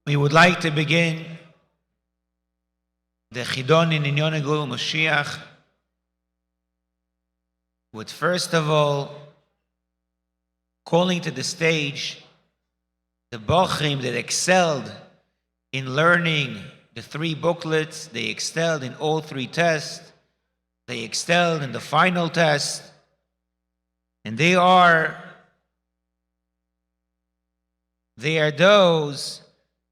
We would like to begin the Chidon in Inyonei Geulah U'Moshiach with, first of all, calling to the stage the Bochurim that excelled in learning the 3 booklets. They excelled in all 3 tests. They excelled in the final test. And they are those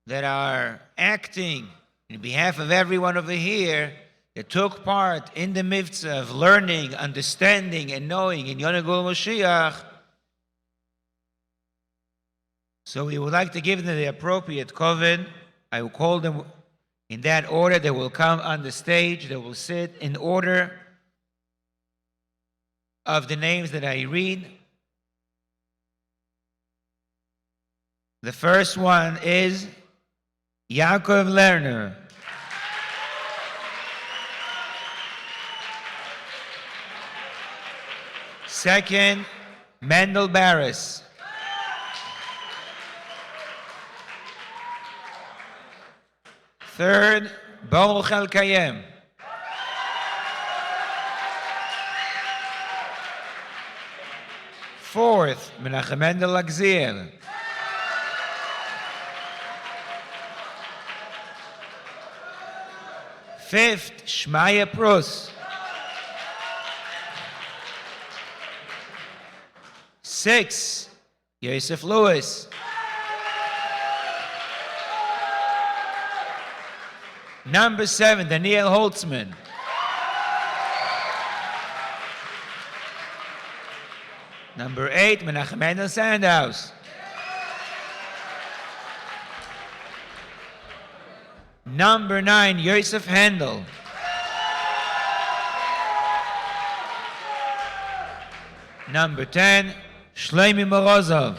that are acting on behalf of everyone over here that took part in the mitzvah of learning, understanding, and knowing Inyonei Geulah U'Moshiach. So we would like to give them the appropriate Chovevei. I will call them in that order. They will come on the stage. They will sit in order of the names that I read. The first one is Yaakov Lerner. Second, Mendel Barris. Third, Baruch El-Kayem. Fourth, Menachem Mendel Agzir. Fifth, Shmaya Prus. Sixth, Yosef Lewis. Number 7, Daniel Holtzman. Number 8, Menachem Mendel Sandhaus. Number 9, Yosef Handel. Number 10, Shlomi Morozov.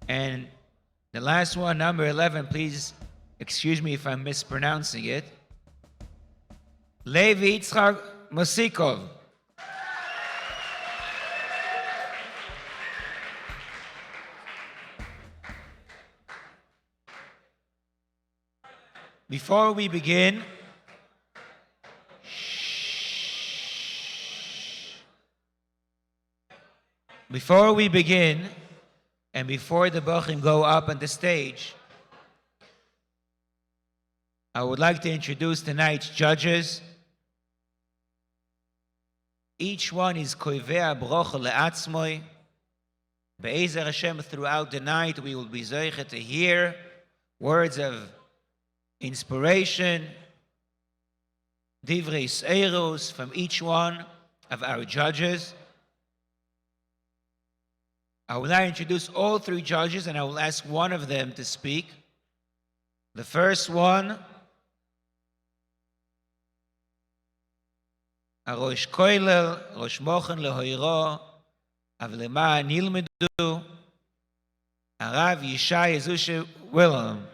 And the last one, number 11, please excuse me if I'm mispronouncing it. Levi Yitzchak Mosikov. Before we begin, and before the Bochurim go up on the stage, I would like to introduce tonight's judges. Each one is Chovevei brocha le'atzmoi. Be'ezer Hashem, throughout the night, we will be zeicha to hear words of inspiration, divrei seirus from each one of our judges. I will now introduce all 3 judges, and I will ask one of them to speak. The first one, Rosh Koilel, Rosh Mochen lehoiro, Avlema Nilmedu, Arav Yishai Yezusha Willem.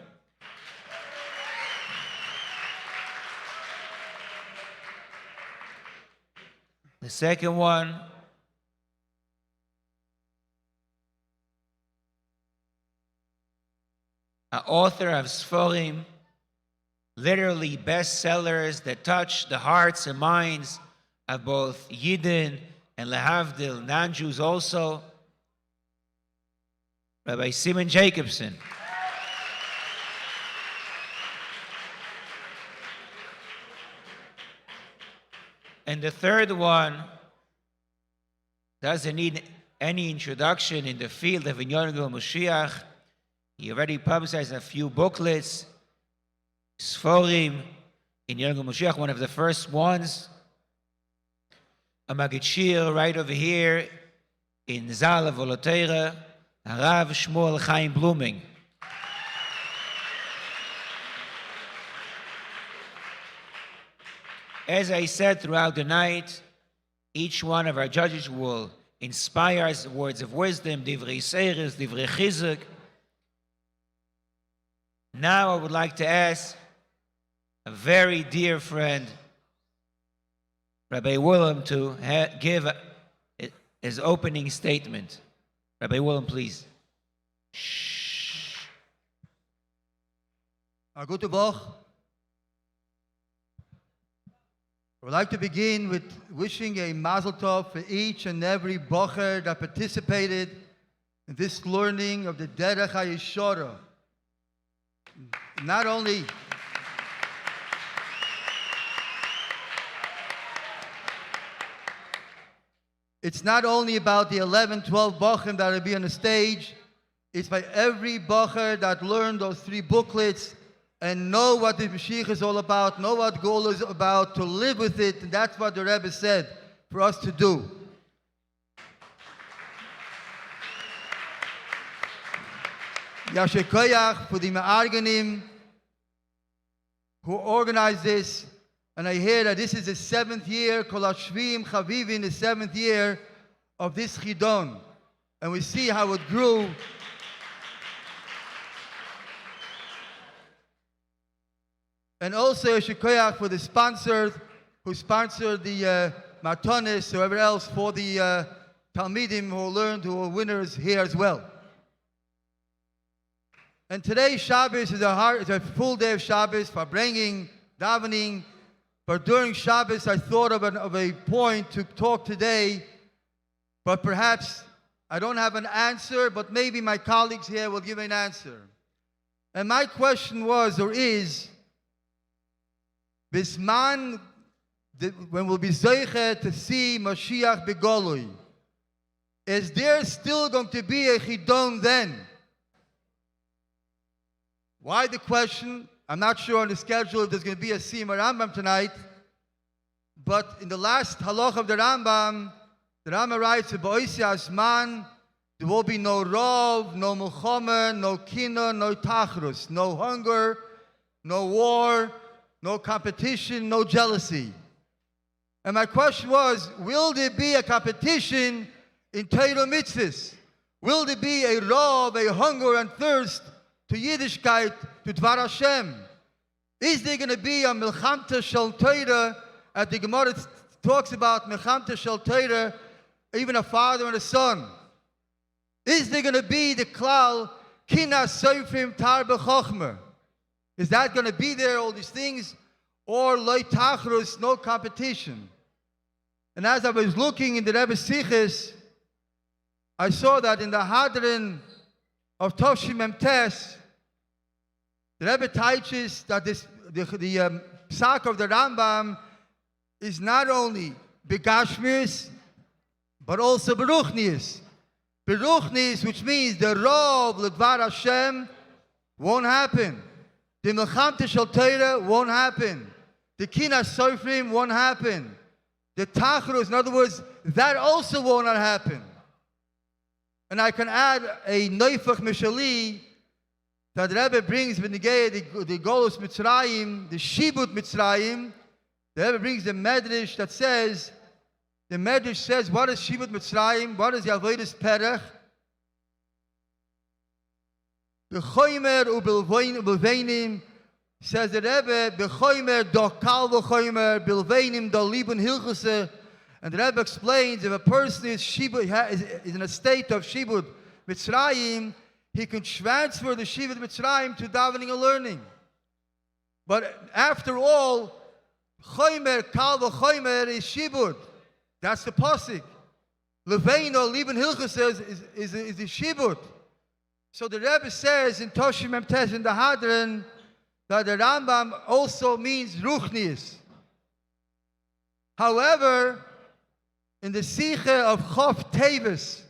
The second one, an author of Seforim, literally bestsellers that touch the hearts and minds of both Yidden and lehavdil, non-Jews also, Rabbi Simon Jacobson. And the third one doesn't need any introduction in the field of Inyonei Geulah U'Moshiach. He already publicized a few booklets, Seforim, Inyonei Geulah U'Moshiach, one of the first ones. A Magid right over here in Zal Volotera, Harav Shmuel Chaim Blooming. As I said throughout the night, each one of our judges will inspire us words of wisdom, divrei seirus, divrei chizuk. Now I would like to ask a very dear friend, Rabbi Willem, to give his opening statement. Rabbi Willem, please. Gute Woche. I would like to begin with wishing a mazel tov for each and every bocher that participated in this learning of the Derech HaYeshorah. Not only it's not only about the 11, 12 bochim that will be on the stage. It's by every bocher that learned those 3 booklets and know what the Mashiach is all about, know what Geula is about, to live with it. And that's what the Rebbe said for us to do. Yasher Koyach for the Me'arganim who organized this. And I hear that this is the 7th year, Kol HaShvim Chavivin, the 7th year of this Chidon. And we see how it grew. And also Yasher Koyach for the sponsors, who sponsored the Matonis, whoever else, for the Talmidim who learned, who are winners here as well. And today's Shabbos is a full day of Shabbos for bringing, davening. But during Shabbos, I thought of a point to talk today, but perhaps I don't have an answer, but maybe my colleagues here will give an answer. And my question was, or is, Bisman, when we'll be zeiche to see Moshiach begolui, is there still going to be a Chidon then? Why the question? I'm not sure on the schedule if there's going to be a Siyum Rambam tonight, but in the last halach of the Rambam writes, man, there will be no rov, no milchama, no kina, no tachrus, no hunger, no war, no competition, no jealousy. And my question was, will there be a competition in Torah mitzvahs? Will there be a rov, a hunger and thirst to Yiddishkeit, to Dvar Hashem? Is there going to be a Milchamta Shel Torah, as the Gemara talks about Milchamta Shel Torah, even a father and a son? Is there going to be the klal, Kina Seforim Tar B'Chochma? Is that going to be there, all these things? Or Loi Tachrus, no competition? And as I was looking in the Rebbe Siches, I saw that in the Hadran of Toshim Memtes, the Rebbe teaches that the psak of the Rambam is not only begashmius, but also beruchnius. Beruchnius, which means the rov l'dvar Hashem won't happen. The milchamta shel Torah won't happen. The kinas sofrim won't happen. The tachrus, in other words, that also will not happen. And I can add a neifach mishali that the Rebbe brings the Golus Mitzrayim, the Shibut Mitzrayim. The Rebbe brings the Medrash that says, the Medrash says, what is Shibut Mitzrayim? What is the Avodas Perech? B'choymer u'bilveinim, says the Rebbe, B'choymer dokal v'choymer, bilveinim do libun hilchuse. And the Rebbe explains, if a person is in a state of Shibut Mitzrayim, he can transfer the Shibut Mitzrayim to davening and learning. But after all, Choymer, Kal v'Choymer is Shibut. That's the pasuk. Leveino, Liban Hilchah says, is the Shibut. So the Rebbe says in Toshim Memtes in the Hadran that the Rambam also means Ruchnius. However, in the Sicha of Chof Tevis,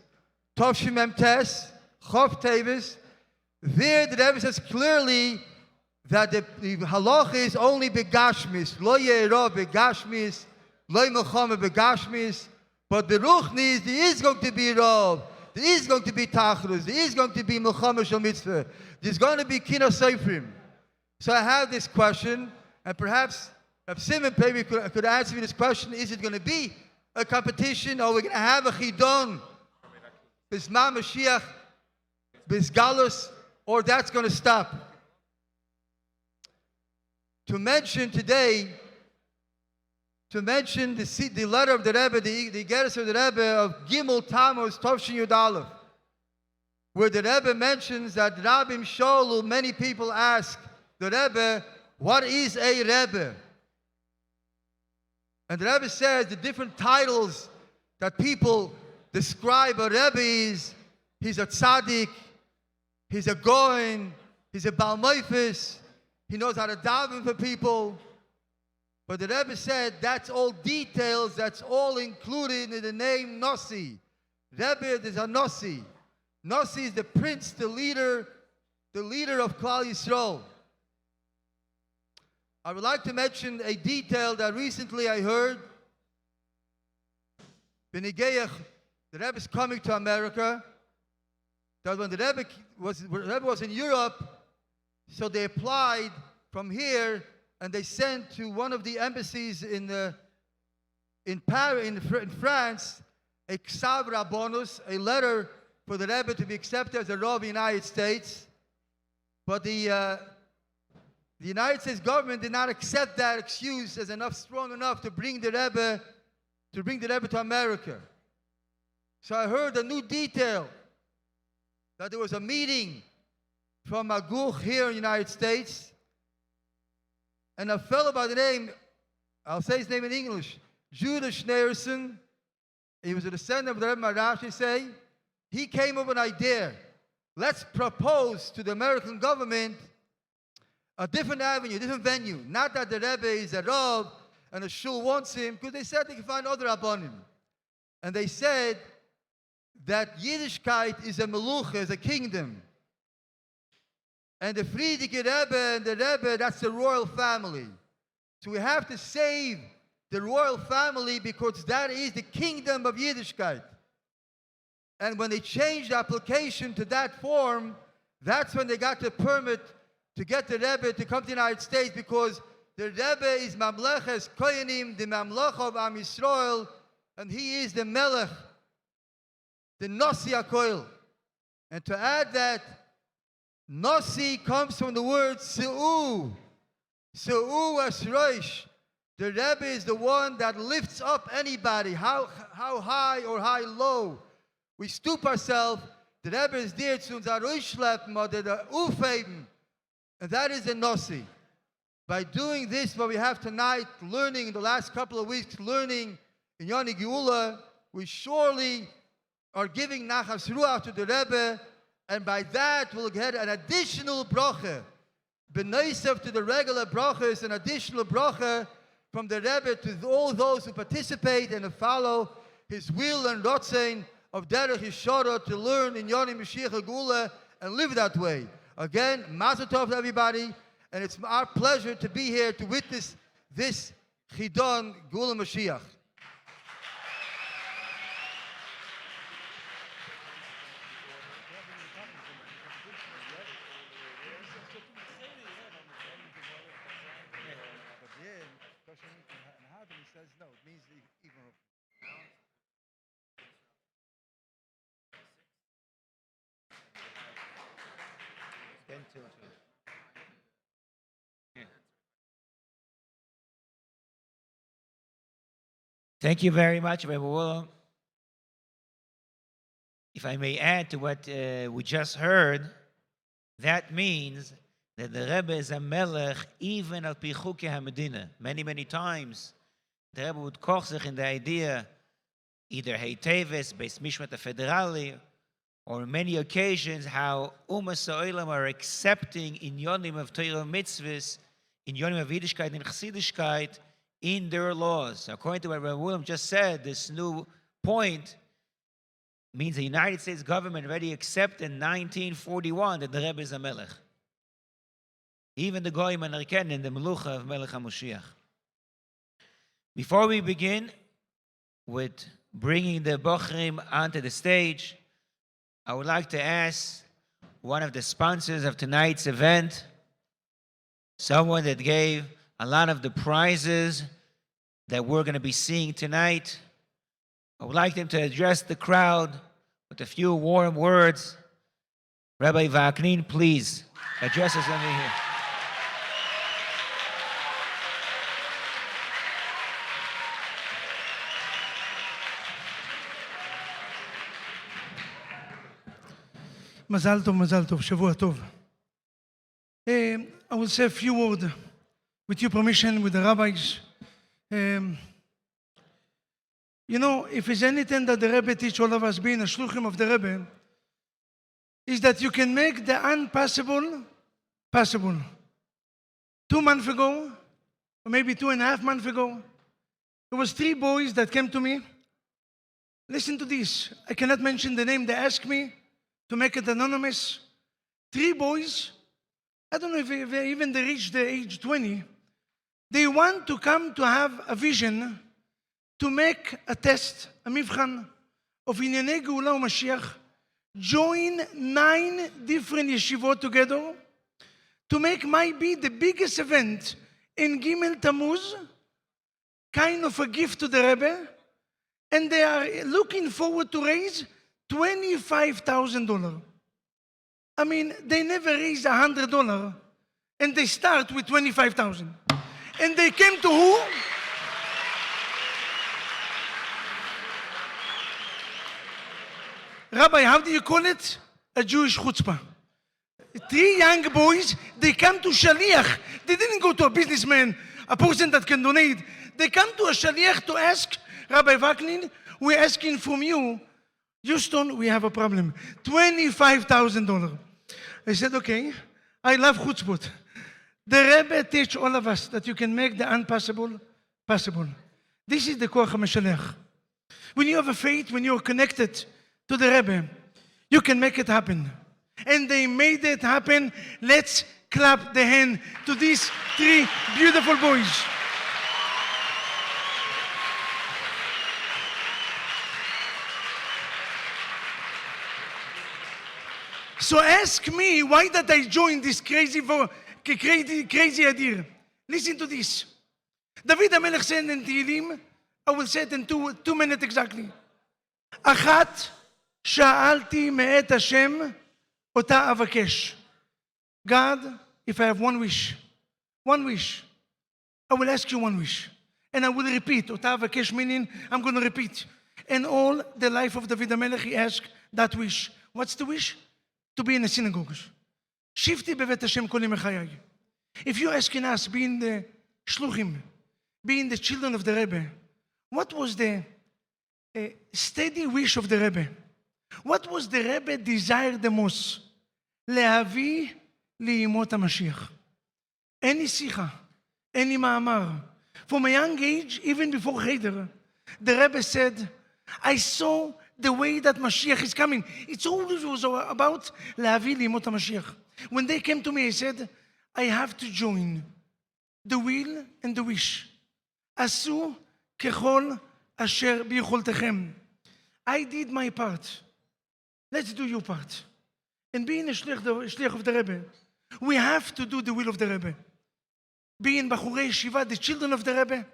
Toshim Memtes, Chof Tevis, there the Rebbe says clearly that the halacha is only begashmis, lo ye'erov begashmis, lo melchama begashmis, but the ruchnis, there is going to be rov, there is going to be tachrus, there is going to be melchama shel mitzvah, there's going to be kina seifrim. So I have this question, and perhaps Rav Simon maybe could answer me this question: is it going to be a competition, or we're going to have a chidon, bisman Moshiach, bisgalus, or that's going to stop? To mention today, to mention the letter of the Rebbe, the Geras of the Rebbe of Gimmel Tammuz, Tovshin Yud Aleph, where the Rebbe mentions that Rabbim Sholu, many people ask the Rebbe, what is a Rebbe? And the Rebbe says the different titles that people describe a Rebbe is, he's a tzaddik, he's a goin, he's a Baal Meifis, he knows how to daven for people. But the Rebbe said that's all details, that's all included in the name Nossi. Rebbe is a Nossi. Nossi is the prince, the leader of Klal Yisrael. I would like to mention a detail that recently I heard. The Rebbe is coming to America. That when the Rebbe was in Europe, so they applied from here and they sent to one of the embassies in France a ksav rabonus, a letter for the Rebbe to be accepted as a Rav of the United States. But the United States government did not accept that excuse as strong enough to bring the Rebbe to America. So I heard a new detail that there was a meeting from a guch here in the United States, and a fellow by the name, I'll say his name in English, Judah Schneerson, he was a descendant of the Rebbe Marashi, say, he came up with an idea. Let's propose to the American government a different avenue, a different venue. Not that the Rebbe is a Rav and the shul wants him, because they said they can find other Rabbanim. And they said that Yiddishkeit is a melucha, is a kingdom. And the Frierdiker Rebbe and the Rebbe, that's the royal family. So we have to save the royal family because that is the kingdom of Yiddishkeit. And when they changed the application to that form, that's when they got the permit to get the Rebbe to come to the United States, because the Rebbe is Mamleches Koyanim, the Mamlech of Am Yisrael, and he is the Melech, the Nossi HaKoil. And to add that, Nossi comes from the word Se'u. Se'u as Rosh. The Rebbe is the one that lifts up anybody, how high or how low. We stoop ourselves. The Rebbe is there to uns Arushleppen oder the Ufeben. And that is the Nossi. By doing this, what we have tonight, learning in the last couple of weeks, learning Inyonei Geulah, we surely are giving Nachas Ruach to the Rebbe, and by that we'll get an additional bracha. B'noisef to the regular brachas, an additional bracha from the Rebbe to all those who participate and follow his will and rotzein of Derech Yeshara to learn Inyonei Moshiach Geulah and live that way. Again, Mazel Tov to everybody, and it's our pleasure to be here to witness this Chidon, Geula and Moshiach. Thank you very much, Rabbi Willem. If I may add to what we just heard, that means that the Rebbe is a melech even al pi chukei hamedina. Many times, the Rebbe would koch sich in the idea, either heiteves, beis mishpat federali, or many occasions how Umas Ha'olam are accepting inyonim of Torah mitzvahs, inyonim of Yiddishkeit and Chassidishkeit in their laws. According to what Rabbi Willem just said, this new point means the United States government already accepted in 1941 that the Rebbe is a melech. Even the Goyim and in the Melucha of Melech HaMoshiach. Before we begin with bringing the Bocburim onto the stage, I would like to ask one of the sponsors of tonight's event, someone that gave a lot of the prizes that we're going to be seeing tonight. I would like them to address the crowd with a few warm words. Rabbi Vaknin, please address us over here. מזל טוב, שבוע טוב. I will say a few words, with your permission, with the rabbis. You know, if there's anything that the Rebbe teach all of us, being a shluchim of the Rebbe, is that you can make the impossible possible. 2 months ago, or maybe 2.5 months ago, there was 3 boys that came to me. Listen to this. I cannot mention the name. They asked me to make it anonymous. 3 boys, I don't know if even they reached the age 20. They want to come to have a vision to make a test, a mivchan of Inyonei Geulah U'Moshiach, join 9 different yeshivot together to make might be the biggest event in Gimmel Tammuz, kind of a gift to the Rebbe, and they are looking forward to raise $25,000. I mean, they never raised $100, and they start with $25,000. And they came to who? Rabbi, how do you call it? A Jewish chutzpah. 3 young boys, they come to shaliach. They didn't go to a businessman, a person that can donate. They come to a shaliach to ask, Rabbi Vaklin, we're asking from you, Houston, we have a problem. $25,000. I said, okay, I love chutzpot. The Rebbe teach all of us that you can make the impossible possible. This is the koach HaMeshalech. When you have a faith, when you're connected to the Rebbe, you can make it happen. And they made it happen. Let's clap the hand to these 3 beautiful boys. So ask me, why did I join this crazy idea? Listen to this. David HaMelech said in Tehillim, I will say it in 2 minutes exactly. אחת שאלתי מאת השם אותה אבקש. God, if I have one wish, I will ask you one wish. And I will repeat. אותה אבקש meaning, I'm going to repeat. And all the life of David HaMelech, he asked that wish. What's the wish? To be in the synagogues. Shifti bevet Hashem kol yemei chayai. If you're asking us, being the shluchim, being the children of the Rebbe, what was the steady wish of the Rebbe? What was the Rebbe desire the most? להביא לימות המשיח. Any sicha, any ma'amar. From a young age, even before Cheder, the Rebbe said, I saw the way that Mashiach is coming. It's always was about להביא לימות המשיח. When they came to me, I said, I have to join the will and the wish. עשו ככל אשר ביכולתכם. I did my part. Let's do your part. And being a shliach of the Rebbe, we have to do the will of the Rebbe. Being Bachurei Yeshiva, the children of the Rebbe,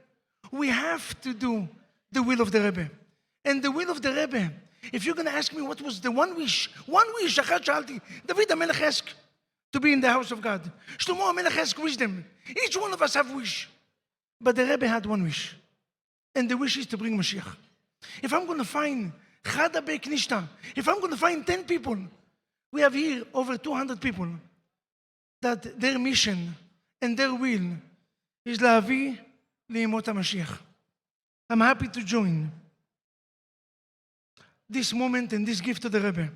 we have to do the will of the Rebbe. And the will of the Rebbe, if you're going to ask me what was the one wish, אחת שאלתי, David HaMelech asked to be in the house of God. Shlomo HaMelech asked wisdom. Each one of us have wish. But the Rebbe had one wish. And the wish is to bring Mashiach. If I'm going to find Chada Be'Knishta, if I'm going to find 10 people, we have here over 200 people that their mission and their will is להביא לימות המשיח. I'm happy to join this moment and this gift to the Rebbe.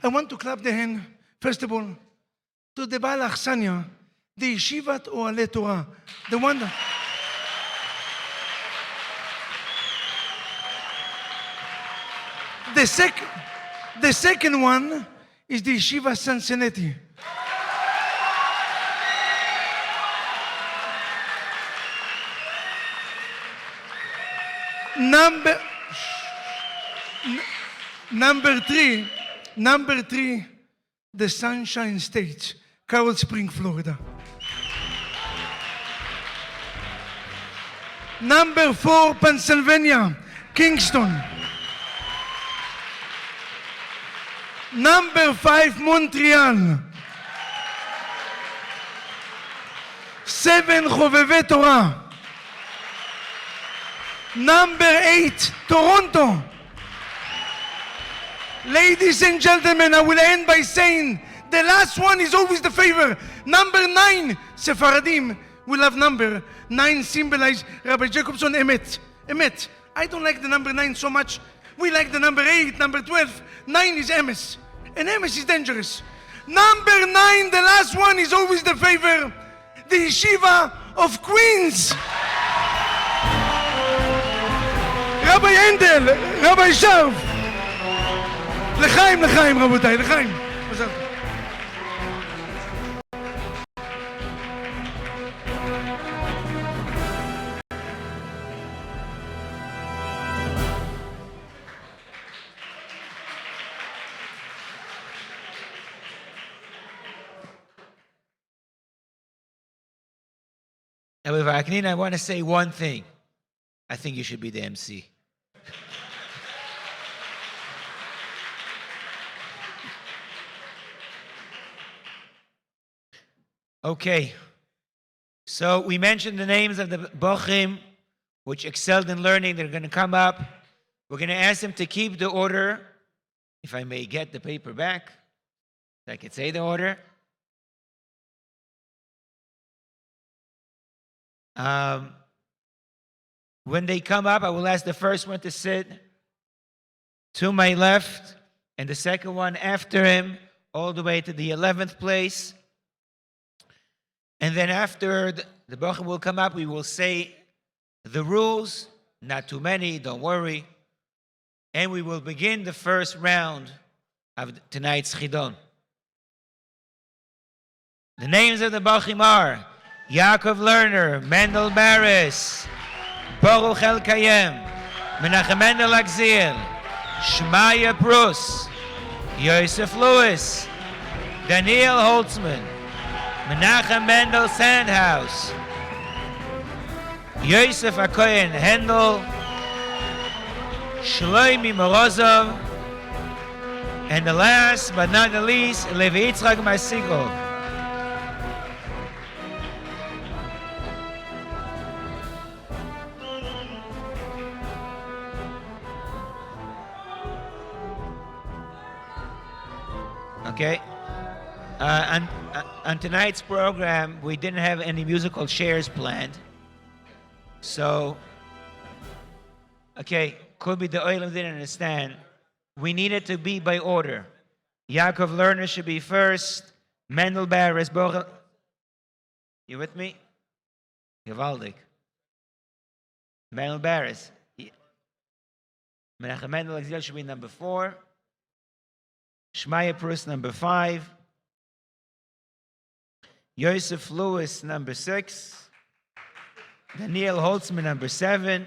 I want to clap the hand, first of all, to the Baal Achsanya, the Yeshivat Oholei Torah, the one that... The second one is the Yeshiva Sansonetti. Number three, the Sunshine State, Coral Spring, Florida. Number 4, Pennsylvania, Kingston. Number 5, Montreal. 7, Chovevei Torah. Number 8, Toronto. Ladies and gentlemen, I will end by saying the last one is always the favor. Number 9, Sephardim will have number 9 symbolize Rabbi Jacobson Emet. Emet. I don't like the number 9 so much. We like the number 8, number 12. 9 is Emes. And Emes is dangerous. Number 9, the last one is always the favor. The Yeshiva of Queens. Rabbi Endel, Rabbi Sharf. לחיים, לחיים, רבותיי, לחיים. מזל טוב. However, Aknin, I want to say one thing. I think you should be the MC. Okay, so we mentioned the names of the Bochurim, which excelled in learning. They're going to come up. We're going to ask them to keep the order, if I may get the paper back, so I could say the order. When they come up, I will ask the first one to sit to my left, and the second one after him, all the way to the 11th place. And then after the Bochurim will come up, we will say the rules, not too many, don't worry. And we will begin the first round of tonight's Chidon. The names of the Bochurim are Yaakov Lerner, Mendel Baris, Baruch El Kayem, Menachem Mendel Agzil, Shmaya Prus, Yosef Lewis, Daniel Holtzman, Menachem Mendel Sandhouse, Yosef Akoyen Hendel, Shloimi Morozov, and the last but not the least, Levi Yitzchak Masigov. Okay. On tonight's program, we didn't have any musical chairs planned. So, okay, could be the Oholei didn't understand. We need it to be by order. Yaakov Lerner should be first. Mendel Baris, Bochel. You with me? Gewaldig. Mendel Baris. Menachem Mendel Agzil should be number 4. Shmaya Prus, number 5. Yosef Lewis, number 6. Daniel Holtzman, number 7.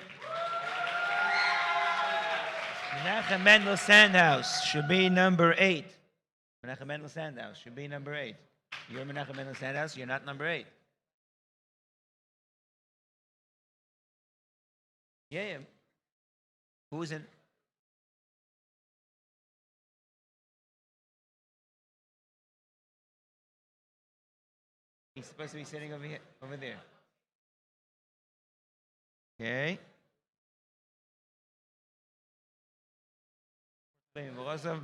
Menachem Mendel Sandhouse should be number 8. Menachem Mendel Sandhouse should be number 8. You're Menachem Mendel Sandhouse, you're not number 8. Yeah. Who's in? He's supposed to be sitting over here, over there. Okay.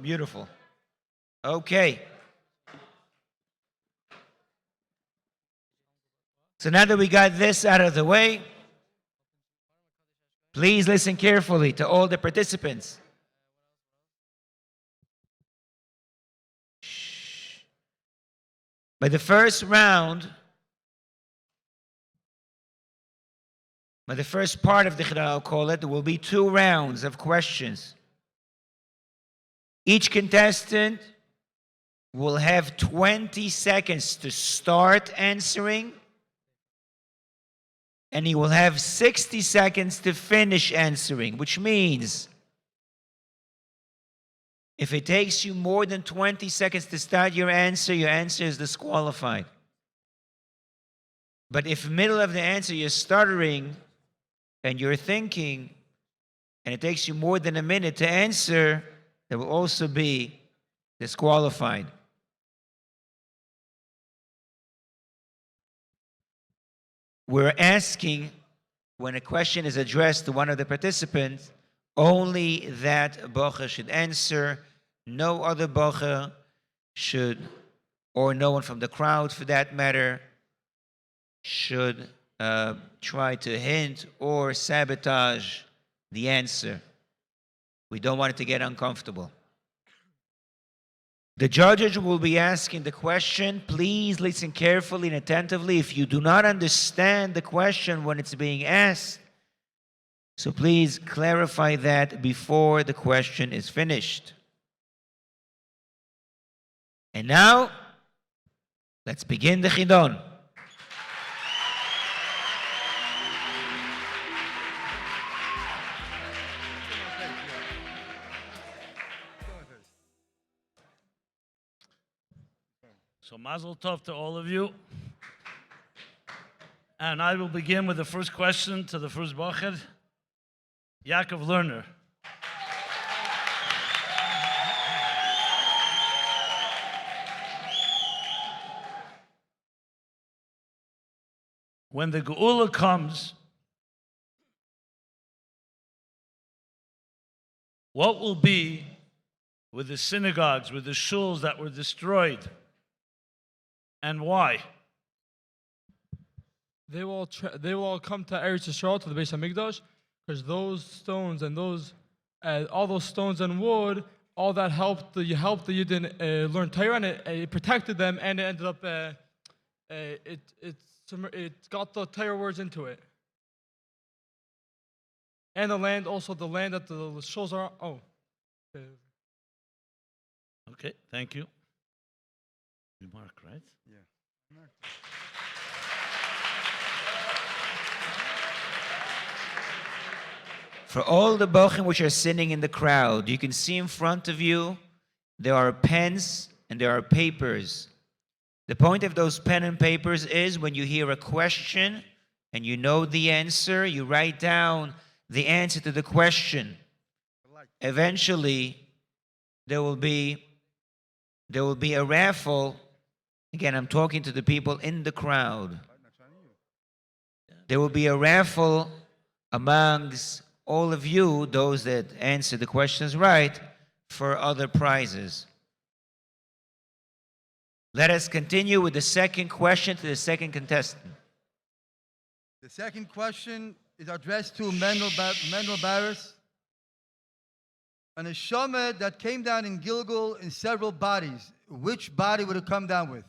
Beautiful. Okay. So now that we got this out of the way, please listen carefully to all the participants. By the first round, by the first part of the Chidon, I'll call it, there will be 2 rounds of questions. Each contestant will have 20 seconds to start answering, and he will have 60 seconds to finish answering, which means if it takes you more than 20 seconds to start your answer is disqualified. But if middle of the answer you're stuttering and you're thinking, and it takes you more than a minute to answer, that will also be disqualified. We're asking, when a question is addressed to one of the participants, only that bocher should answer. no other bocher should, or no one from the crowd for that matter, should try to hint or sabotage the answer. We don't want it to get uncomfortable. The judges will be asking the question. Please listen carefully and attentively. If you do not understand the question when it's being asked, so please clarify that before the question is finished. And now, let's begin the Chidon. So mazel tov to all of you. And I will begin with the first question to the first bocher, Yaakov Lerner. When the Geula comes, what will be with the synagogues, with the shuls that were destroyed? And why? They will come to Eretz Yisrael, to the Beis Hamikdash, because those stones and those all those stones and wood, all that helped the Yidden learn Torah, and it protected them, and it ended up it got the Torah words into it. And the land, also the land that the shows are. Oh. Okay, thank you. You mark, right? Yeah. For all the bochim which are sitting in the crowd, you can see in front of you, there are pens and there are papers. The point of those pen and papers is when you hear a question and you know the answer, you write down the answer to the question. Eventually, there will be a raffle. Again, I'm talking to the people in the crowd. There will be a raffle amongst all of you, those that answer the questions right, for other prizes. Let us continue with the second question to the second contestant. The second question is addressed to Mendel Barris. An neshama that came down in Gilgal in several bodies. Which body would it come down with?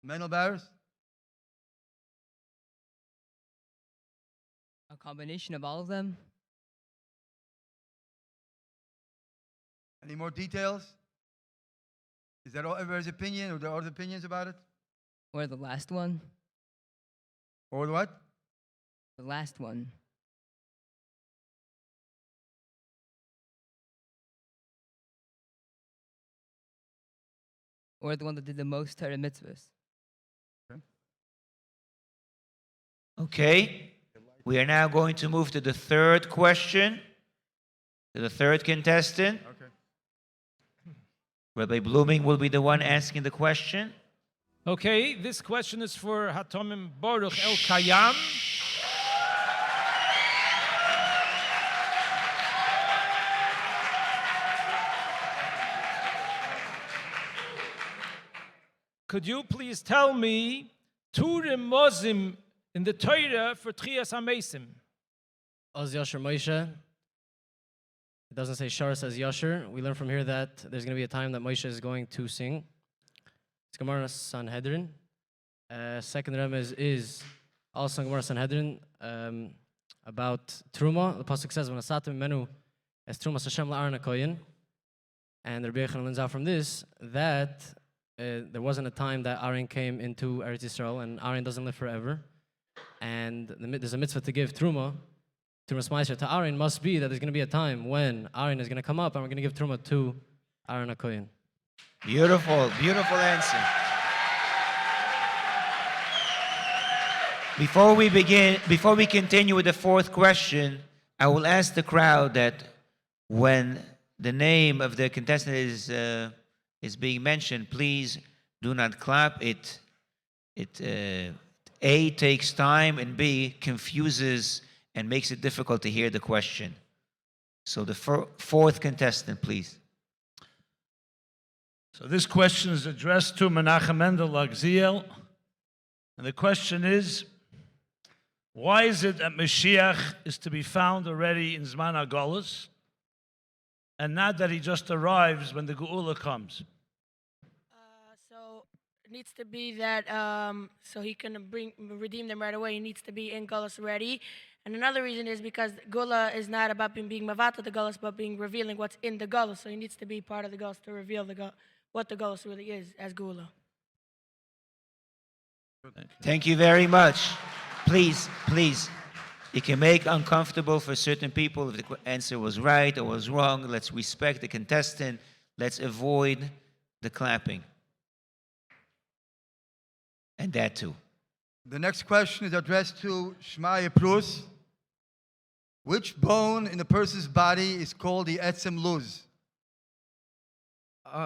Mendel Barris? A combination of all of them. Any more details? Is that all everybody's opinion, or are there other opinions about it? Or the last one. Or what? The last one. Or the one that did the most Torah mitzvahs. Okay, we are now going to move to the third question, to the third contestant. Okay. Rabbi Blooming will be the one asking the question. Okay, this question is for Hatomim Baruch El Kayam. Could you please tell me two remozim in the Torah for Trias HaMesim? Oz Yasher Moshe. It doesn't say Shar, it says Yasher. We learn from here that there's going to be a time that Moshe is going to sing. It's Gemara Sanhedrin. Second remez is also Gemara Sanhedrin about Truma. The pasuk says, "When asatim menu es Truma Hashem la'aron hakoyin." And Rabbi Yechon learns out from this that there wasn't a time that Aaron came into Eretz Yisrael, and Aaron doesn't live forever. And there's a mitzvah to give Truma. Trumas Meiser to Aaron must be that there's going to be a time when Aaron is going to come up and we're going to give Truma to Aaron HaKoyin. Beautiful, beautiful answer. Before we continue with the fourth question, I will ask the crowd that when the name of the contestant is being mentioned, please do not clap. It A, takes time, and B, confuses and makes it difficult to hear the question. So the fourth contestant, please. So this question is addressed to Menachem Mendel Lagziel. And the question is, why is it that Mashiach is to be found already in Zman HaGolus, and not that he just arrives when the Geula comes? So it needs to be that so he can redeem them right away. He needs to be in Golus already. And another reason is because Geula is not about being mavata the Golus, but being revealing what's in the Golus. So he needs to be part of the Golus to reveal what the Golus really is as Geula. Thank you very much. Please, it can make uncomfortable for certain people if the answer was right or was wrong. Let's respect the contestant. Let's avoid the clapping. And that too. The next question is addressed to Shmaya Prus. Which bone in a person's body is called the etzem luz?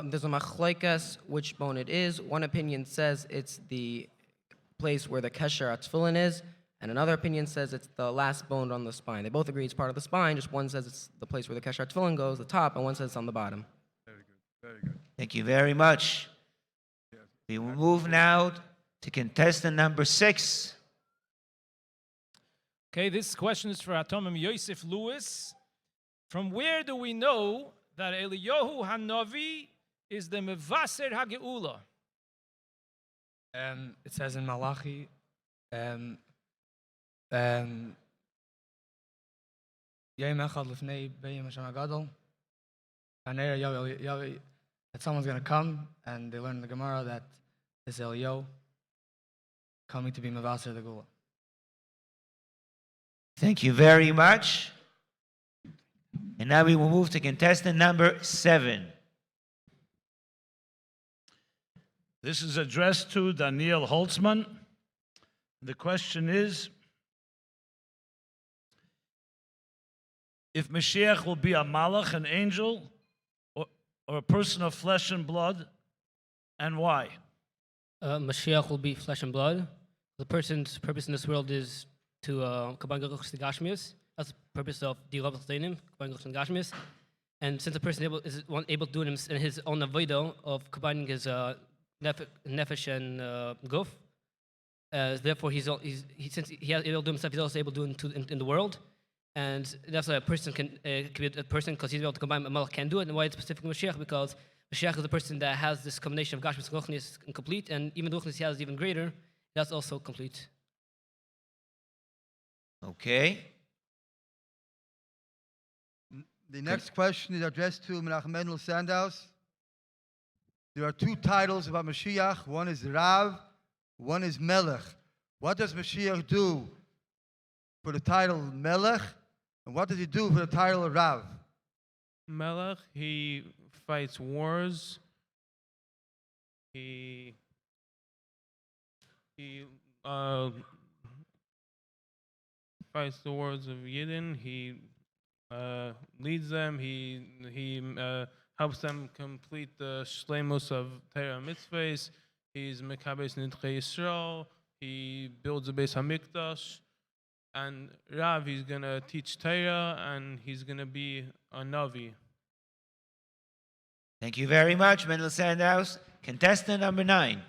There's a machloikas which bone it is. One opinion says it's the place where the kesher atfilin is, and another opinion says it's the last bone on the spine. They both agree it's part of the spine, just one says it's the place where the kesher atfilin goes, the top, and one says it's on the bottom. Very good, very good. Thank you very much. We will move now to contestant number 6. Okay, this question is for Atomim Yosef Lewis. From where do we know that Eliyahu Hanavi is the Mevaser HaGeula? It says in Malachi, Yom Echad Lifnei Beyim Hashem HaGadol, that someone's going to come, and they learn in the Gemara that it's Eliyahu coming to be Mevaser the Geula. Thank you very much. And now we will move to contestant number 7. This is addressed to Daniel Holtzman. The question is, if Mashiach will be a malach, an angel, or a person of flesh and blood, and why? Mashiach will be flesh and blood. The person's purpose in this world is to kabbalah the gashmius. That's the purpose of Dilab Tzainim, kabbalah the gashmius. And since the person is able to do it in his own avodah of combining his nefesh and guf, therefore since he has able to do himself, he's also able to do it in the world. And that's why a person can be a person, because he's able to combine, a malach can do it. And why it's specifically Mashiach, because Mashiach is the person that has this combination of gashmius and ruchnius complete, and even the ruchnius he has even greater. That's also complete. Okay. The next question is addressed to Menachem Mendel Sandhaus. There are 2 titles about Mashiach. One is Rav, one is Melech. What does Mashiach do for the title Melech, and what does he do for the title Rav? Melech, he fights wars. He fights the wars of Yidden. He leads them. He helps them complete the shleimus of Torah mitzvahs. He's mekabes nidchei Yisrael. He builds a Beis Hamikdash. And Rav, he's gonna teach Torah, and he's gonna be a Navi. Thank you very much, Mendel Sandhaus. Contestant number 9.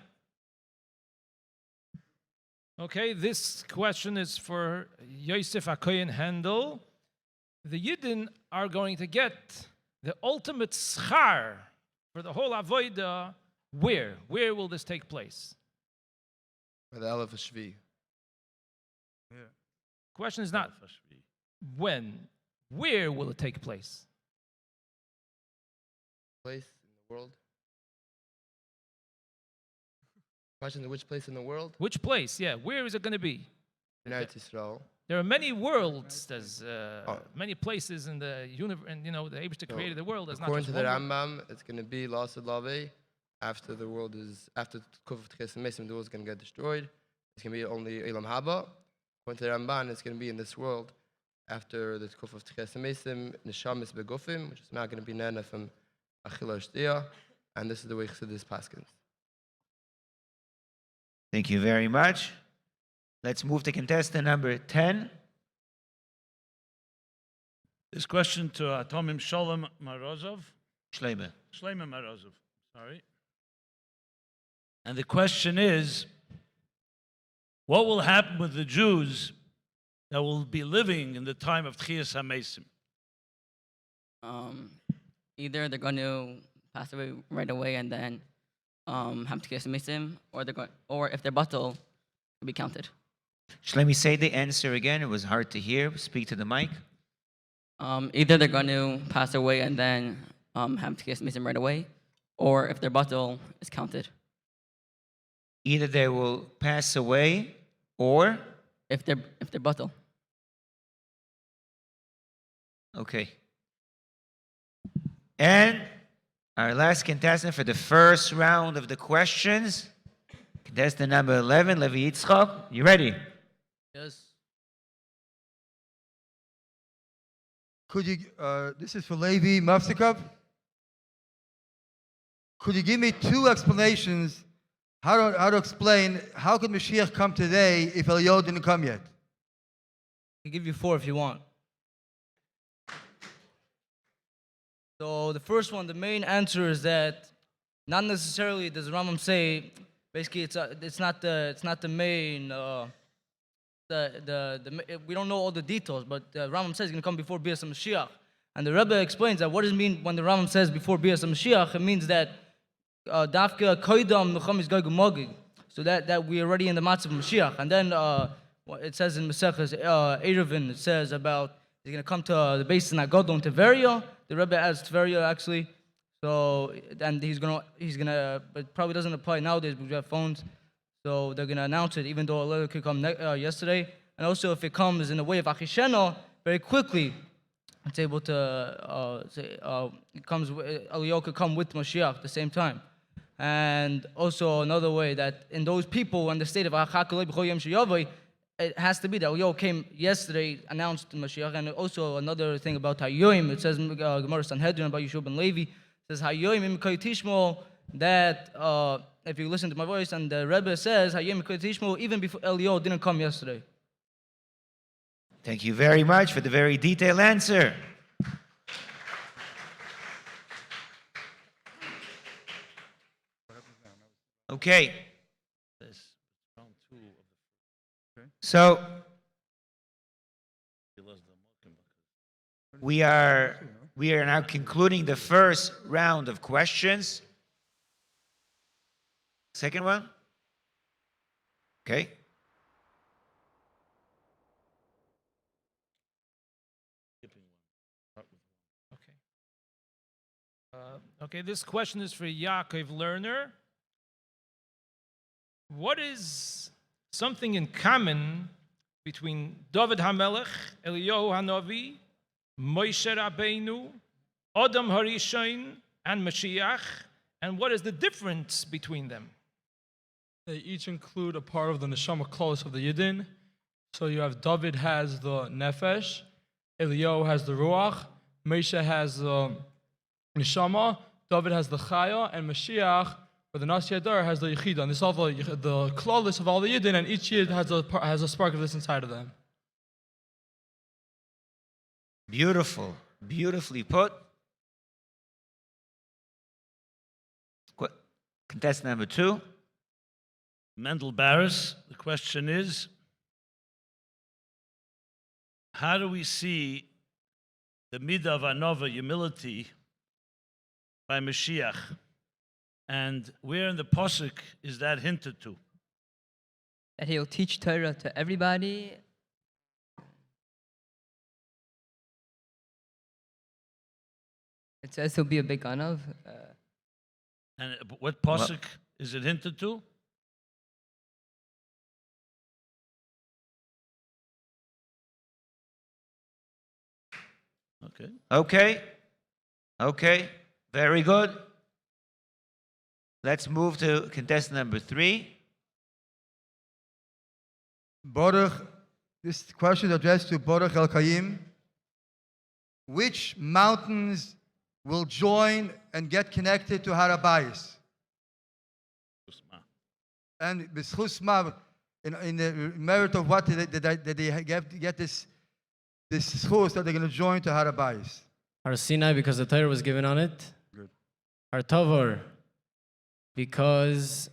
Okay, this question is for Yosef HaKoyen Handel. The Yidden are going to get the ultimate schar for the whole avodah. Where? Where will this take place? By the Aleph Shvi. Yeah. Question is not when. Where will it take place? Place in the world. Question: which place in the world? Which place? Yeah. Where is it going to be? United Israel. There are many worlds. There's many places in the universe, and the Eibishter created the world. There's according not to the one Rambam, it's going to be Lasad Lave. After the world is Chovevei the world is going to get destroyed. It's going to be only Elam Haba. According to the Ramban, it's going to be in this world after the Chovevei Neshamis Begufim, which is not going to be Nana from Achila Shtia, and this is the way Chassidus paskins. Thank you very much. Let's move to contestant number 10. This question to Tomim Sholem Marozov. Shleima. Shleima Marozov, sorry. And the question is, what will happen with the Jews that will be living in the time of Tchias HaMesim? Either they're going to pass away right away and then have to get some or if their bottle will be counted. Shlomi, say the answer again. It was hard to hear. Speak to the mic. Either they're going to pass away and then have to get some right away, or if their bottle is counted. Either they will pass away, or if their bottle. Okay. And our last contestant for the first round of the questions, contestant number 11, Levi Yitzchak. You ready? Yes. Could you, this is for Levi Mafsikov. Could you give me two explanations how to explain how could Mashiach come today if Eliyahu didn't come yet? I can give you four if you want. So the first one, the main answer is that not necessarily does Rambam say. Basically, it's not the main. We don't know all the details, but Rambam says he's going to come before Bias Mashiach, and the Rebbe explains that what does it mean when the Rambam says before Bias Mashiach? It means that Dafka Koidam Nucham is Gagumogig, so that we're already in the Matzav of Mashiach, and then it says in Maseches Eruvin, it says about he's going to come to the base in Agadol in Tiberia. The Rebbe adds Tiberia actually. So, and he's gonna, but it probably doesn't apply nowadays because we have phones. So they're gonna announce it, even though a letter could come yesterday. And also, if it comes in the way of Achishena, very quickly, it's able to say it comes. Eliyahu could come with Moshiach at the same time. And also another way that in those people in the state of Achakolei B'chol Yom Sheyavai, it has to be that Eliyahu came yesterday, announced Mashiach. And also another thing about Hayoim, it says in Gemara Sanhedrin about Yeshua ben Levi. It says Hayoim Imkoy Tishmo, that if you listen to my voice, and the Rebbe says Hayoim Imkoy Tishmo even before Eliyahu didn't come yesterday. Thank you very much for the very detailed answer. Okay. So we are now concluding the first round of questions. Second one? Okay. Okay, this question is for Yaakov Lerner. What is something in common between David HaMelech, Eliyahu HaNavi, Moshe Rabbeinu, Adam HaRishon, and Mashiach, and what is the difference between them? They each include a part of the neshama close of the Yidden. So you have David has the nefesh, Eliyahu has the ruach, Moshe has the neshama, David has the chaya, and Mashiach, or the Nasi Adar, has the Yechida. And this is all the clawless of all the Yidden, and each Yid has a spark of this inside of them. Beautiful. Beautifully put. Contestant number 2. Mendel Barris, the question is, how do we see the midah of anova, humility, by Mashiach? And where in the Pasuk is that hinted to? That he'll teach Torah to everybody. It says he'll be a big Ganav. And what Pasuk is it hinted to? Okay. Very good. Let's move to contestant number 3. Baruch, this question is addressed to Baruch El Kayim. Which mountains will join and get connected to Har HaBayis? And B'schus Ma, in the merit of what did they get this this schus that they're going to join to Har HaBayis? Har Sinai, because the Torah was given on it. Good. Har Tovor, because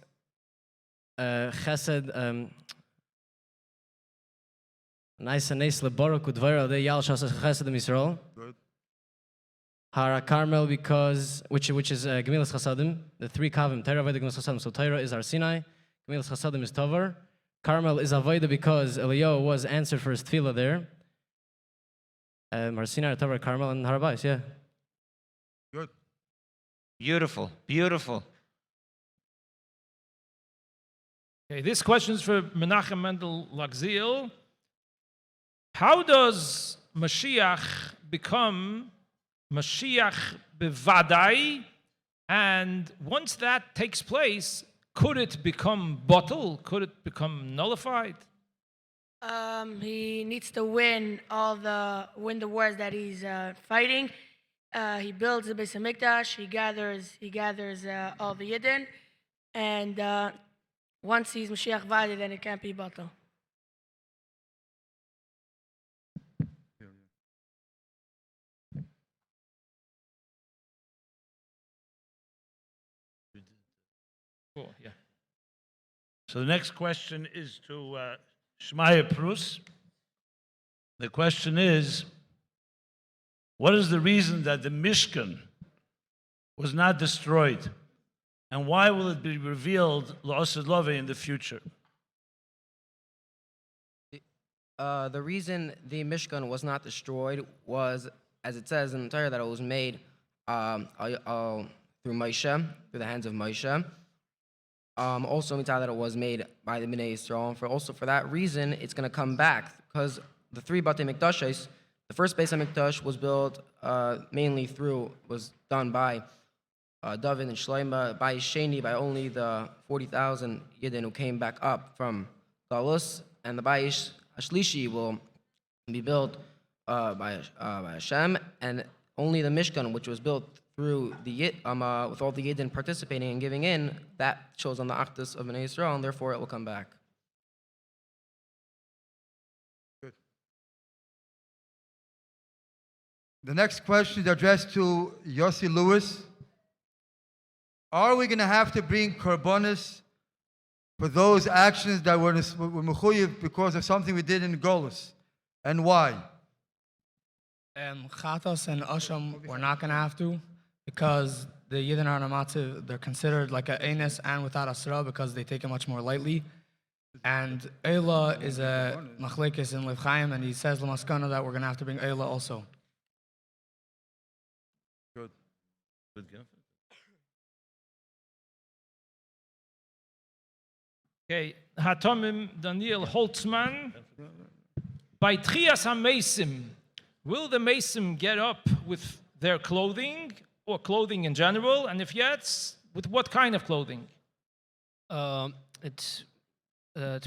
Chesed, Nice and nice leborok udvar de yal shas Chesed Yisrael. Good. Har Carmel, because which is Gemilas Chasadim, the three kavim, Torah, Veda, Gemilas Chasadim. So Torah is Har Sinai, Gemilas Chasadim is Tovor. Carmel is Avodah because Eliyahu was answered for his tefillah there. Har Sinai, Tovor, Carmel, and Har HaBayis, yeah. Good. Beautiful, beautiful. Okay, this question is for Menachem Mendel Lagziel. How does Mashiach become Mashiach bevadai? And once that takes place, could it become bottle? Could it become nullified? He needs to win the wars that he's fighting. He builds the Beis Hamikdash. He gathers all the Yidden, and once he's Mashiach Vadi, then it can't be bottle. Cool, yeah. So the next question is to Shmaya Prus. The question is, what is the reason that the Mishkan was not destroyed? And why will it be revealed L'Osed Love in the future? The reason the Mishkan was not destroyed was, as it says in the Torah, that it was made through Moshe, through the hands of Moshe. Also, mitzvah that it was made by the Bnei Yisrael. And for that reason, it's going to come back, because the three Batei Mikdashes, the first Beis HaMikdash was built was done by David and Shlomo, by Sheni, by only the 40,000 Yidden who came back up from Galus, and the Bayis Ashlishi will be built by Hashem, and only the Mishkan, which was built through the with all the Yidden participating and giving in, that shows on the Achdus of Bnei Yisrael, and therefore it will come back. Good. The next question is addressed to Yossi Lewis. Are we going to have to bring korbanos for those actions that were mechuyev because of something we did in Golus, and why? Chatos and Osham, we're not going to have to, because the Yidden are Namatziv, they're considered like a Enes and without Asra because they take it much more lightly. And Eila is a Machlekes in Lev Chaim, and he says Lamaskana that we're going to have to bring Eila also. Good. Good. Okay, Hatomim Daniel Holtzman. By Trias HaMesim, will the Mesim get up with their clothing or clothing in general? And if yes, with what kind of clothing? It's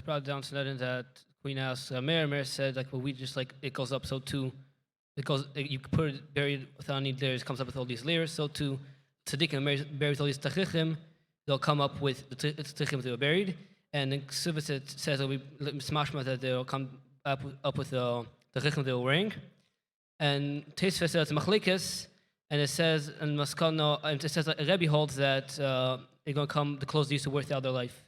brought down to that Queen asked, Mayor said, like, well, we just, like, it goes up, so too, it goes, you put it buried without any layers, comes up with all these layers, so too, Tzaddikim buried with all these Tachichim, they'll come up with the Tachichim they were buried, and then Ksubah says it'll be smashma that they'll come up with the Tachichim they were wearing. And Tesfa says it's Machlekes, and it says, and Maskano, and it says that Rebbe holds that they're going to come, the clothes they used to wear throughout their life.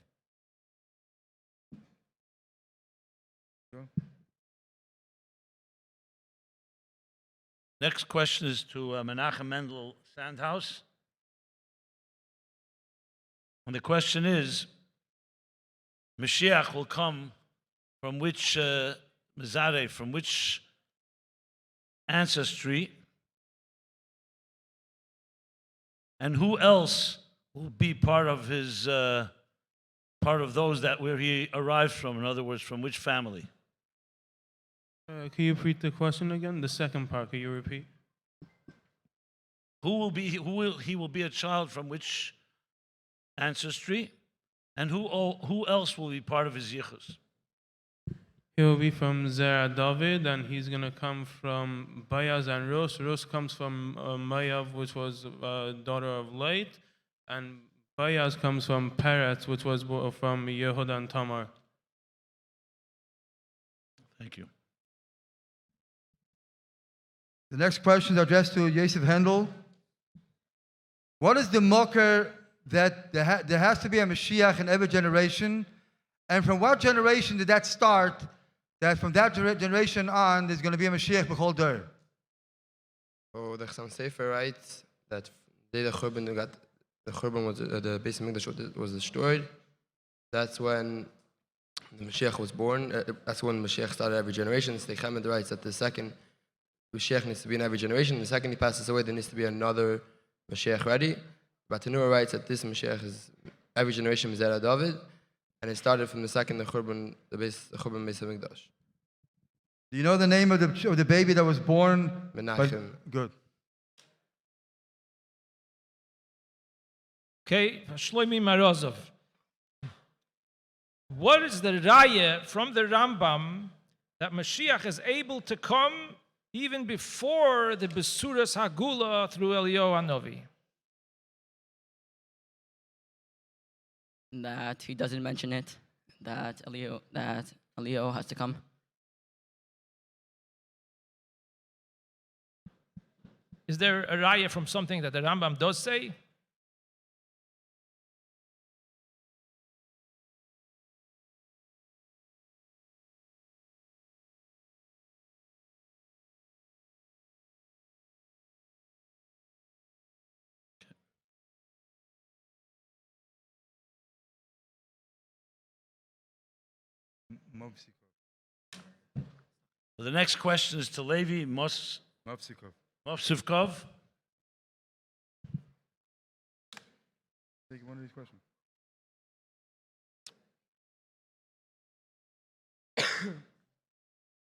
Next question is to Menachem Mendel Sandhouse. And the question is, Mashiach will come from which Mizare, from which ancestry, and who else will be part of his, part of those that where he arrived from? In other words, from which family? Can you repeat the question again? The second part, can you repeat? He will be a child from which ancestry, and who else will be part of his yichus? He will be from Zerah David, and he's going to come from Bayaz and Rus. Rus comes from Mayav, which was daughter of Light, and Bayaz comes from Peretz, which was from Yehuda and Tamar. Thank you. The next question is addressed to Yosef Hendel. What is the mocker that there has to be a Mashiach in every generation? And from what generation did that start? That from that generation on, there's going to be a Mashiach b'chol dor. Oh, the Chassam Sefer writes that the Churban was the Beis Hamikdash was destroyed. That's when the Mashiach was born. That's when Mashiach started every generation. The Chemed writes that the second Mashiach needs to be in every generation. The second he passes away, there needs to be another Mashiach ready. Batanura writes that this Mashiach is every generation is Zera David, and it started from the second the Churban Beis Hamikdash. Do you know the name of the baby that was born? Menachem. Good. Okay, Shlomi Marozov. What is the raya from the Rambam that Mashiach is able to come even before the Besuras Hagula through Eliyahu Hanavi? That he doesn't mention it, that Eliyahu has to come. Is there a raya from something that the Rambam does say? So the next question is to Levi Mopsikov. Mopsikov. Take one of these questions.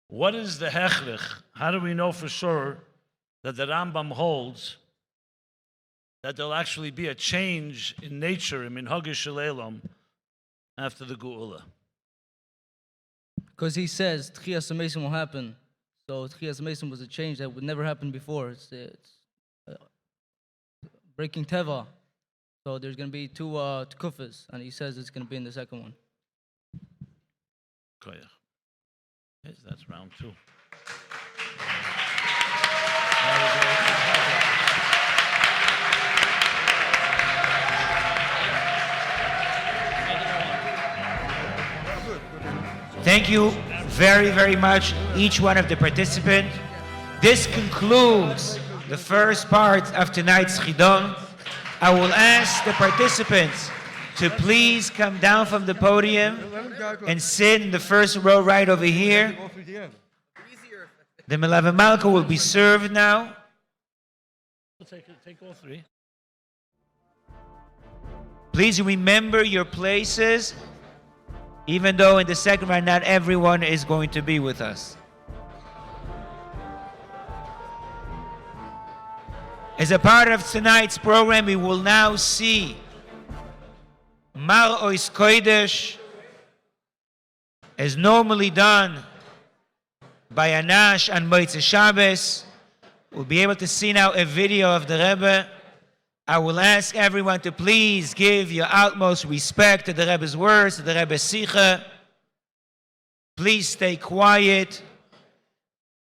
What is the hechrich? How do we know for sure that the Rambam holds that there'll actually be a change in nature, in minhag shel olam, after the Geula? Because he says Tchias HaMesim will happen. So Tchias HaMesim was a change that would never happen before. It's breaking Teva. So there's going to be two Tkufas, and he says it's going to be in the second one. Koyach. Yes, that's round two. Thank you very, very much, each one of the participants. This concludes the first part of tonight's Chidon. I will ask the participants to please come down from the podium and sit in the first row right over here. The melavan will be served now. We'll take all three. Please remember your places, even though in the second round not everyone is going to be with us. As a part of tonight's program, we will now see Mar Ois Kodesh, as normally done by Anash and Motzoei Shabbos. We'll be able to see now a video of the Rebbe. I will ask everyone to please give your utmost respect to the Rebbe's words, to the Rebbe's Sicha. Please stay quiet.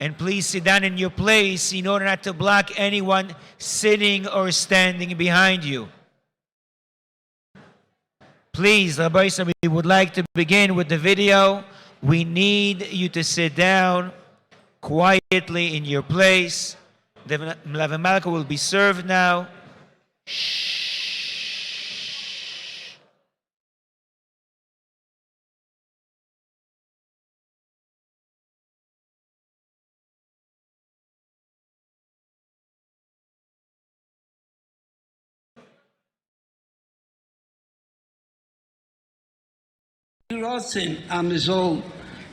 And please sit down in your place in order not to block anyone sitting or standing behind you. Please, Rabbi, we would like to begin with the video. We need you to sit down quietly in your place. The melavan malka will be served now. Shh. Trotzdem, am soll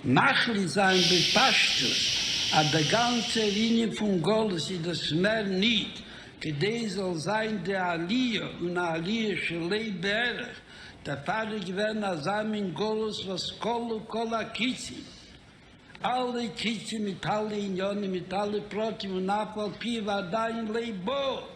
machlich sein mit Pashtus, aber der ganze Linie von Goldes ist das mehr nicht. Gedei soll sein der Aliyah und Aliyah Shalei Berech. Der Vater gewinnt zusammen in Goldes, was Kola Kitzi. Alle Kitzi mit alle Inyonei, mit alle Protim und Apel Piva Dain Leibo.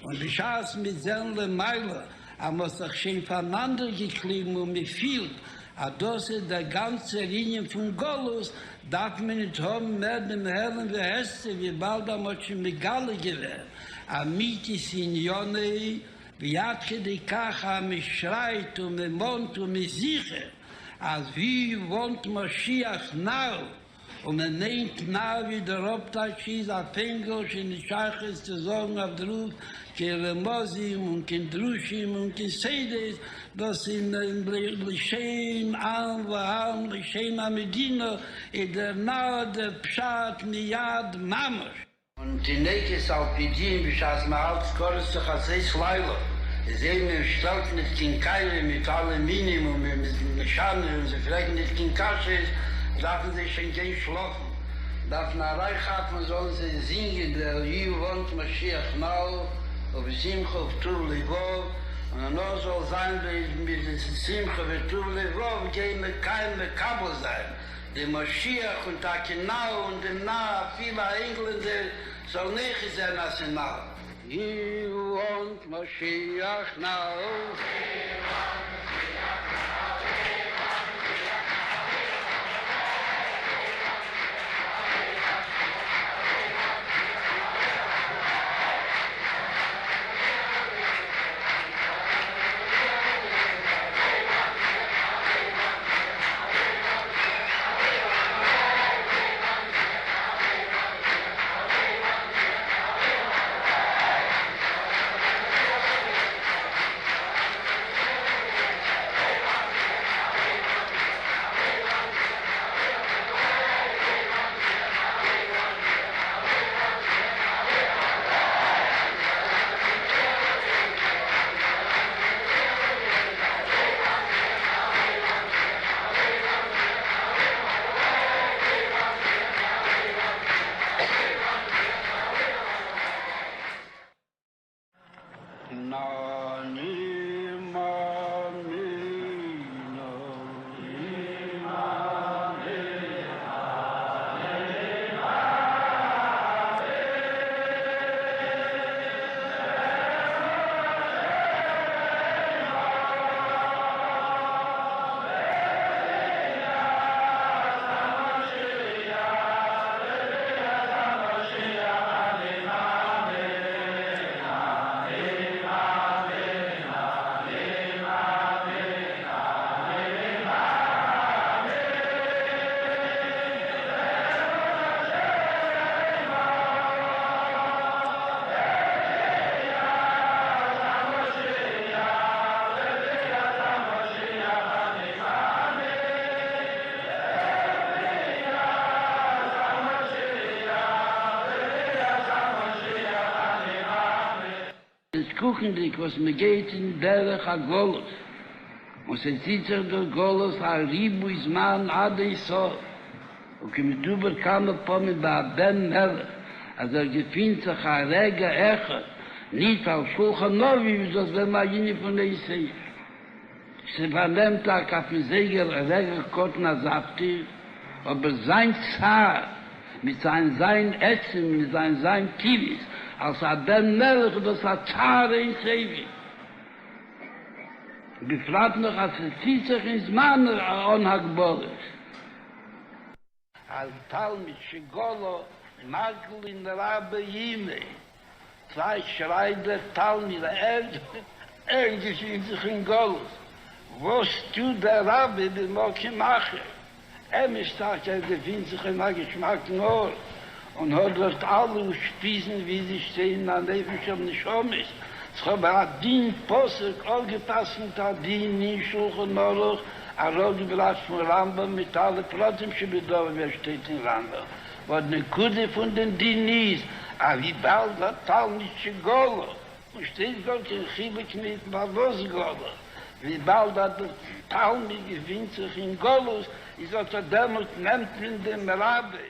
Und die Schaß mit Zenle Meiler, aber es ist schön voneinander geklimmt und mir fehlt, Das ist der ganze Linie von Golus, darf man nicht haben mehr dem Herrn wie Hesse, wie bald am schon Megale gewährt. Amit ist Inyonei, wie hat die Kacha mich schreit und mir wohnt und mir sicher, als wie wohnt Moshiach now, und man nennt nah wie der Obtach ist, auf Englisch in die Schache zu sagen, auf der Ruf, Keremosim und Kendrushim und Kesedes, das in L'Shem Am V'Am, L'Shem Amedina, in der Nahe der Pshat Miyad Mamash. Und die Nekes Alpidin, wie das Mahal Skores zu Chasseis Leila, sehen wir stellt nicht in Keile mit Aluminium und mit Schanne und sie vielleicht nicht in Kasche, darf sie schon gehen schlafen. Darf nach Reichhafen sollen sie singen, der wohnt Moshiach now, auf Simcha, auf Tuv Levov, und dann soll sein, mit Simcha, auf Tuv Levov, gehen wir kein Kabel sein. Der Moshiach und Akinau und dem Nah, viele Engländer, soll nicht sein als ein Nah. You want Moshiach now. Kuchendik, was mir geht in der Golos. Und sie sieht sich der Golos, a Ribu is man ade so. Und kem duber kam po mit ba Ben Melech. Also gefindt sich a rege Echer, nicht auf Schulchan Novi, wie das wenn man jene von der Isei. Sie vernehmt a Kaffeesäger, a rege Kotna Sapti, aber sein Zar, mit sein Essen, mit sein Kivis, als Ben Melech, das hat Zare in Sevi. Befragt noch, als zieht sich ins Mann onhagbores. Al Tal mit Shigolo, Makel in der Rabbe Yime. Zwei schreit der Tal mit der gefühlt sich in Golos. Was tut der Rabbe, der Moki mache? Ist sagt, gefühlt sich in der Geschmack nur. Und hat dort alle Spießen, wie sie stehen, an Leben schon nicht ist. Es hat aber den Posek auch gepasst mit den Nischulchen Moloch, a roge gebracht von Rambam mit alle Protem, die bedauern, wer steht in Rambam. Was eine Kude von den Dinis, a wie bald hat Tal nicht Golo. Und steht Gott in Chibik mit Balos Golo. Wie bald hat der Tal nicht gewinnt sich in Golos, ist auch der Dämmelt nimmt in dem Rabbe.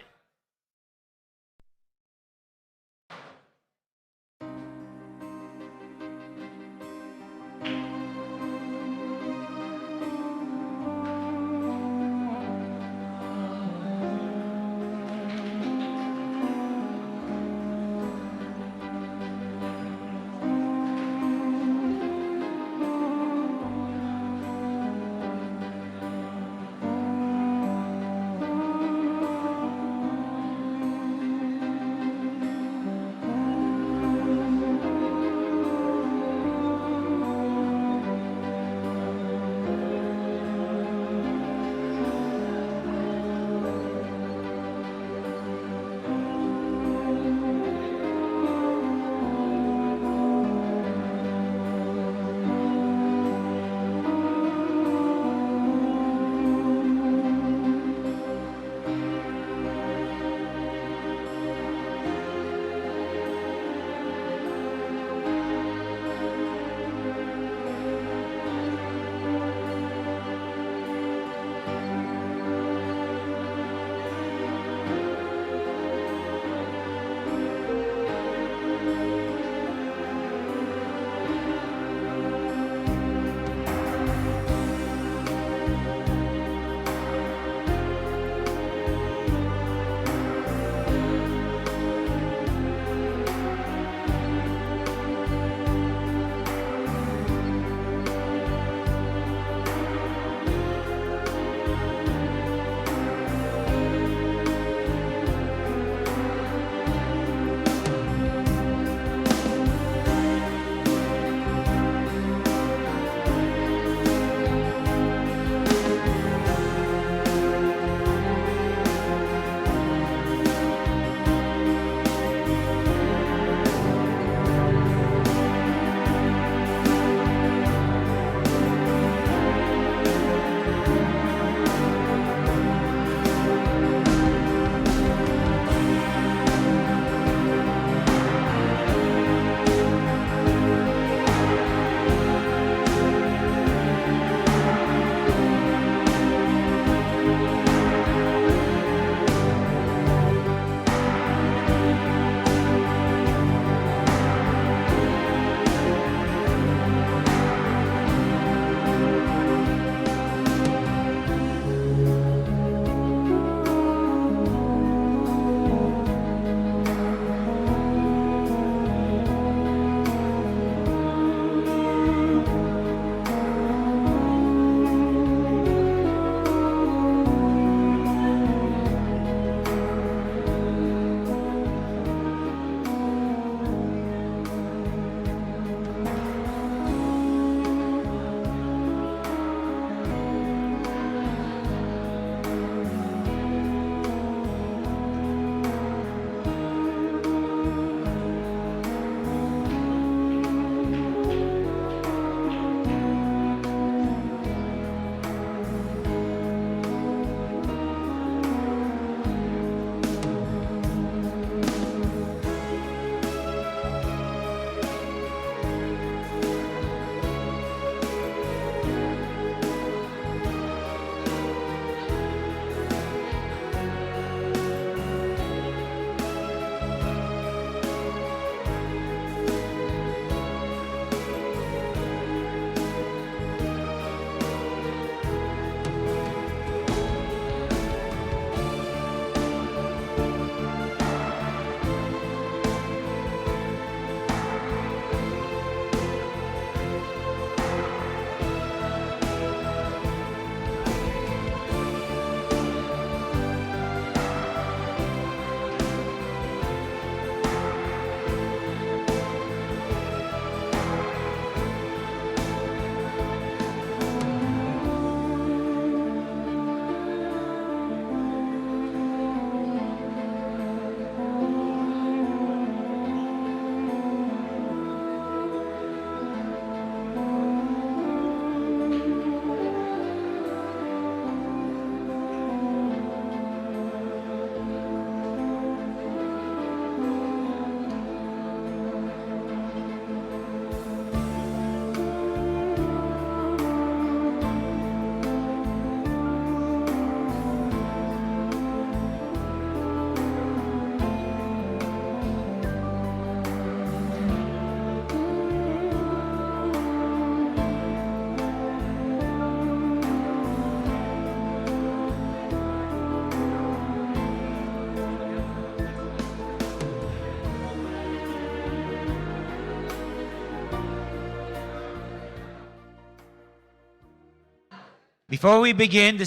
Before we begin the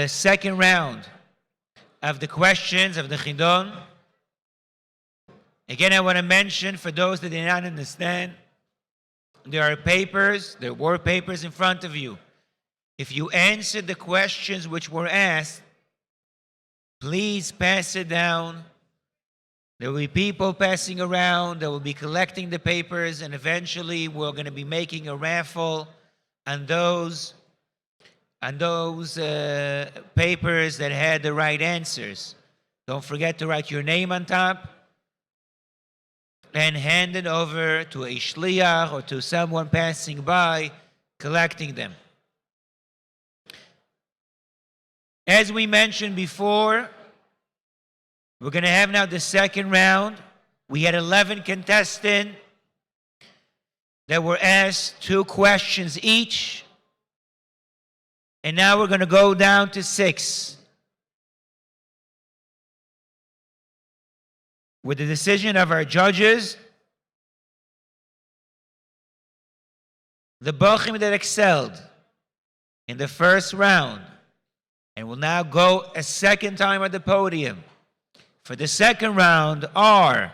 second round of the questions of the Chidon, again, I want to mention for those that did not understand, there were papers in front of you. If you answered the questions which were asked, please pass it down. There will be people passing around, that will be collecting the papers, and eventually we're going to be making a raffle on those papers that had the right answers. Don't forget to write your name on top and hand it over to a shliach or to someone passing by collecting them. As we mentioned before, we're going to have now the second round. We had 11 contestants that were asked 2 questions each. And now we're going to go down to 6. With the decision of our judges, the Bochurim that excelled in the first round and will now go a second time at the podium for the second round are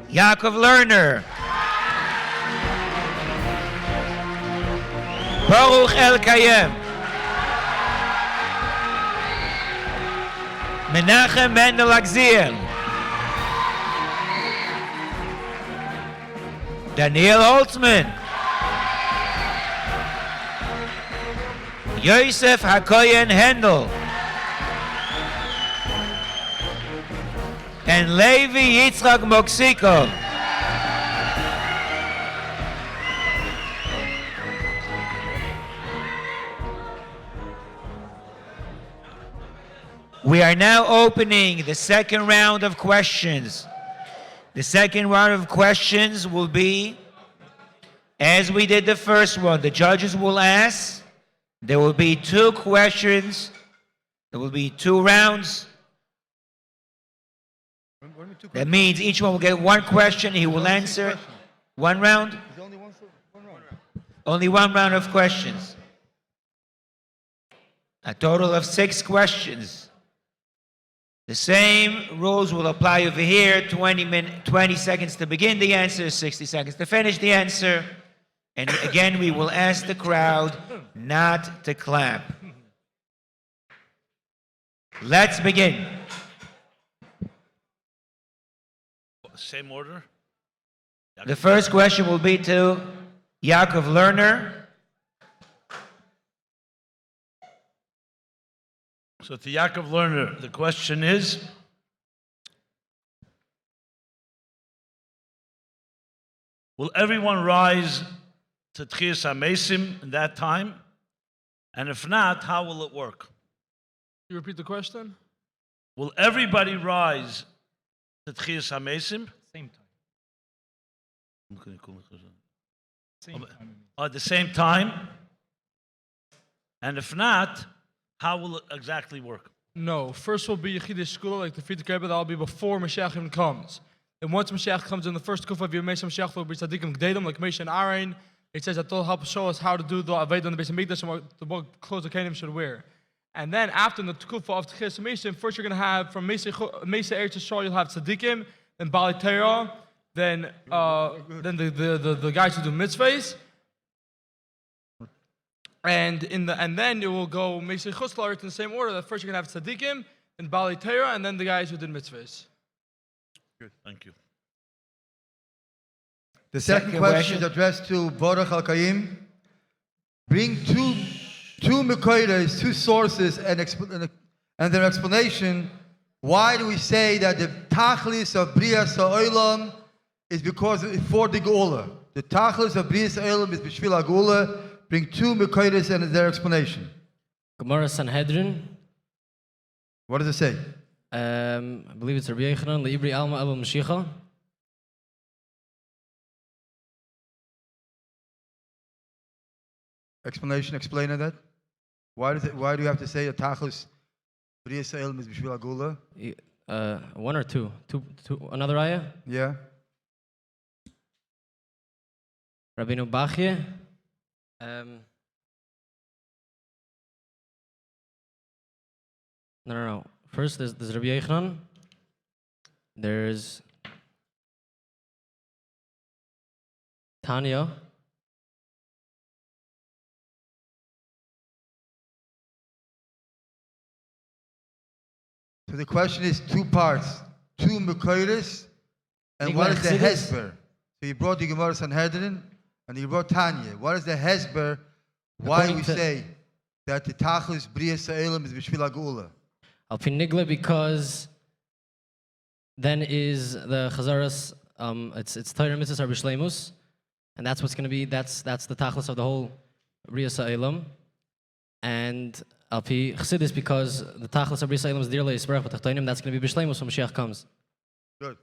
Yaakov Lerner, Baruch El Kayem, Menachem Mendel Agziel, Daniel Holtzman, Yosef Hakoyen Hendel, and Levi Yitzchak Moksiko. We are now opening the second round of questions. The second round of questions will be, as we did the first one, the judges will ask. There will be 2 questions. There will be 2 rounds. That means each one will get 1 question. He will answer. 1 round? Only 1 round of questions. A total of 6 questions. The same rules will apply over here. 20 seconds to begin the answer, 60 seconds to finish the answer. And again, we will ask the crowd not to clap. Let's begin. Same order? The first question will be to Yaakov Lerner. So to Yaakov Lerner, the question is, will everyone rise to Tchias HaMesim in that time? And if not, how will it work? You repeat the question? Will everybody rise to Tchias HaMesim? Same time. At the same time? And if not, how will it exactly work? No. First will be Yechidei Shkula, like the Friedrich Rebbe, that will be before Mashiach even comes. And once Mashiach comes in the first kufa of Yemei Mashiach, will be Tzadikim G'dedim, like Moshe and Aaron. It says that they'll help show us how to do the Aved on the base of Mikdash and what the clothes the Kenim should wear. And then after the kufa of Tchias HaMesim, first you're going to have, from Mesa Eretz Yisrael, you'll have Tzadikim, then Bali Torah, then the guys who do mitzvahs. And then you will go Mesa Chutz in the same order. That first you're going to have Tzadikim, then Bali Torah, and then the guys who did mitzvahs. Good, thank you. The second question is addressed to Baruch Al-Kayim. Bring two Mekoides, 2 sources, and their explanation. Why do we say that the Tachlis of Brias HaOlam is because for the Geula? The Tachlis of Brias HaOlam is B'shvil HaGeula. Bring 2 Mekoides and their explanation. Gemara Sanhedrin. What does it say? I believe it's Rabbi Yochanan, Le'ibri Alma Elu Mashiach. Explanation, explain that. Why do you have to say a Tachlis Brias HaOlam is B'shvil HaGeula? 1 or 2? Another ayah? Yeah. Rabbeinu Bachye. No. First, there's Rabbi Yochanan. There's Tanya. So the question is two parts, two Mekoiris, and what is the Hesber? So you brought the Gemara Sanhedrin, and you brought Tanya. What is the Hesber? Why we say that the Tachlis Bria Sa'elim is B'Shvil HaGeula? Al Pi Nigla, because then is the Chazaras, it's Torah Mitzvahs are B'Shleimus, and that's what's going to be, that's the Tachlis of the whole Bria Sa'elim. And Al Pi Chassidus, because the Tachlis of Bria Sa'elim is dearly Yisbarach B'Tachtoinim, that's going to be B'Shleimus when Mashiach comes. Good.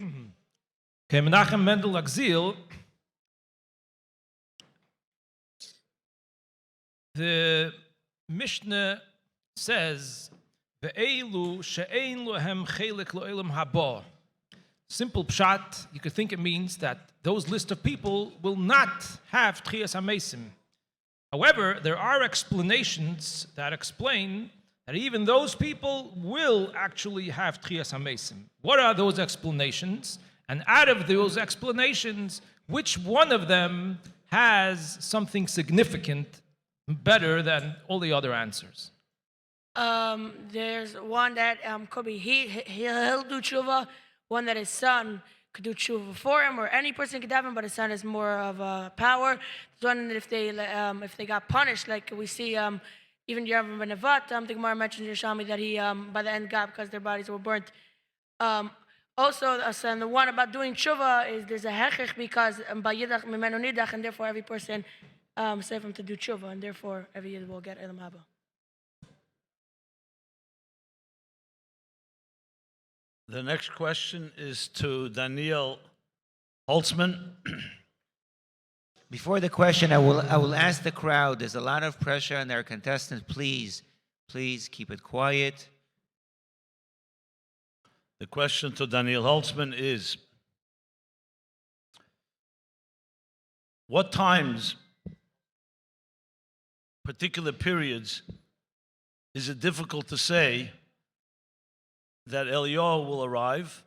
Okay, Menachem Mendel Geulah, the Mishnah says, "Ve'elu she'ein lohem chelik lo'elam haba." Simple pshat, you could think it means that those list of people will not have Tchias HaMesim. However, there are explanations that explain that even those people will actually have Tchias HaMesim. What are those explanations? And out of those explanations, which one of them has something significant better than all the other answers? There's one that could be he'll do tshuva, one that his son could do tshuva for him, or any person could have him, but his son is more of a power. There's one that if they got punished, like we see even Yervim ben Nevat, the Gemara mentions in Yerushalmi that he by the end got because their bodies were burnt. Also, and the one about doing tshuva is there's a hechich because by yidach mimenu nidach, and therefore every person save him to do tshuva, and therefore every yid will get elam haba. The next question is to Daniel Holtzman. Before the question, I will ask the crowd. There's a lot of pressure on our contestants. Please keep it quiet. The question to Daniel Holtzman is, what times, particular periods, is it difficult to say that Eliyahu will arrive,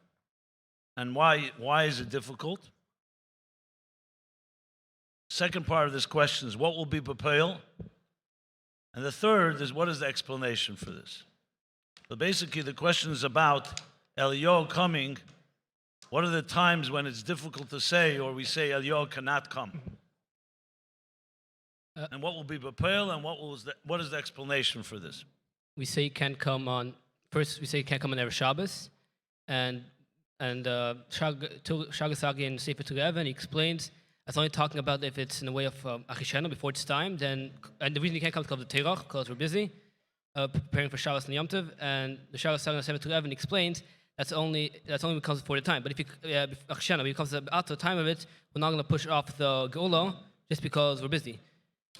and why is it difficult? Second part of this question is, what will be Bapel? And the third is, what is the explanation for this? So basically, the question is about Eliyahu coming. What are the times when it's difficult to say, or we say Eliyahu cannot come? And what will be Bapel, and what is the explanation for this? We say he can't come on. First, we say he can't come on every Shabbos, and Shagasagi and Sefer Together, and he explains that's only talking about if it's in the way of Achishenu before it's time. Then, and the reason he can't come is because of the Torah, because we're busy preparing for Shabbos and Yom Tov. And the Shagasagi and Sefer Together explains that's only because before the time. But if Achishenu, if it comes after the time of it, we're not going to push off the Geula just because we're busy.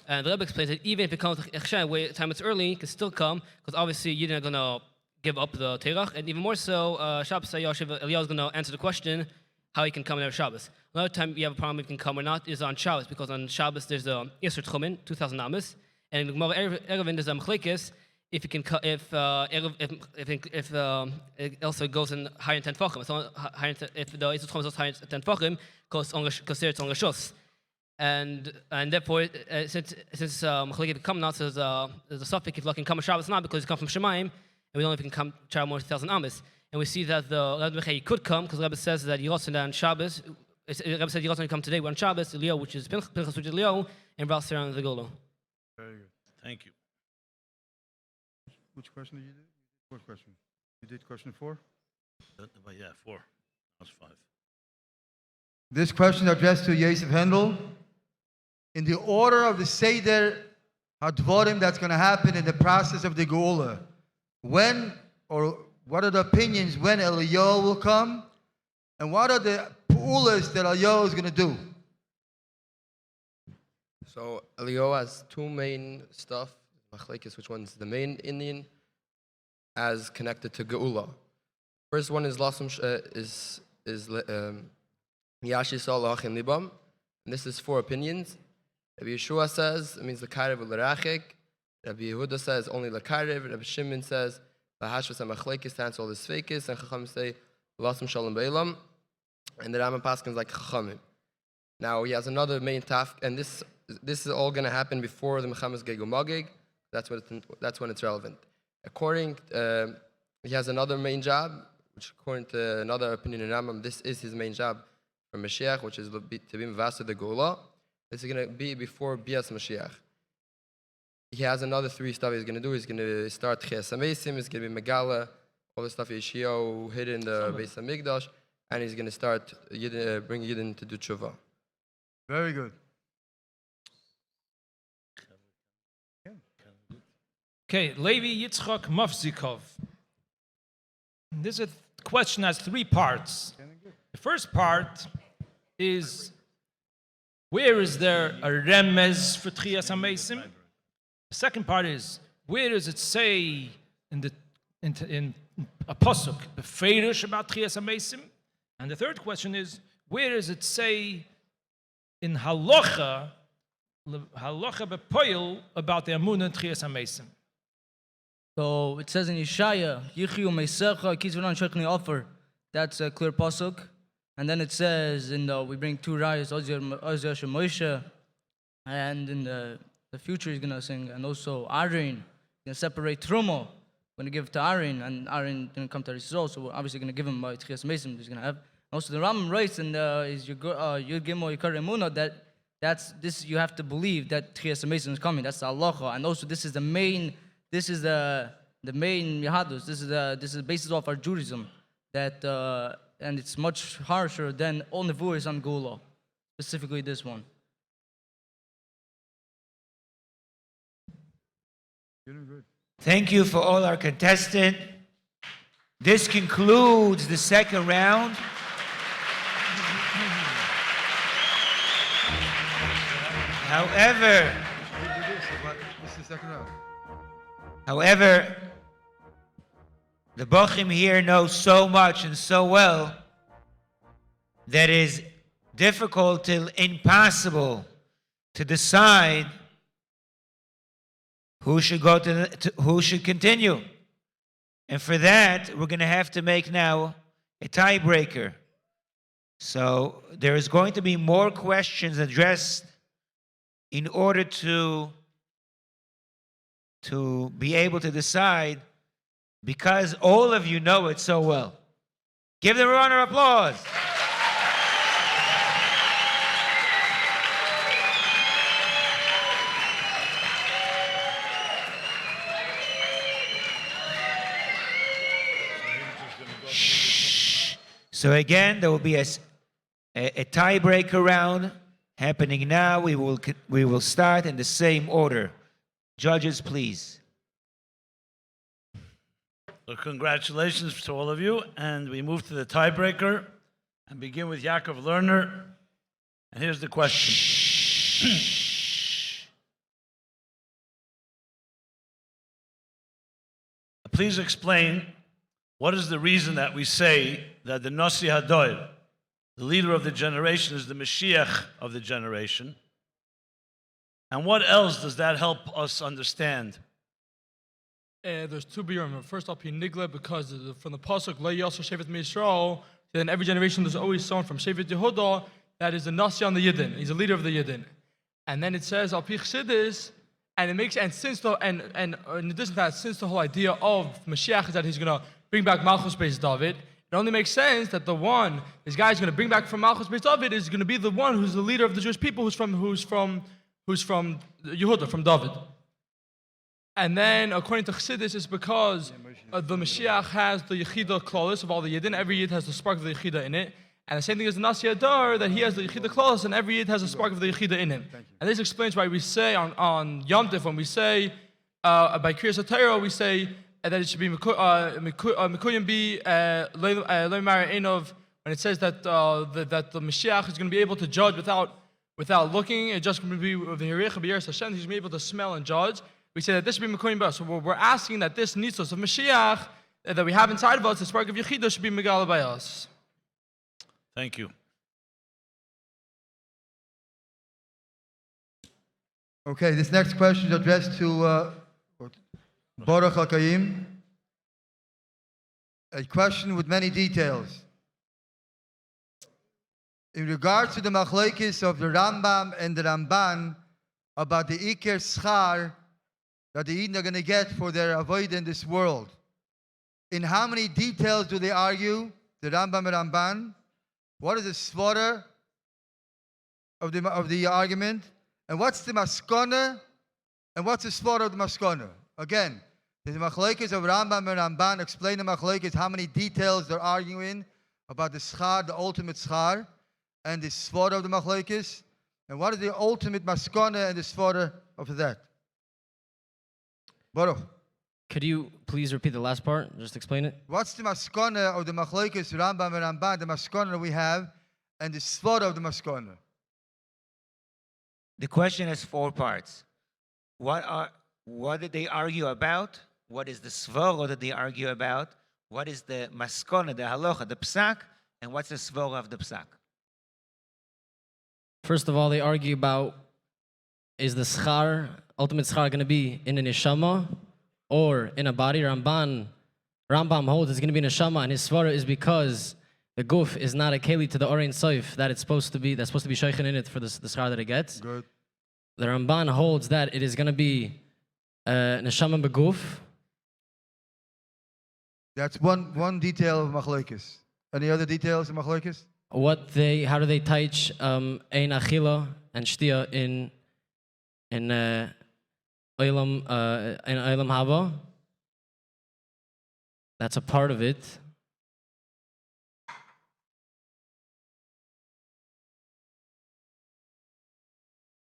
And the Rebbe explains that even if it comes to Achishenu, where time it's early, it can still come, because obviously you're not going to give up the Terach, and even more so, Shabbos Eliyahu is going to answer the question how he can come on every Shabbos. Another time you have a problem if he can come or not is on Shabbos, because on Shabbos there's a Isser Tchumen, 2,000 Amas, and in the Gemara Erevin there's a Mechlekes if it can if also goes in higher than 10 Fachim. So if the Isser Tchumen is higher than 10 Fachim, because it's on Rishos. And therefore, since Mechlekes come now, so there's a suffix if you can come on Shabbos not, because he comes from Shemaim. And we don't know if he can come travel more than 1,000 Amas. And we see that the Rebbe could come, because the Rebbe says that Yerushalayim on Shabbos, the Rebbe said Yerushalayim come today, we're on Shabbos, Eliyahu, which is Pinchas, which is Eliyahu, and Raffle on the Geula. Very good. Thank you. Which question did you do? What question? You did question 4? Yeah, 4. That's 5. This question is addressed to Yosef Hendel. In the order of the Seder HaDvorim that's going to happen in the process of the Geula, when or what are the opinions when Eliyahu will come, and what are the pu'ulas that Eliyahu is going to do? So Eliyahu has two main stuff. Machlekes, which one's the main Indian, as connected to Geula. First one is Yashi Sol Lachim Libam. And this is 4 opinions. Rabbi Yeshua says it means Lakarev L'Rachik. Rabbi Yehuda says only Lakarev. Rabbi Shimon says Lahashvas HaMachlekes to answer all the Sfeikis. And Chacham say Lasam Shalom Beilam. And the Rambam Paskins like Chachamim. Now he has another main task, and this is all going to happen before the Mechamas Gegu Magig. That's when it's relevant. According, he has another main job, which according to another opinion in Rambam, this is his main job for Mashiach, which is to be Mavasa the Geula. This is going to be before Bias Mashiach. He has another 3 stuff he's going to do. He's going to start Chias HaMeisim, he's going to be Megala, all the stuff Yeshio hid in the Beis HaMikdash, and he's going to start bring Yidden to do Tshuva. Very good. Okay, Levi Yitzchak Mafzikov. This question has 3 parts. The first part is, where is there a remez for Tchias HaMeisim? The second part is, where does it say in a pasuk, the Feirush about Tchias HaMeisim? And the third question is, where does it say in halacha bepoil about the Amunah and Tchias HaMeisim? So it says in Yeshaya, Yichiu Meisecha, Kizvanan Shechni offer. That's a clear pasuk. And then it says, we bring 2 rayas, Oziah Moshe, and in the future he's going to sing, and also Aaron, he's going to separate Trumo, going to give it to Aaron, and Aaron didn't come to Yisrael, so we're obviously going to give him Tchias HaMeisim he's going to have. Also, the Rambam writes in his Yud Gimel Yikar Emunah that this you have to believe that Tchias HaMeisim is coming. That's the halacha, and also this is the main Yahadus. This is the basis of our Judaism. That and it's much harsher than all nevuos on Geula, specifically this one. Thank you for all our contestants. This concludes the second round. However, the Bochurim here know so much and so well that it is difficult till impossible to decide who should go who should continue. And for that, we're going to have to make now a tiebreaker. So there is going to be more questions addressed in order to be able to decide, because all of you know it so well. Give them a round of applause. So again, there will be a tiebreaker round happening now. We will start in the same order. Judges, please. So congratulations to all of you, and we move to the tiebreaker and begin with Yaakov Lerner. And here's the question. Please explain what is the reason that we say that the Nasi Hadoir, the leader of the generation, is the Mashiach of the generation? And what else does that help us understand? There's 2 Be'urim. First up, he nigla because from the pasuk Lo Yasser Shevet Yisrael. Then every generation there's always someone from Shevet Yehuda that is the Nasi on the Yidden. He's a leader of the Yidden. And then it says Al Pi Chassidus, and it makes in addition to that, since the whole idea of Mashiach is that he's going to bring back Malchus Beis David, it only makes sense that this guy is going to bring back from Malchus Beis David is going to be the one who's the leader of the Jewish people, who's from Yehuda, from David. And then, according to Chassidus, it's because the Mashiach has the Yechida Klolis of all the Yidden. Every Yid has the spark of the Yechida in it. And the same thing as the Nasi Adar, that he has the Yechida Klolis, and every Yid has a spark of the Yechida in him. And this explains why we say on Yom Tov, when we say, by Kriyas HaTorah, we say that it should be Mekuyim be Leimar Einov, when it says that the Mashiach is going to be able to judge without looking. It's just going to be with the Hirich B'Yeres Hashem. He's going to be able to smell and judge. We say that this should be Mekuyim Ba. So we're asking that this Nitzos of Mashiach that we have inside of us, the spark of Yechidah, should be Megala by us. Thank you. Okay, this next question is addressed to Baruch HaKayim. A question with many details. In regards to the machlekes of the Rambam and the Ramban about the Iker Schar that the Eden are going to get for their avoid in this world, in how many details do they argue, the Rambam and Ramban? What is the svara of the argument? And what's the maskona? And what's the svara of the maskona? Again, the machlekes of Rambam and Ramban explain the machlekes, how many details they're arguing about the schar, the ultimate schar, and the svara of the machlekes. And what is the ultimate maskona and the svara of that? Baruch. Could you please repeat the last part? Just explain it. What's the maskona of the machlekes Rambam and Ramban, the maskona we have, and the svara of the maskona? The question has 4 parts. What did they argue about? What is the svara that they argue about? What is the maskona, the halacha, the psak? And what's the svara of the psak? First of all, they argue about, is the schar, ultimate schar, going to be in a neshama or in a body? Rambam holds it's going to be in a neshama, and his svara is because the guf is not a keli to the orein soif that it's supposed to be. That's supposed to be shaychen in it for the schar that it gets. Good. The Ramban holds that it is going to be neshama beguf. That's one detail of machlekes. Any other details of machlekes? How do they teach ein achila and shtia in olam haba? That's a part of it.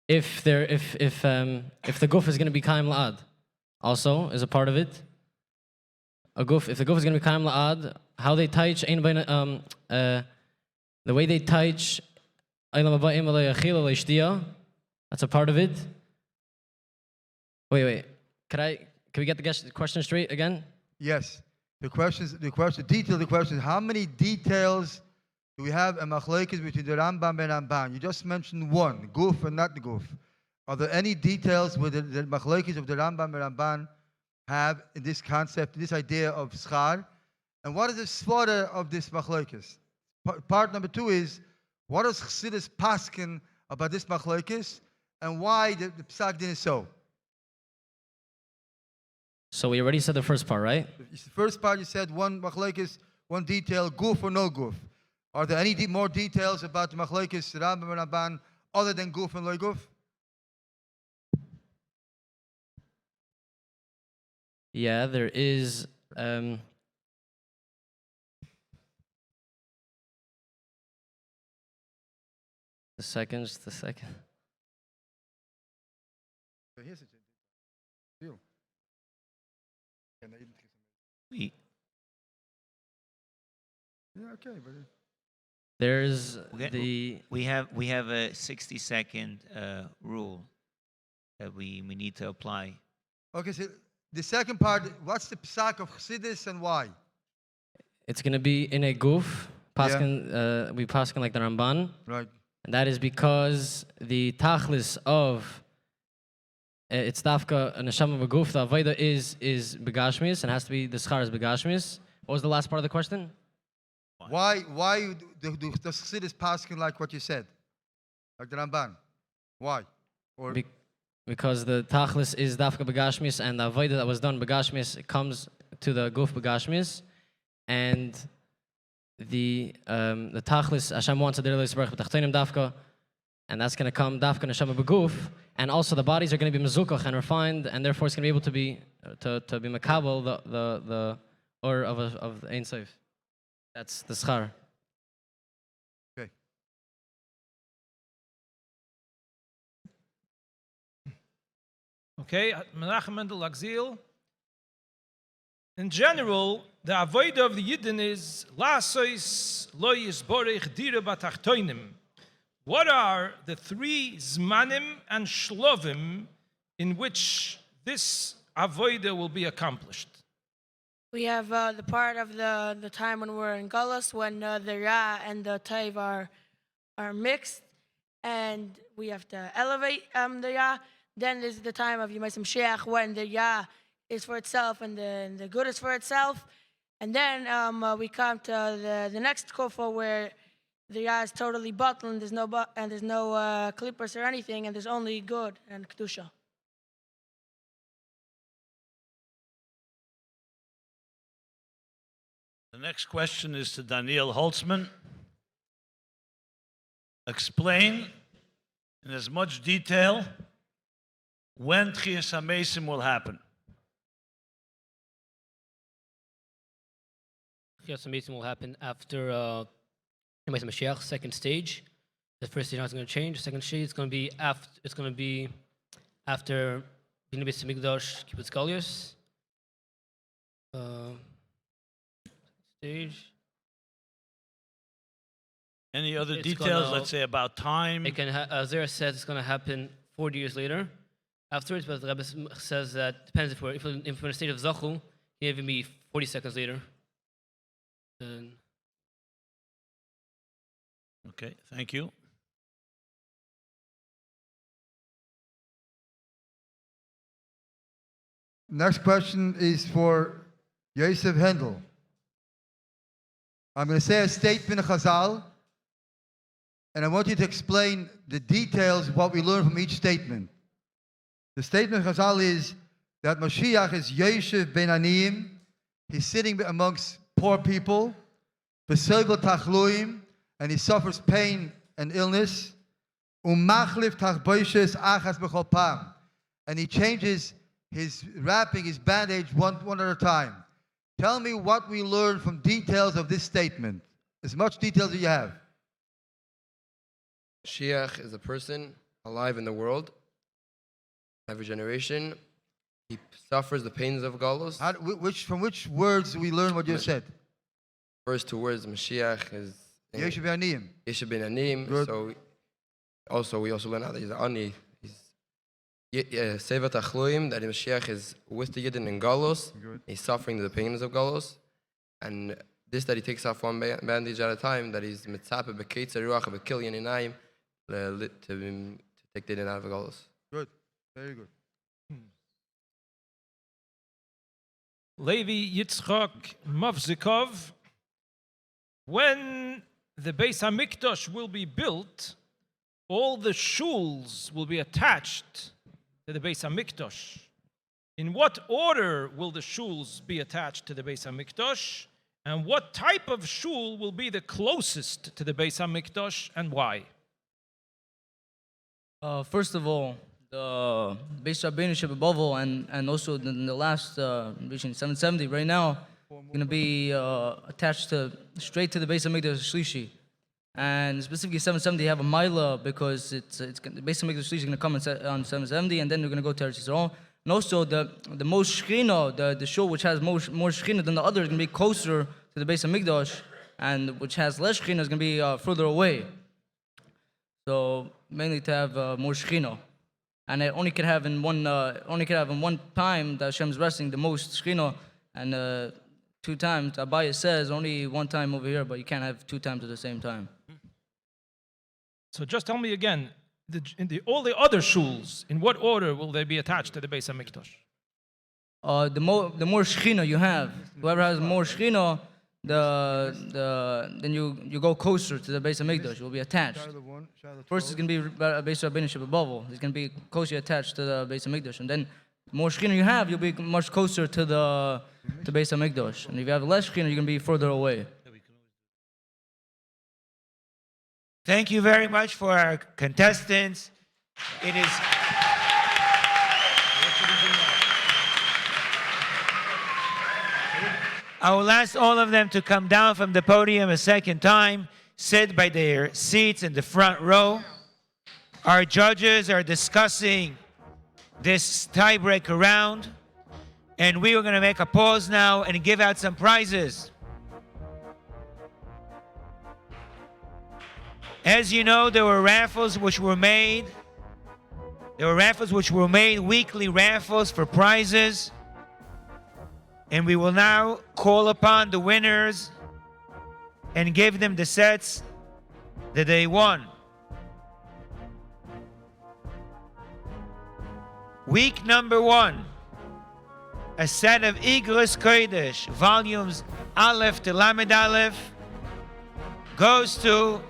If the guf is going to be kaim la'ad, also is a part of it. If the guf is going to be kaim la'ad, how they teach the way they teach olam haba imalei achila leishtia, that's a part of it. Wait. Can we get the question straight again? Yes. The detail of the question is, how many details do we have in machlekes between the Rambam and Ramban? You just mentioned one, guf and not the guf. Are there any details where the machlekes of the Rambam and Ramban have in this concept, this idea of schar? And what is the svara of this machlekes? Part number 2 is, what does Chassidus paskin about this machlekes, and why the psak din is so? So we already said the first part, right? The first part you said one machlekes, one detail, guf or no guf. Are there any more details about the machlekes Rambam and Ramban other than guf and loy guf? Yeah, there is. The second. Yeah, okay, but There's we have a 60-second rule that we need to apply. Okay, so the second part, what's the psak of Chassidus and why? It's going to be in a guf. We paskin like the Ramban. Right. And that is because the tachlis of it's dafka neshama beguf, the avoda is begashmis, and has to be the schar is begashmis. What was the last part of the question? Why does Chassidus paskin like what you said, like the Ramban? Why? Or because the tachlis is dafka begashmis, and the avoda that was done begashmis comes to the guf begashmis, and the tachlis Hashem wants a derech yisbarach b'tachtenim dafka, and that's going to come dafka neshama beguf, and also the bodies are going to be mezukach and refined, and therefore it's going to be able to be makabel the or of the Ein Sof. That's the schar. Okay. Okay, Menachem Mendel Agzil. In general, the avodah of the Yidden is Lasois Lo Yisborech Dira Batachtoinim. What are the 3 zmanim and shlovim in which this avodah will be accomplished? We have the part of the time when we're in Gullus, when the Ra and the Taiv are mixed, and we have to elevate the Ra. Then there's the time of Yemei Mashiach, when the Ya is for itself and the good is for itself. And then we come to the next kofa where the Ya is totally bottled, and there's no klippers or anything, and there's only good and kedusha. The next question is to Daniel Holtzman. Explain in as much detail when Tchias HaMesim will happen. Tchias HaMesim will happen after Yemei Mashiach, second stage. The first stage is going to change. The second stage is going to be after. It's going to be after Binei Beis Hamikdash Kibbutz Galios. Stage. Any other It's details, gonna- let's say about time? It can Zera says it's going to happen 40 years later. Afterwards, but the Rebbe says that depends if we're in a state of Zachu, it can even be 40 seconds later. And Okay, thank you. Next question is for Yosef Hendel. I'm going to say a statement of Chazal, and I want you to explain the details of what we learn from each statement. The statement of Chazal is that Moshiach is Yosef ben Aniyim. He's sitting amongst poor people, v'sogel tachluim, and he suffers pain and illness. Umachlif tachboishes achas b'chol pam, and he changes his wrapping, his bandage one at a time. Tell me what we learn from details of this statement. As much details as you have. Mashiach is a person alive in the world. Every generation, he suffers the pains of Galus. From which words do we learn what you said? First two words, Mashiach is Yeshu ben Aniyim. Yeshu ben Aniyim. So we also learn out that he's Ani. Sevat Achloim, that Mashiach is with the Yidden in Galus. He's suffering the pains of Galus. And this that he takes off one bandage at a time, that he's mitzape beketzer ruach bekilyan inayim to take the Yidden out of Galus. Good, very good. Levi Yitzchak Mavzikov, when the Beis HaMikdash will be built, all the shuls will be attached to the Beis HaMikdash. In what order will the shuls be attached to the Beis HaMikdash? And what type of shul will be the closest to the Beis HaMikdash and why? First of all, the Beis Rabbeinu Shebebavel and also the last vision 770 right now going to be attached straight to the Beis Hamikdash Shlishi, and specifically 770 have a Mila because the Beis Hamikdash Shlishi is going to come on 770, and then we're going to go to Eretz Yisrael. And also the most Shechina, the shul which has more Shechina than the other is going to be closer to the Beis Hamikdash, and which has less Shechina is going to be further away. So mainly to have more Shechina. And it only can have in one time that Hashem is resting the most Shechina, and 2 times. Abaya says only 1 time over here, but you can't have 2 times at the same time. So just tell me again, all the other shuls, in what order will they be attached to the Beis HaMikdash? The more Shechina you have, whoever has more Shechina, then you go closer to the Beis HaMikdash. You will be attached. First, it's going to be Beis Rabbeinu Shebebavel. It's going to be closely attached to the Beis HaMikdash, and then the more Shechina you have, you'll be much closer to the Beis HaMikdash. And if you have less Shechina, you're going to be further away. Thank you very much for our contestants. It is. I will ask all of them to come down from the podium a second time, sit by their seats in the front row. Our judges are discussing this tiebreaker round, and we are going to make a pause now and give out some prizes. As you know, there were raffles which were made. Weekly raffles for prizes. And we will now call upon the winners and give them the sets that they won. Week number 1, a set of Igros Kodesh, volumes Aleph to Lamed Aleph, goes to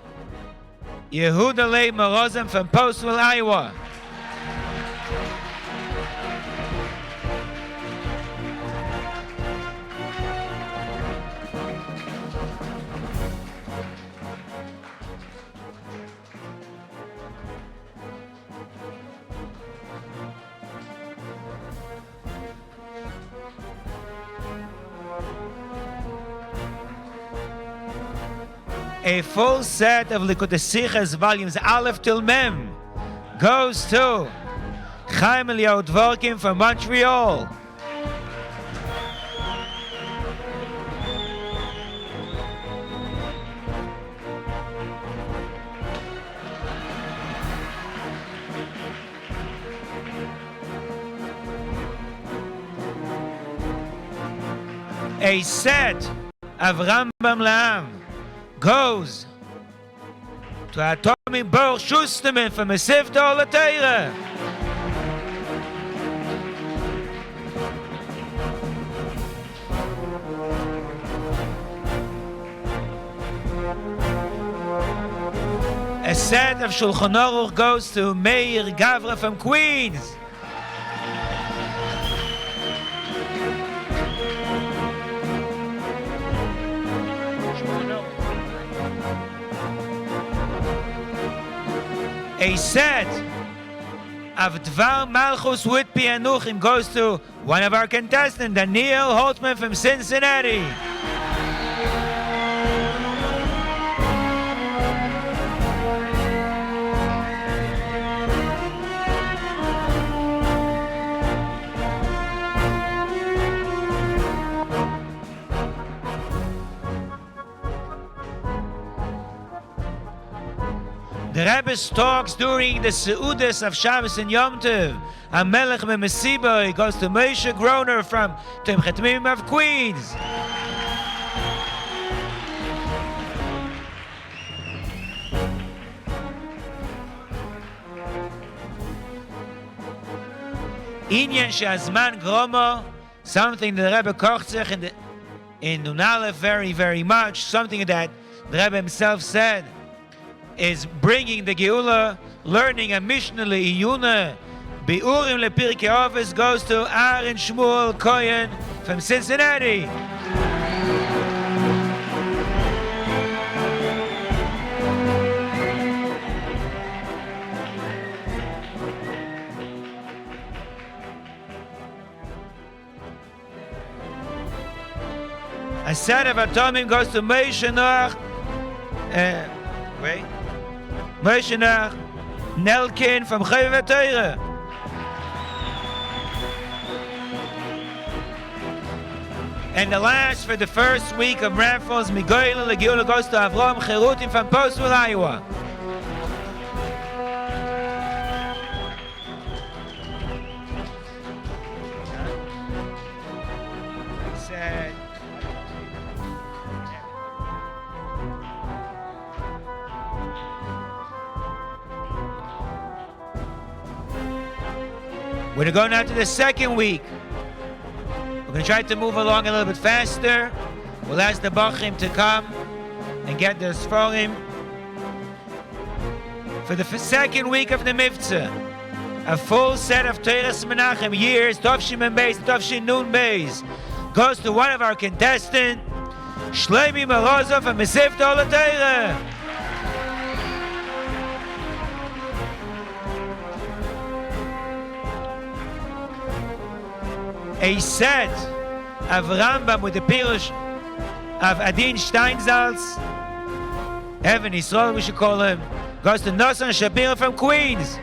Yehudalei Morozim from Pottsville, Iowa. A full set of Likutei Sichos volumes Aleph till Mem goes to Chaim Eliyahu Dvorkin from Montreal. A set of Rambam La'am goes to Atomi Baruch Schusterman from Mesivtos LaTorah. A set of Shulchan Aruch goes to Meir Gavra from Queens. A set of Dvar Malchus with Pianuchim goes to one of our contestants, Daniel Holtzman from Cincinnati. The Rebbe's talks during the Seudas of Shabbos and Yom Tov. A Moshiach Mesivtos goes to Moshe Groner from Timchet Mim of Queens. Inyan Shazman Gromo, something the Rebbe kocht sich in Nun very, very much, something that the Rebbe himself said is bringing the Geula, learning a Mishnah Inyonei Be'urim lePirkei Avos goes to Aaron Shmuel Cohen from Cincinnati. A set of Atomim goes to Moshiach Moshiach Nelkin from Chovevei. And the last for the first week of raffles, Gimmel Geulah goes to Avraham Cherutim from Pottsville, Iowa. We're going now to the second week. We're going to try to move along a little bit faster. We'll ask the Bocburim to come and get their Seforim. For the second week of the Mivtzah, a full set of Teres Menachem years, Tovshin and Beis, Tovshin Nun Beis, goes to one of our contestants, Shlomi Morozov from Mesivtos LaTorah. A set of Rambam with the Pirush of Adin Steinsaltz, Evan Yisrael we should call him, goes to Nosson Shapiro from Queens.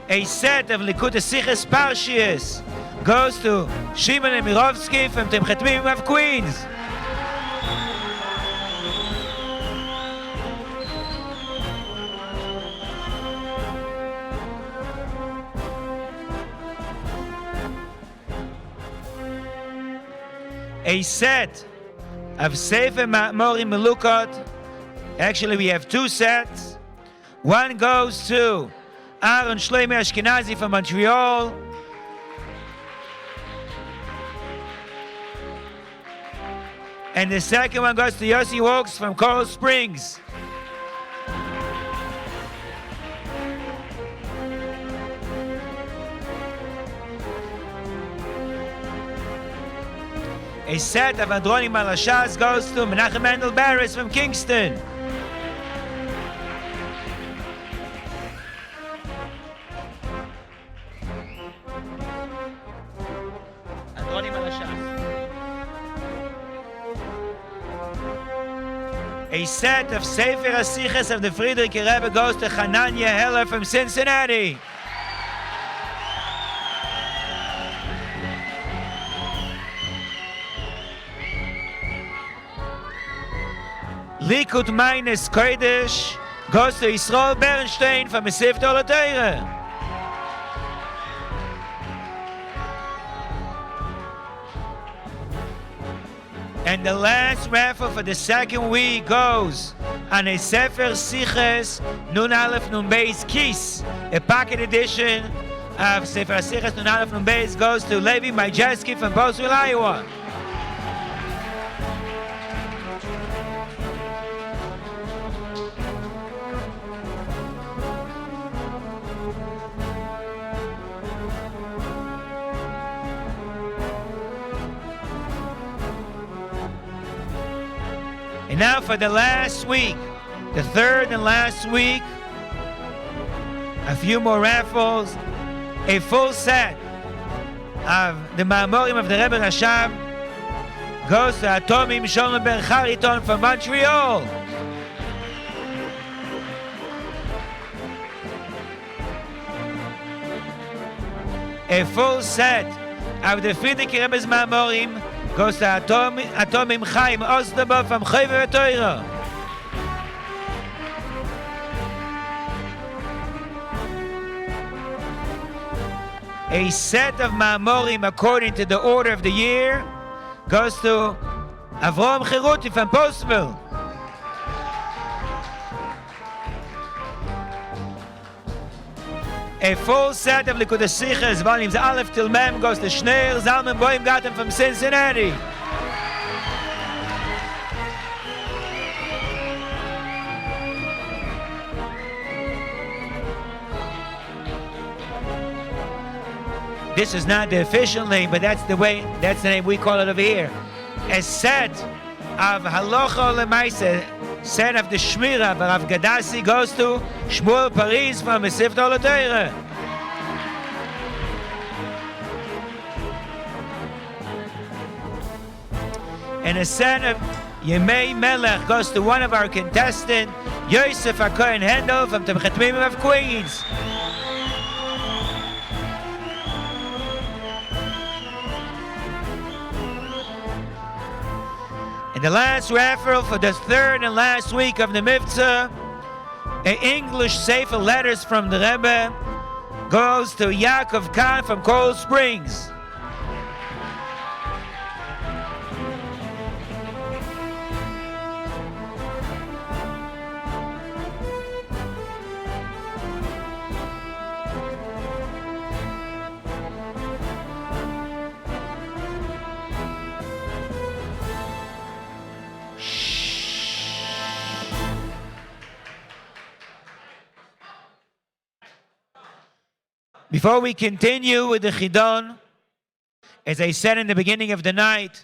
A set of Likutei Sichos Parshios goes to Shimon Emirovsky from Timchet Mim of Queens. a set of Sefer Ma'morim Mlukot. Actually, we have two sets. One goes to Aaron Shlomo Ashkenazi from Montreal. And the second one goes to Yossi Walks from Coral Springs. A set of Androni Malashas goes to Menachem Mendel Barris from Kingston. Androni Malashas. A set of Sefer HaSiches of the Friedrich Rebbe goes to Hananya Heller from Cincinnati. Likut minus Kodesh goes to Yisrael Bernstein from Mesivtos Torah. And the last raffle for the second week goes on a Sefer Siches Nun Aleph Nun Beis Kis. A pocket edition of Sefer Siches Nun Aleph Nun Beis goes to Levi Majeski from Pottsville, Iowa. And now for the last week, the third and last week, a few more raffles, a full set of the Ma'amorim of the Rebbe Rashab goes to Atomim Sholem Ben Chariton from Montreal. A full set of the Friedrich Rebbe's Ma'amorim goes to Atomim Chaim Osdaba from Chovevei Torah. A set of Ma'amorim according to the order of the year goes to Avrom Cheruti from Pottsville. A full set of Likud HaSiches, volumes Aleph till Mem, goes to Schneer Zalman Boimgarten from Cincinnati. This is not the official name, but that's the name we call it over here. A set of Halacha Lemaisa, set of the Shmira of Rav Gadassi goes to Shmuel Paris from Mesivtos Torah. And a set of Yemei Melech goes to one of our contestants, Yosef HaKohen Hendel from Temchatmim of Queens. And the last raffle for the third and last week of the Mitzvah, an English Sefer Letters from the Rebbe goes to Yaakov Khan from Coral Springs. Before we continue with the Chidon, as I said in the beginning of the night,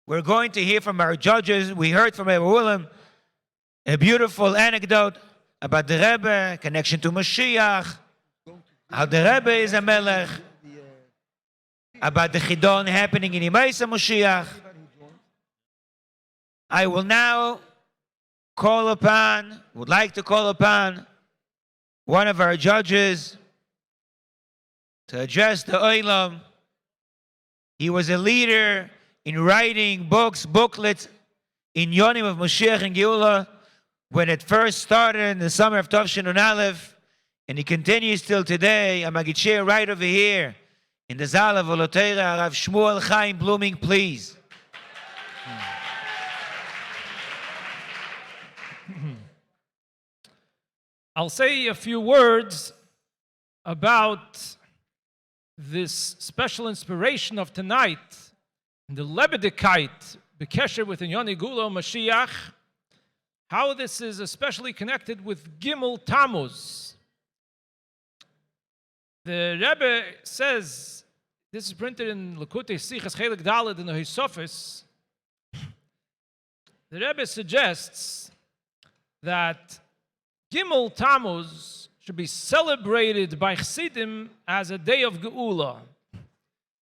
we're going to hear from our judges. We heard from William a beautiful anecdote about the Rebbe, connection to Moshiach, how the Rebbe is a Melech, about the Chidon happening in Inyonei Geulah U'Moshiach. I will now would like to call upon one of our judges to address the Olam. He was a leader in writing books, booklets, Inyonei of Moshiach and Geula when it first started in the summer of Tavshin Aleph, and he continues till today. I'm a chair right over here in the Zal of Volotera, Rav Shmuel Chaim Blooming, please. I'll say a few words about this special inspiration of tonight, the Lebedekite, Bekesher with Inyonei Geulah U'Moshiach, how this is especially connected with Gimmel Tammuz. The Rebbe says, this is printed in Likutei Sichas Chelik Daled in the Yeshivos. The Rebbe suggests that Gimmel Tammuz should be celebrated by Chassidim as a day of Geula.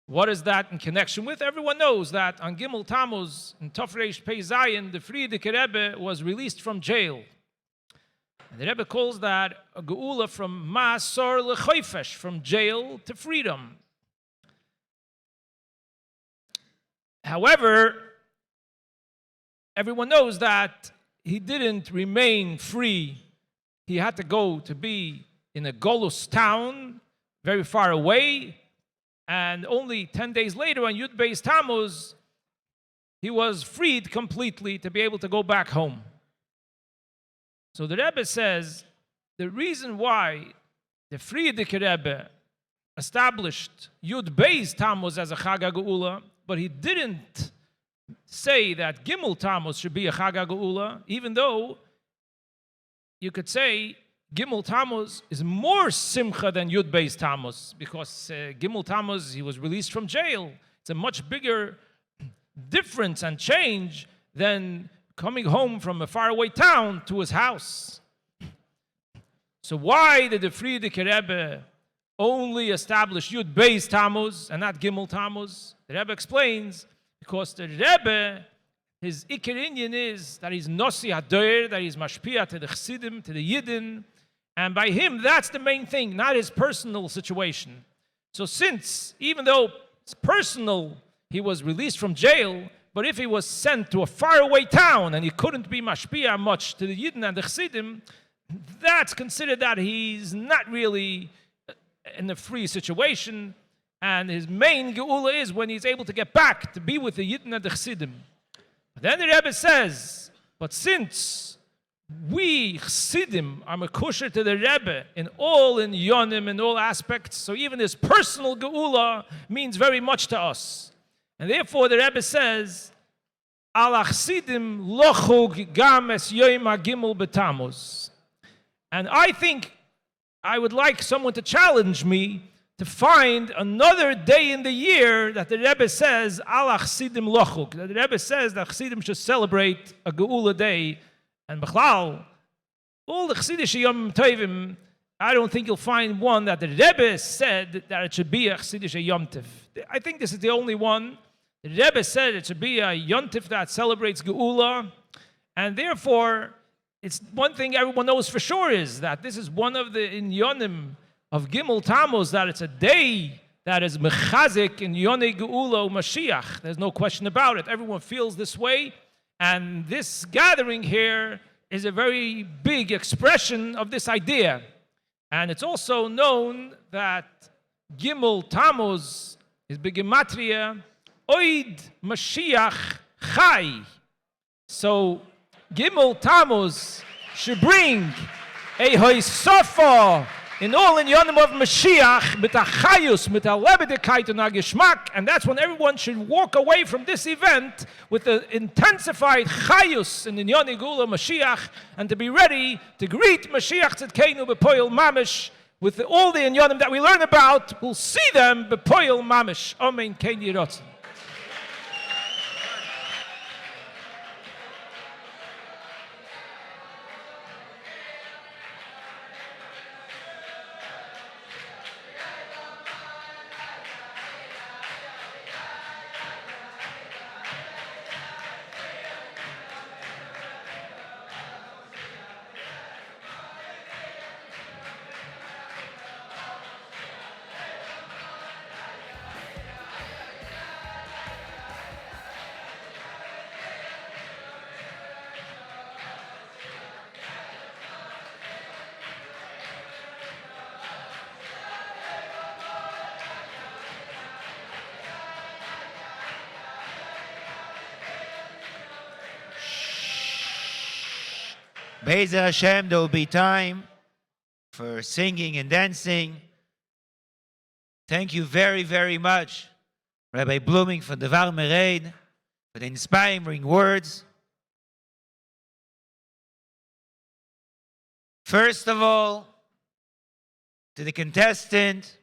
What is that in connection with? Everyone knows that on Gimmel Tammuz, in Tafresh Pei Zayin, the Frierdiker Rebbe was released from jail. And the Rebbe calls that a Geula from Ma'asor leChoifesh, from jail to freedom. However, everyone knows that he didn't remain free. He had to go to be in a Golus town, very far away, and only 10 days later on Yud Beis Tammuz, he was freed completely to be able to go back home. So the Rebbe says, the reason why the Frierdiker Rebbe established Yud Beis Tammuz as a Chag HaGeula, but he didn't say that Gimmel Tammuz should be a Chag HaGeula, even though you could say Gimmel Tammuz is more simcha than Yud Beis Tammuz, because Gimmel Tammuz, he was released from jail. It's a much bigger difference and change than coming home from a faraway town to his house. So why did the Frierdiker Rebbe only establish Yud Beis Tammuz and not Gimmel Tammuz? The Rebbe explains, because the Rebbe, his Iker Inyan is that he's Nosi Hadoyer, that he's Mashpia to the Chassidim, to the Yidden, and by him, that's the main thing, not his personal situation. So since, even though it's personal, he was released from jail, but if he was sent to a faraway town and he couldn't be Mashpia much to the Yidden and the Chassidim, that's considered that he's not really in a free situation, and his main Geula is when he's able to get back to be with the Yidden and the Chassidim. Then the Rebbe says, but since we Chassidim are mekosher to the Rebbe in Inyonim, in all aspects, so even his personal Geula means very much to us. And therefore the Rebbe says, Al Chassidim lochug gam es yoim hagimel b'Tammuz. And I think I would like someone to challenge me to find another day in the year that the Rebbe says, Al Chassidim lochug. That the Rebbe says that Chassidim should celebrate a Geula day. And Bechlal, all the Chassidish Yom Tovim, I don't think you'll find one that the Rebbe said that it should be a Chassidish Yom Tov. I think this is the only one. The Rebbe said it should be a Yom Tov that celebrates Geula. And therefore, it's one thing everyone knows for sure is that this is one of the Inyonim of Gimmel Tammuz, that it's a day that is mechazik in Inyonei Geulah U'Moshiach. There's no question about it. Everyone feels this way. And this gathering here is a very big expression of this idea. And it's also known that Gimmel Tammuz is begematria Oid Mashiach Chai. So Gimmel Tammuz should bring a hoisofa in all Inyonim of Mashiach, mit a chayus, mit a lebedekite and a geschmack, and that's when everyone should walk away from this event with the intensified chayus in Inyonei Geulah U'Moshiach, and to be ready to greet Mashiach Tzidkeinu b'poil mamish with all the Inyonim that we learn about. We'll see them b'poil mamish. Amen. Kein Yiratzon. Be'ezer Hashem, there will be time for singing and dancing. Thank you very, very much, Rabbi Blooming, for the Var Mereid, for the inspiring words. First of all, to the contestant,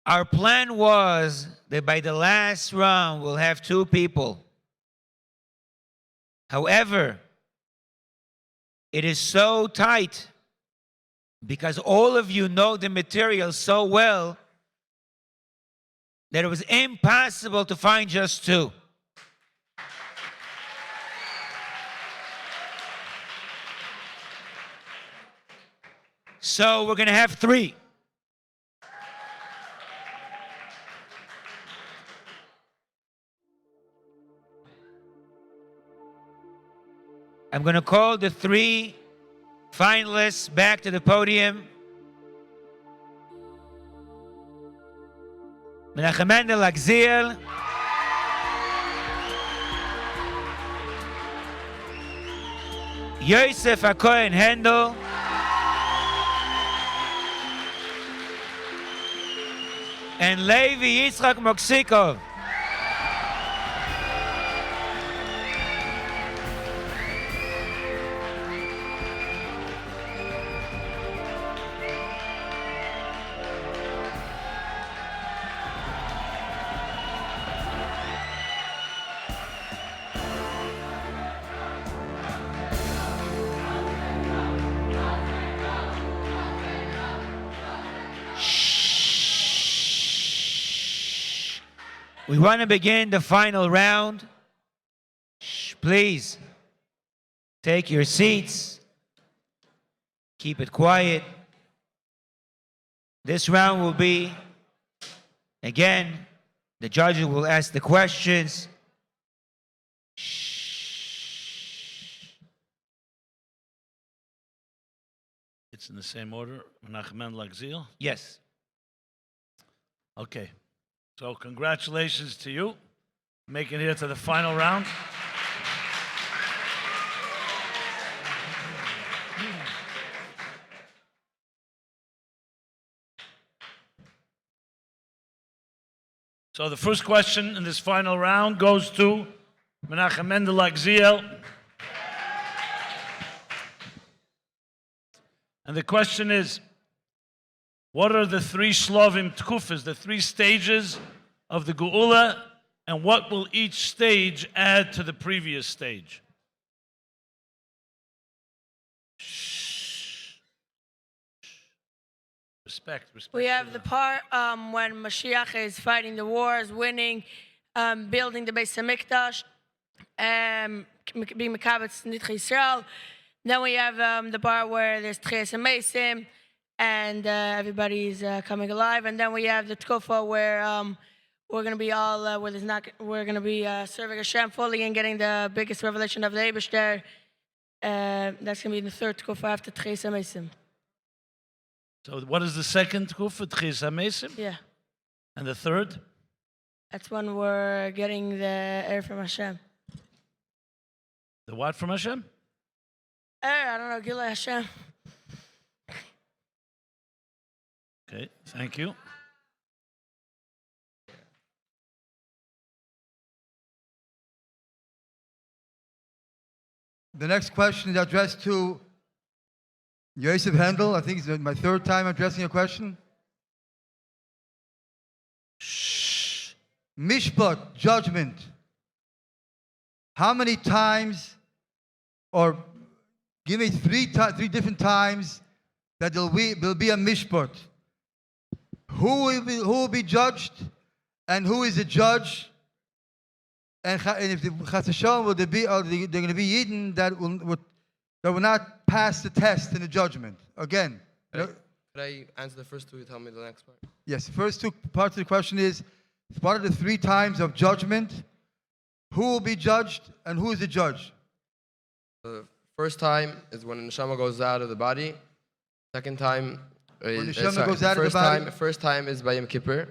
our plan was that by the last round we'll have 2 people. However, it is so tight because all of you know the material so well that it was impossible to find just 2. So we're going to have 3. I'm going to call the 3 finalists back to the podium. Menachem Mendel Agziel, Yosef HaKohen Hendel, and Levi Yitzchak Moksikov. We want to begin the final round. Shh, please take your seats. Keep it quiet. This round will be, again, the judges will ask the questions. Shh. It's in the same order. Menachem Mendel Agziel? Yes. Okay. So congratulations to you, making it here to the final round. So the first question in this final round goes to Menachem Mendel Agziel. And the question is, what are the 3 shlovim tkufas, the 3 stages of the Geula, and what will each stage add to the previous stage? Shh. Respect. We have the part when Moshiach is fighting the wars, winning, building the Beis Hamikdash, being Mekabetz Nitche Yisrael. Then we have the part where there's Tchias HaMesim, and everybody's coming alive. And then we have the Tkufa where we're going to be all, where there's not, we're going to be serving Hashem fully and getting the biggest revelation of the Eibishter. That's going to be the 3rd Tkufa after Tchias HaMesim. So what is the second Tkufa? Tchias HaMesim? Yeah. And the 3rd? That's when we're getting the air from Hashem. The what from Hashem? I don't know, Geula Hashem. Okay, thank you. The next question is addressed to Yosef Hendel. I think it's my 3rd time addressing a question. Shh. Mishpat, judgment. How many times, or give me 3 different times that there'll be a mishpat? Who will be judged, and who is the judge? And if the Chas V'Shalom, will there be, are there going to be Yidden that will not pass the test in the judgment? Again. Could I answer the first 2? You tell me the next part. Yes, the first 2 parts of the question is, what are the 3 times of judgment? Who will be judged, and who is the judge? The first time is when the neshama goes out of the body. Second time, when the neshama goes out of the body. First time is by Yom Kippur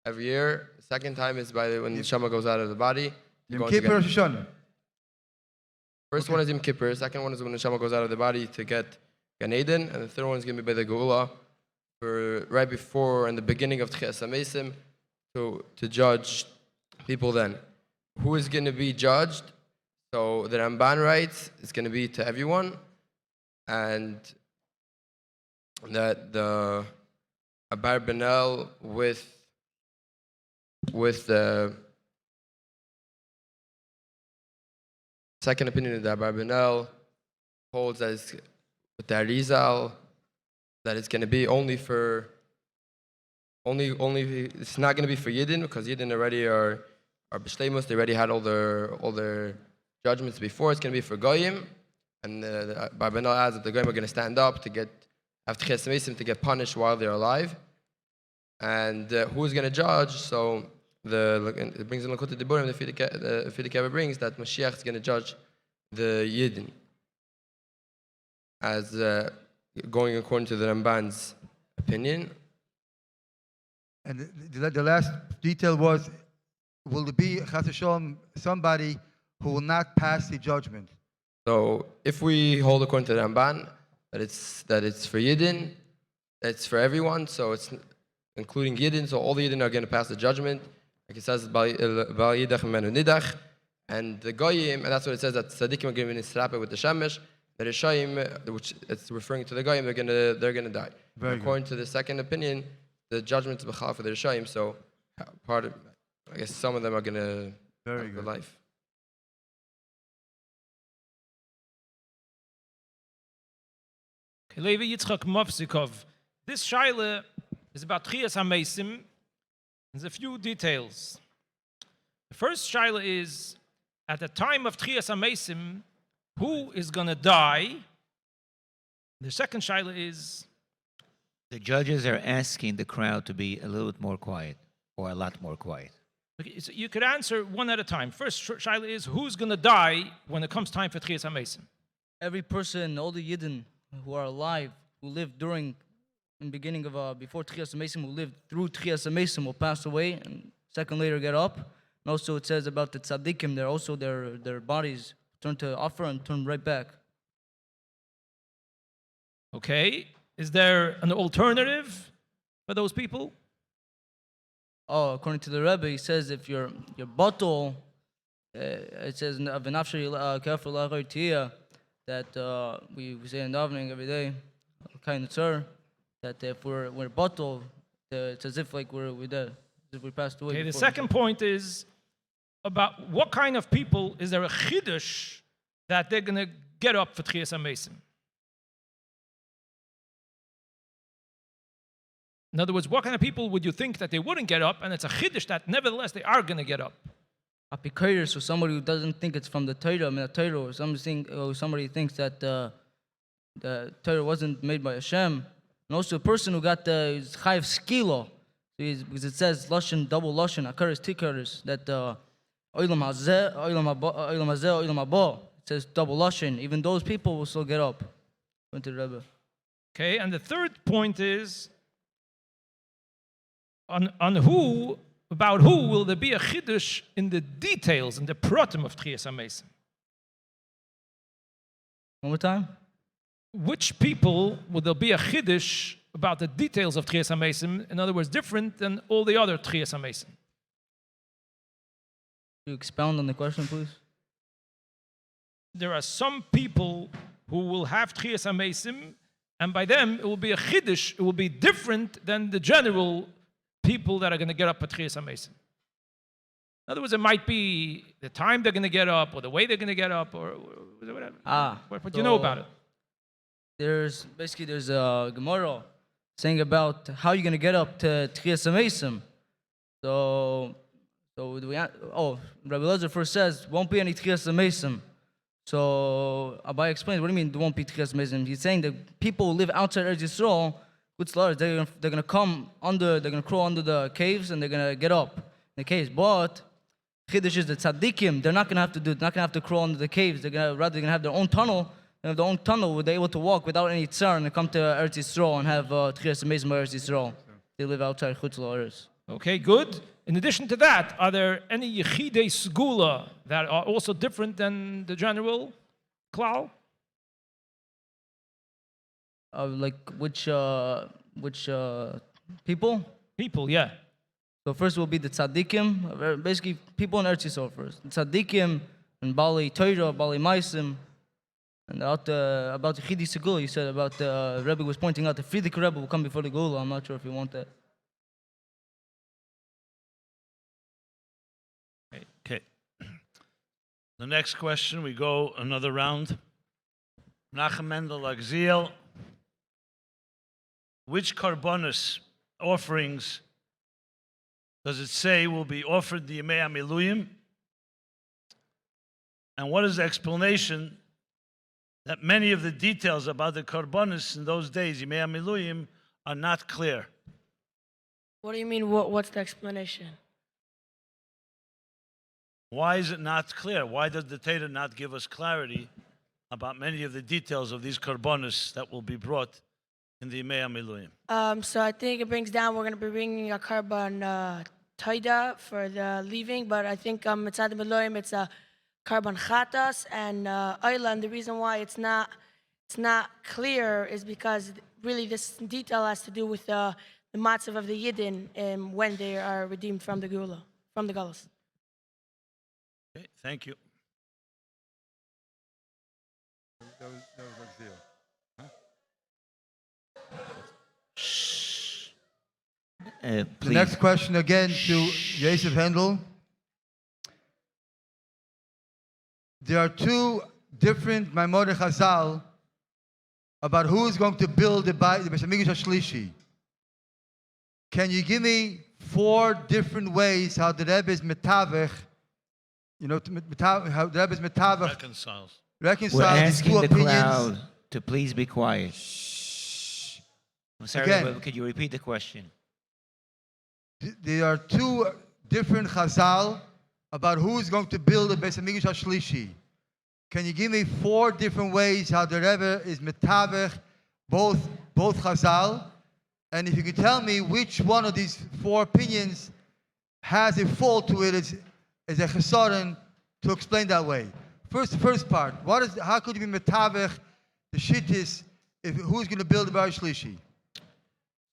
every year. Second time is by when the neshama goes out of the body. Yom Kippur or Shoshana? First one is Yom Kippur. Second one is when the neshama goes out of the body to get Gan Eden, and the third one is going to be by the Geula, for right before and the beginning of Tchias HaMesim, to judge people. Then, who is going to be judged? So the Ramban writes it's going to be to everyone, and that the Abar Benel with the second opinion of the Abar Benel holds as with the Arizal that it's going to be only it's not going to be for Yidden, because Yidden already are b'shleimus. They already had all their judgments before. It's going to be for Goyim, and the Abar Benel adds that the Goyim are going to stand up to have Tchias HaMesim to get punished while they're alive. And who is going to judge? So it brings in Mlekut the Bocburim, the Theological brings that Moshiach is going to judge the Yidden, as going according to the Ramban's opinion. And the last detail was, will there be Chas v'Shalom somebody who will not pass the judgment? So if we hold according to the Ramban that it's for Yidden, it's for everyone, so it's including Yidden, so all the Yidden are going to pass the judgment. Like it says, Bal Yidach Menu Nidach, and the Goyim, and that's what it says, that Tzadikim are going to be nisrape with the Shemesh, the Rishayim, which it's referring to the Goyim, they're going to die. According to the second opinion, the judgment is B'chal for the Rishayim, so I guess some of them are going to have the life. Levi Yitzchak Movsikov. This shaila is about Tchias HaMesim. There's a few details. The first shaila is, at the time of Tchias HaMesim, who is going to die? The second shaila is, the judges are asking the crowd to be a little bit more quiet, or a lot more quiet. okay, so you could answer one at a time. First shaila is, who's going to die when it comes time for Tchias HaMesim? Every person, all the Yidden who are alive, who lived in the beginning of before Tchias HaMesim, who lived through Tchias HaMesim, will pass away, and second later get up. And also it says about the tzaddikim, their bodies turn to offer and turn right back. Okay, is there an alternative for those people? Oh, according to the Rebbe, he says if your bottle, it says that we say in davening every day, kind of sir, that if we're bottle, it's as if like we're dead, as if we passed away. Okay, the second point is about what kind of people is there a chidush that they're going to get up for Tchias HaMesim? In other words, what kind of people would you think that they wouldn't get up, and it's a chidush that nevertheless they are going to get up? Apikairis, or somebody who doesn't think it's from the Torah, or somebody thinks that the Torah wasn't made by Hashem, and also a person who got the chayiv skilo, because it says lashon, double lashon, akaris tikaris, that oilam hazeh, oilam haba, it says double lashon. Even those people will still get up. Went to the Rebbe. Okay, and the third point is on who. About who will there be a chiddush in the details, in the pratim of Tchias HaMesim? One more time. Which people will there be a chiddush about the details of Tchias HaMesim? In other words, different than all the other Tchias HaMesim. Can you expound on the question, please? There are some people who will have Tchias HaMesim, and by them it will be a chiddush. It will be different than the general people that are going to get up at Tchias HaMesim. In other words, it might be the time they're going to get up, or the way they're going to get up, or whatever. What do you know about it? There's a Gemara saying about how you're going to get up to Tchias HaMesim. So Rabbi Elazar first says, won't be any Tchias HaMesim. So Abai explains, what do you mean there won't be Tchias HaMesim? He's saying that people who live outside Eretz Yisrael, they're gonna come under, they're gonna crawl under the caves, and they're gonna get up in the caves. But Chiddush is the tzaddikim, they're not gonna have to crawl under the caves. They're gonna have their own tunnel. They have their own tunnel where they're able to walk without any tzar, and they come to Eretz Yisrael and have Tchias HaMesim Eretz Yisrael. They live outside Chutz La'aretz. Okay, good. In addition to that, are there any Yechidei Segula that are also different than the general? klal? Like which people? People, yeah. So first will be the tzaddikim, basically people in Eretz Yisrael first. The tzaddikim and Bali Torah, Bali Maisim, and about the חידוש Geula, you said about the Rebbe was pointing out the Frierdiker Rebbe will come before the Geula. I'm not sure if you want that. Okay. The next question, we go another round. Menachem Mendel Agziel. Which karbonos offerings does it say will be offered the Yemei HaMiluyim? And what is the explanation that many of the details about the karbonos in those days, Yemei HaMiluyim, are not clear? What do you mean? What's the explanation? Why is it not clear? Why does the Torah not give us clarity about many of the details of these karbonos that will be brought in the Yemei HaMiluyim? So I think it brings down, we're going to be bringing a carbon taida for the leaving, but I think Mitzad Miloyim, it's a carbon chatas and oila, and the reason why it's not clear is because really this detail has to do with the matzav of the Yidden when they are redeemed from the Geula, from the Gullus. Okay, thank you. That was Zeal. The Please. next question again to Yosef Hendel. There are two different Maimonides Chazal about who is going to build the Beis Hamikdash Shlishi. Can you give me 4 different ways how the Rebbe is metavech, how the Rebbe is metavech Reconciles. We're these two asking the opinions? crowd to please be quiet. I'm sorry, Again. but could you repeat the question? There are 2 different Chazal about who is going to build the Beis Hamikdash Shlishi. Can you give me 4 different ways how the Rebbe is metavech both Chazal? And if you could tell me which one of these 4 opinions has a fault to it as a chesaron to explain that way. First part. How could you be metavech the shittis if who's going to build the Beis Shlishi?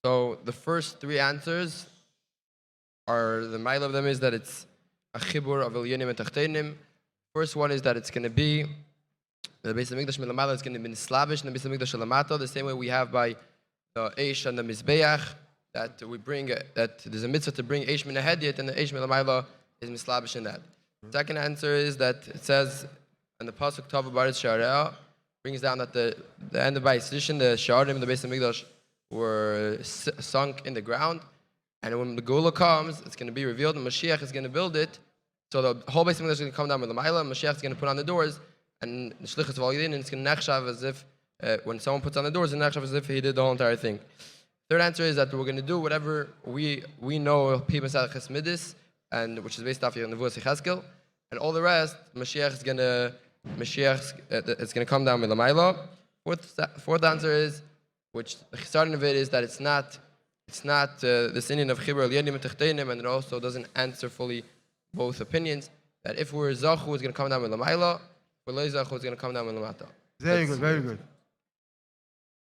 So the first 3 answers are, the mile of them is that it's a chibur of Elyonim and Tachtenim. First one is that it's going to be the Beis Hamikdash Milamala is going to be Slavish and the Beis Hamikdash Lamata, the same way we have by the Eish and the Mizbeach, that we bring, that there's a mitzvah to bring Eish min Hediet, and the Eish Milamala is Mislavish in that. Second answer is that it says, and the pasuk Tov Baritz Sha'areh brings down that the end of Bayis Rishon, the Sha'arim, the Beis Hamikdash were sunk in the ground, and when the Geula comes, it's going to be revealed, and Moshiach is going to build it. So the whole Beis Hamikdash is going to come down with the Maila, and Moshiach is going to put on the doors, and the Shlichus of all Yidin, and it's going to nechshav as if when someone puts on the doors, it's nechshav as if he did the whole entire thing. Third answer is that we're going to do whatever we know people say Chesmidis, and which is based off of Nevuas Yechezkel, and all the rest, Moshiach is going to come down with the Maila. Fourth answer is, which the chisaron of it is that it's not this Indian of Chibur Elyonim and Tachtenim, and it also doesn't answer fully both opinions. That if we're Zachu, it's going to come down with Lamaila. If we're Lo Zachu, it's going to come down with Lamata. Very good, very good.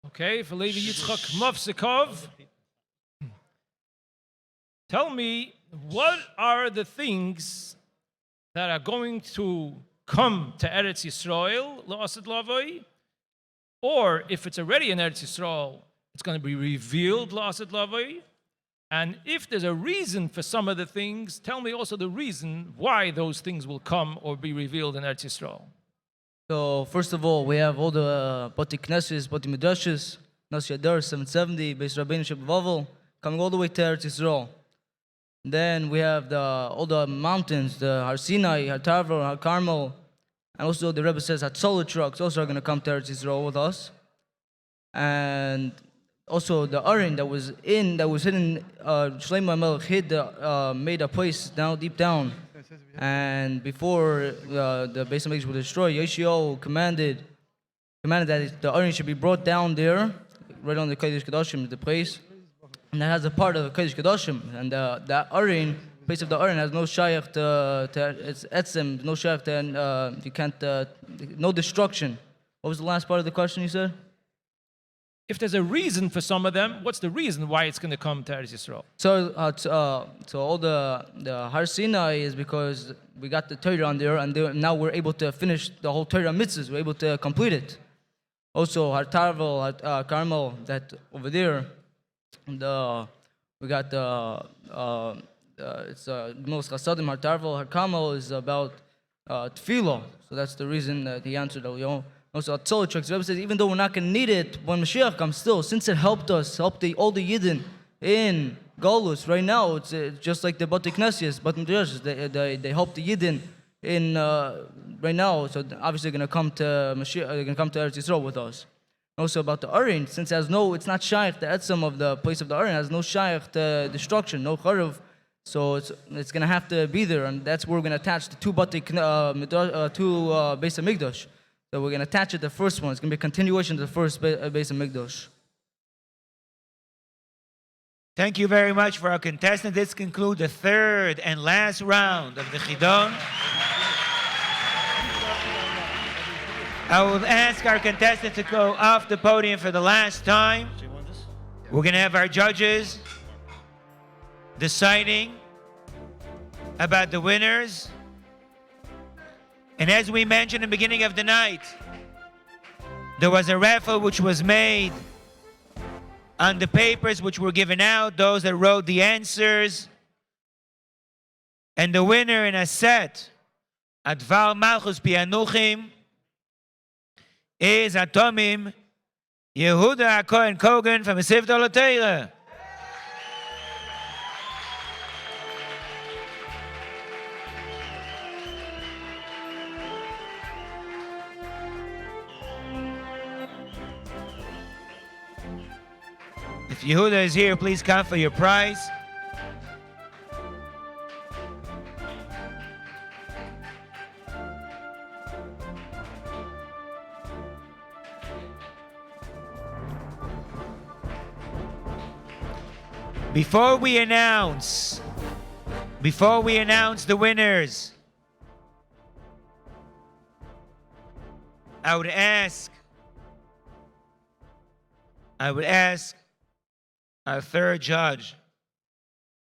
Okay, for Levi Yitzchak Mofsikov. Tell me, what are the things that are going to come to Eretz Yisrael, La'asad Lavoi, or if it's already in Eretz Yisrael, it's going to be revealed, La'asad Lavoi? And if there's a reason for some of the things, tell me also the reason why those things will come or be revealed in Eretz Yisrael. So first of all, we have all the Bati Knesses, Bati Midrashes, Nasi Adar 770, Beis Rabbeinu Shebavel, coming all the way to Eretz Yisrael. Then we have all the mountains, the Har Sinai, Har Tavor, Har Carmel, and also the Rebbe says Hatzolah trucks also are going to come to Eretz Yisrael with us. And also the Arin that was hidden, Shlomo HaMelech hid, made a place down deep down. And before the Beis Hamikdash was destroyed, Yeshivos commanded that the Arin should be brought down there, right on the Kodesh Kedoshim, the place. And that has a part of the Kodesh Kedoshim. And that Arin place of the Aron has no shayach to it's etzem, no shayach to, you can't, no destruction. What was the last part of the question you said? If there's a reason for some of them, what's the reason why it's going to come to Eretz Yisrael? So all the Har Sinai is because we got the Torah on there, and now we're able to finish the whole Torah mitzvahs. We're able to complete it. Also, Har Tarvel, Har Carmel, that over there, we got it's Gnos Chasadim. Har Tarvel, Har Carmel is about Tefillah. So that's the reason that he answered. Also, Rebbe says, even though we're not going to need it when Mashiach comes, still, since it helped us, helped all the Yidden in Golus, right now, it's just like the Bate Knesias, but they help the Yidden in right now, so obviously they're going to come to Mashiach, they're going to come to Eretz Yisrael with us. Also about the Arin, since it has it's not shaykh, the etzem of the place of the Arin has no shaykh to destruction, no charuv, so it's going to have to be there, and that's where we're going to attach the two Beis HaMikdash. So we're going to attach it to the first one. It's going to be a continuation to the first Beis HaMikdash. Thank you very much for our contestants. This concludes the third and last round of the Chidon. I will ask our contestants to go off the podium for the last time. We're going to have our judges deciding about the winners. And as we mentioned in the beginning of the night, there was a raffle which was made on the papers which were given out, those that wrote the answers. And the winner in a set, Advar Malchus Pianuchim, is Atomim Yehuda Cohen Kogan from Mesivtos Torah. If Yehuda is here, please come for your prize. Before we announce the winners, I would ask our third judge,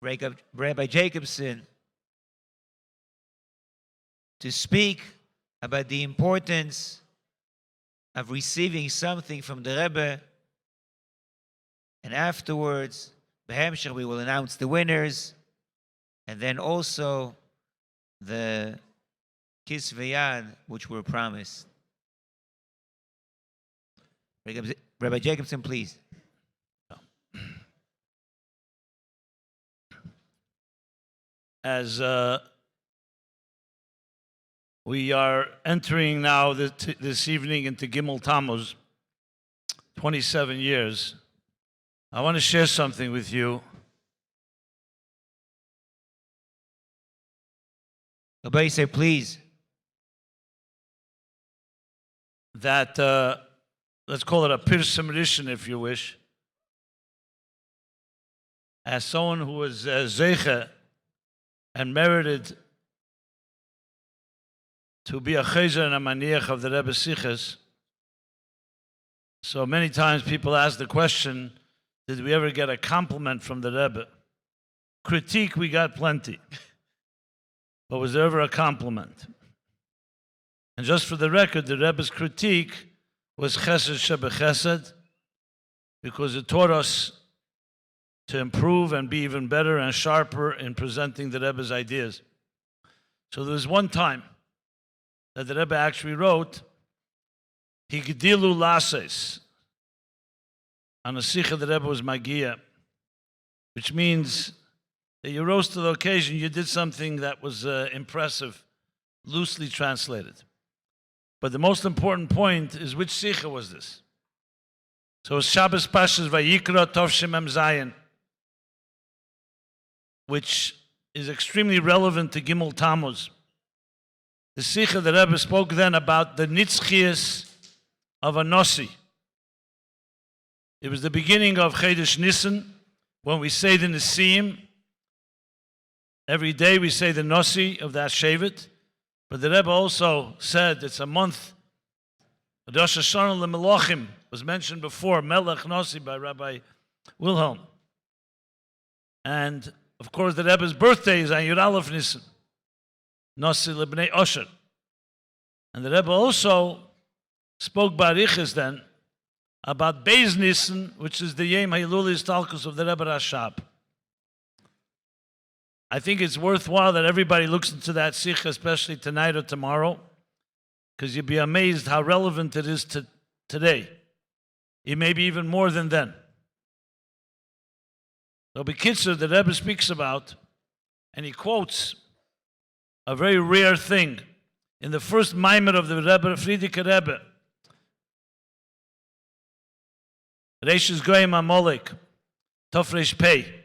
Rabbi Jacobson, to speak about the importance of receiving something from the Rebbe, and afterwards, Behemshech, we will announce the winners, and then also the Kisvei Yad, which were promised. Rabbi Jacobson, please. As we are entering now this evening into Gimmel Tammuz, 27 years, I want to share something with you. Nobody say please. That, let's call it a Pirsum Rishon, if you wish. As someone who was Zeicha and merited to be a Chayzer and a Maniach of the Rebbe Siches. So many times people ask the question, did we ever get a compliment from the Rebbe? Critique, we got plenty. But was there ever a compliment? And just for the record, the Rebbe's critique was Chesed Shebe Chesed, because it taught us to improve and be even better and sharper in presenting the Rebbe's ideas. So there was one time that the Rebbe actually wrote, Higdilu Lases. On a Sikha, the Rebbe was Magia, which means that you rose to the occasion, you did something that was impressive, loosely translated. But the most important point is, which Sikha was this? So it's Shabbos Pashas Vayikra Tov Shemem Zayin, which is extremely relevant to Gimmel Tammuz. The Sikha, the Rebbe spoke then about the Nitzchias of a Nossi. It was the beginning of Chedesh Nisan, when we say the Nisim, Every day we say the Nasi of that Shevet, but the Rebbe also said it's a month. Rosh Hashanah leMelachim was mentioned before, Melech Nasi by Rabbi Wilhelm. And of course the Rebbe's birthday is on Yud Aleph Nisan, Nasi leBnei Osher. And the Rebbe also spoke Barichas then about Beis Nisan, which is the Yom HaYilulis Talkus of the Rebbe Rashab. I think it's worthwhile that everybody looks into that sikha, especially tonight or tomorrow, because you'll be amazed how relevant it is to today. It may be even more than then. So B'kitzur, the Rebbe speaks about, and he quotes a very rare thing. In the first Maimer of the Rebbe, Friedrich Rebbe, Reishis Goyim Amolek, Tofresh Pei,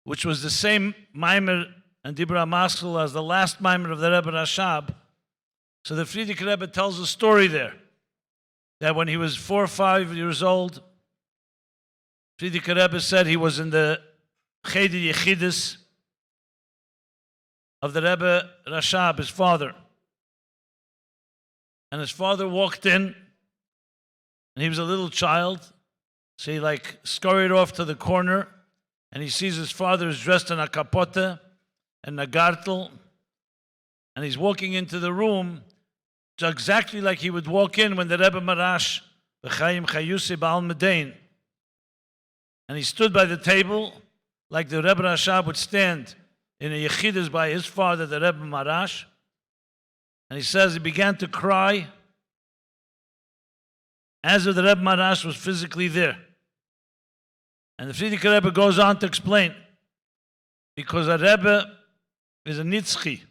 which was the same Maimer and Dibra Maskell as the last Maimer of the Rebbe Rashab. So the Friedrich Rebbe tells a story there, that when he was 4 or 5 years old, Friedrich Rebbe said he was in the Cheder Yechidus of the Rebbe Rashab, his father. And his father walked in, and he was a little child, so he scurried off to the corner, and he sees his father is dressed in a capote and a gartel, and he's walking into the room exactly like he would walk in when the Rebbe Marash, B'chaim Chayusi Ba'al Medain, and he stood by the table like the Rebbe Rashab would stand in a yechidus by his father, the Rebbe Marash, and he says he began to cry as if the Rebbe Marash was physically there. And the Friedrich Rebbe goes on to explain, because a Rebbe is a nitzchi,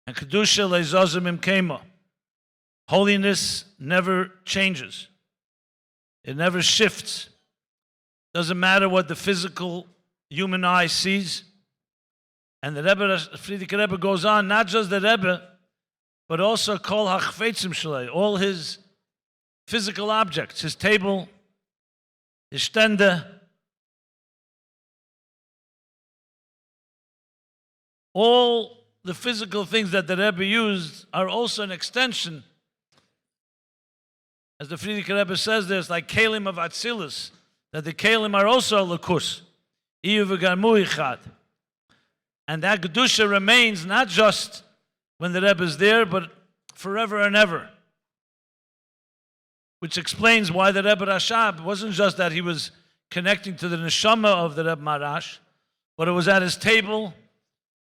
and kedusha leizozim imkema. Holiness never changes. It never shifts. Doesn't matter what the physical human eye sees. And the Rebbe, Friedrich Rebbe goes on, not just the Rebbe, but also kol hachfetzim shalei, all his physical objects, his table, his stender, all the physical things that the Rebbe used are also an extension. As the Friedrich Rebbe says, there's like kelim of Atzilus, that the kelim are also lukus, iyu v'garmu ichad. And that Kedusha remains not just when the Rebbe is there, but forever and ever. Which explains why the Rebbe Rashab wasn't just that he was connecting to the neshama of the Rebbe Marash, but it was at his table,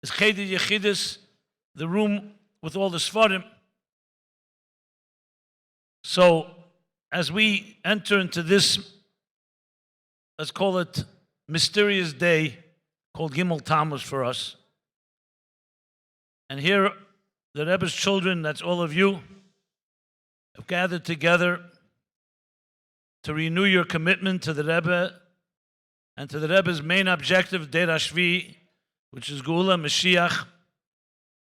his Cheder Yechidus, the room with all the Seforim. So, as we enter into this, let's call it mysterious day, called Gimmel Tammuz for us. And here, the Rebbe's children, that's all of you, have gathered together to renew your commitment to the Rebbe and to the Rebbe's main objective, Der Hashvi, which is Geula and Moshiach.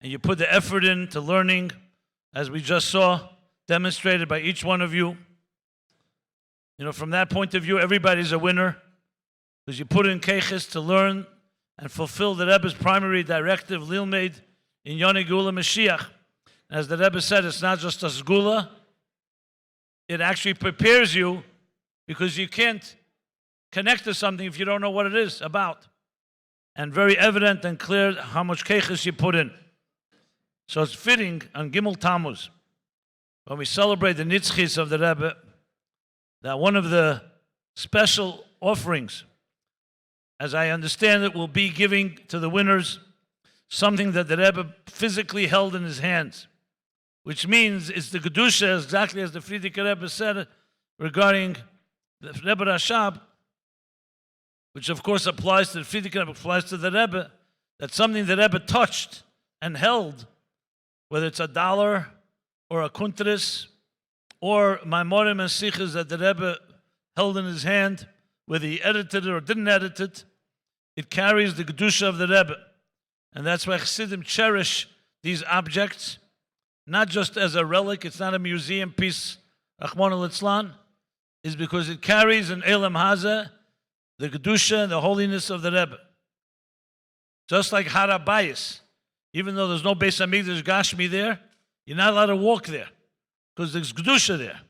And you put the effort into learning, as we just saw, demonstrated by each one of you. You know, from that point of view, everybody's a winner, because you put in keiches to learn and fulfill the Rebbe's primary directive, Lilmeid, Inyonei Geulah U'Moshiach. As the Rebbe said, it's not just a sgula, it actually prepares you, because you can't connect to something if you don't know what it is about. And very evident and clear how much keiches you put in. So it's fitting on Gimmel Tammuz, when we celebrate the nitzchis of the Rebbe, that one of the special offerings, as I understand it, will be giving to the winners something that the Rebbe physically held in his hands, which means it's the Kedusha, exactly as the Friedrich Rebbe said regarding the Rebbe Rashab, which of course applies to the Friedrich Rebbe, applies to the Rebbe, that something the Rebbe touched and held, whether it's $1 or a kuntris, or Maimorim and Sichas that the Rebbe held in his hand, whether he edited it or didn't edit it, it carries the Kedusha of the Rebbe. And that's why Chassidim cherish these objects, not just as a relic, it's not a museum piece, Rachmana litzlan, is because it carries an Elam Haza, the Kedusha and the holiness of the Rebbe. Just like Harabayis. Even though there's no Beis Hamikdash Gashmi there, you're not allowed to walk there because there's Kedusha there.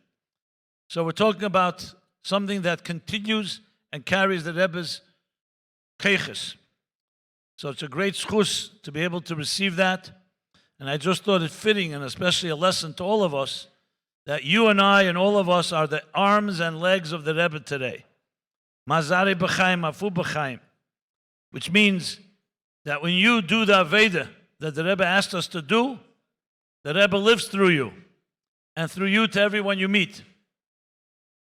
So we're talking about something that continues and carries the Rebbe's keiches. So it's a great schus to be able to receive that. And I just thought it fitting, and especially a lesson to all of us, that you and I and all of us are the arms and legs of the Rebbe today. Mazari b'chaim, afu b'chaim. Which means that when you do the Aveda that the Rebbe asked us to do, the Rebbe lives through you, and through you to everyone you meet.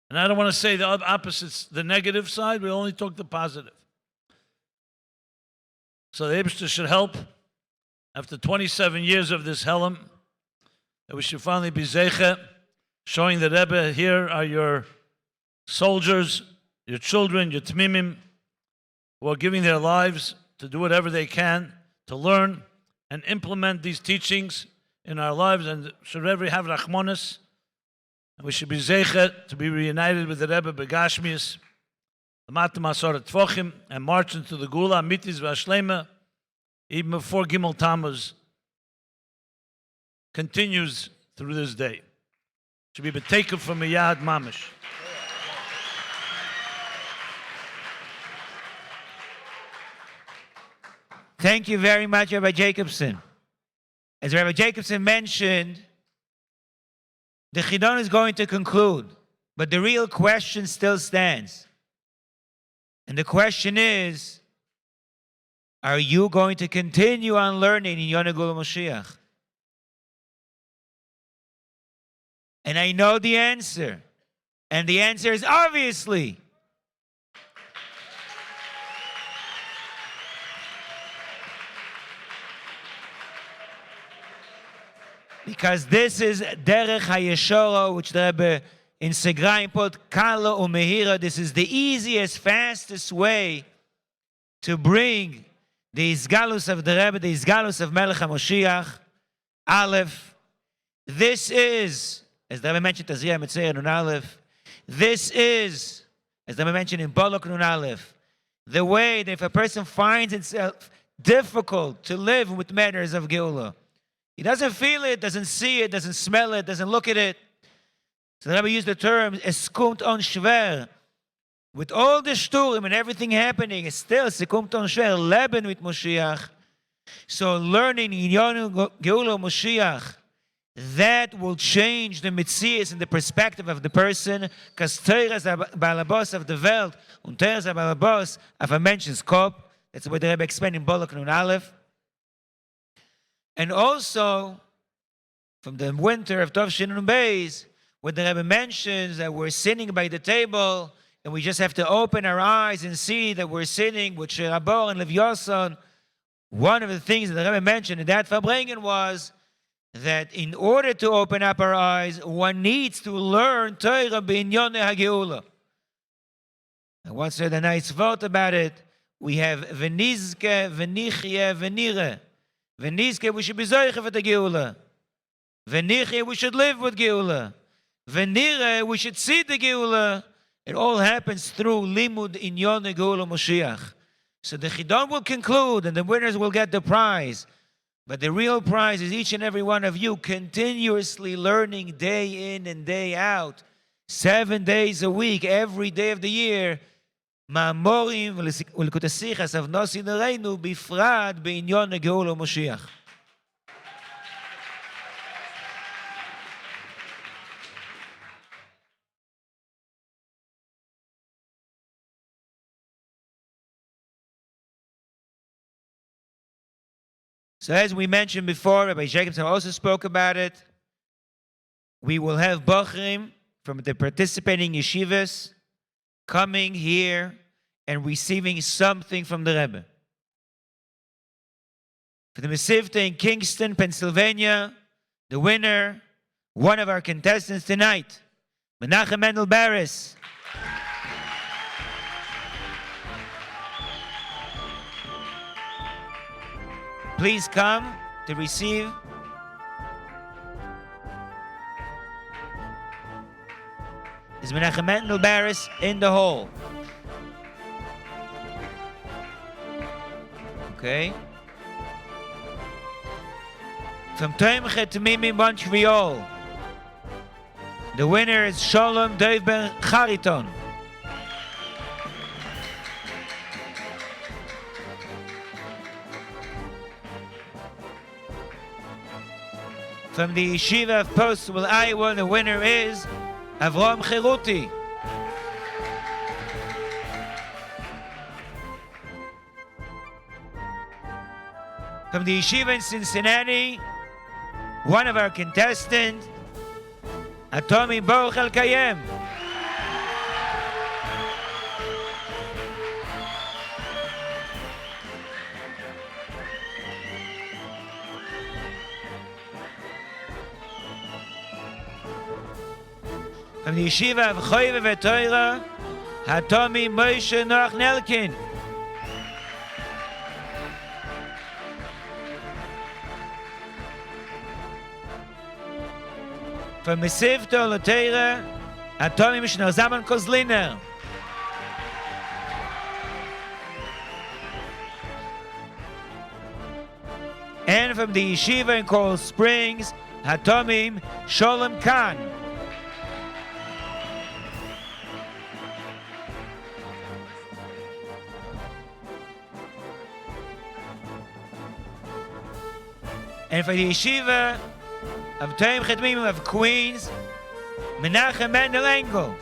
And I don't want to say the opposites, the negative side, we only talk the positive. So the Eibishter should help, after 27 years of this Helam, that we should finally be Zeicha, showing the Rebbe, here are your soldiers, your children, your Tmimim, who are giving their lives to do whatever they can to learn and implement these teachings in our lives, and should Rebbe have Rachmanis, and we should be Zeicha to be reunited with the Rebbe Begashmius, the Matam Asorat Tfochim, and march into the Geula, Mitis Vashlema, even before Gimmel Tammuz continues through this day. Should be betaken from a Yad Mamish. Thank you very much, Rabbi Jacobson. As Rabbi Jacobson mentioned, the Chidon is going to conclude, but the real question still stands. And the question is, are you going to continue on learning Inyonei Geulah U'Moshiach? And I know the answer. And the answer is obviously. Because this is Derech HaYeshora, which the Rebbe in Segraim put, Kala Umehira. This is the easiest, fastest way to bring the Izgalus of the Rebbe, the Izgalus of Melech HaMoshiach. Aleph. This is, as the Rebbe mentioned, Tazriya Mitzvah Nun Aleph. This is, as the Rebbe mentioned in Bolok Nun Aleph, the way that if a person finds itself difficult to live with matters of Geula, he doesn't feel it, doesn't see it, doesn't smell it, doesn't look at it. So the Rebbe used the term eskumt on shver. With all the shturim and everything happening, it's still eskumt on shver, leben with Moshiach. So learning Inyonei Geulah U'Moshiach, that will change the mitzias and the perspective of the person, because Torah is the balabos of the world, and Torah is the balabos of a mention's kop. That's what the Rebbe explained in Bolok Nun Aleph. And also, from the winter of Tov Shin Nun Beis, when the Rebbe mentions that we're sitting by the table, and we just have to open our eyes and see that we're sitting with Shirabor and Lev Yoson, one of the things that the Rebbe mentioned in that Farbrengen was that in order to open up our eyes, one needs to learn Torah b'Inyonei Geulah. And once said a nice thought about it, we have V'nizke, V'nichye, V'nire. V'nizke, we should be zoiche for the Geula. V'nichye, we should live with Geula. V'nire, we should see the Geula. It all happens through Limud Inyonei Geulah U'Moshiach. So the Chidon will conclude, and the winners will get the prize. But the real prize is each and every one of you continuously learning day in and day out, 7 days a week, every day of the year, Ma'amorim v'Likutei Sichas of Nossi Nereinu bifrad b'Inyonei Geulah U'Moshiach. So as we mentioned before, Rabbi Jacobson also spoke about it. We will have Bocburim from the participating Yeshivos coming here and receiving something from the Rebbe. For the Mesivtos in Kingston, Pennsylvania, the winner, one of our contestants tonight, Menachem Mendel Barris. Please come to receive. Is Menachem Mendel Barris in the hall? Okay? From Toimchet Tamimi, Montreal. The winner is Sholem Dov Ben Chariton. From the Yeshiva of Pottsville, Iowa, the winner is Avram Cheruti. From the Yeshiva in Cincinnati, one of our contestants, Atomi Baruch El Kayem. From the Yeshiva of Chovevei Torah, Atomi Moshe Noach Nelkin. From Mesivtos Torah, Atomi Mishnah Zaman Kozliner. And from the Yeshiva in Coral Springs, Hatomim Sholem Khan. And for the Yeshiva of Toim Chetmim of Queens, Menachem Mendel Engel.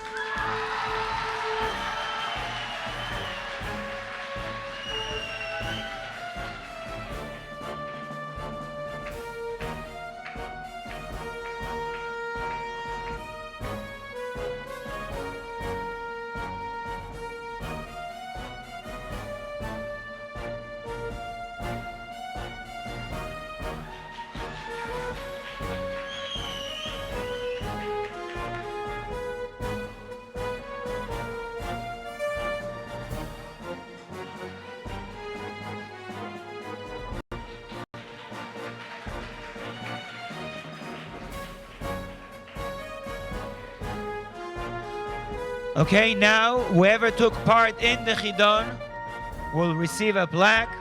Okay, now whoever took part in the Chidon will receive a plaque.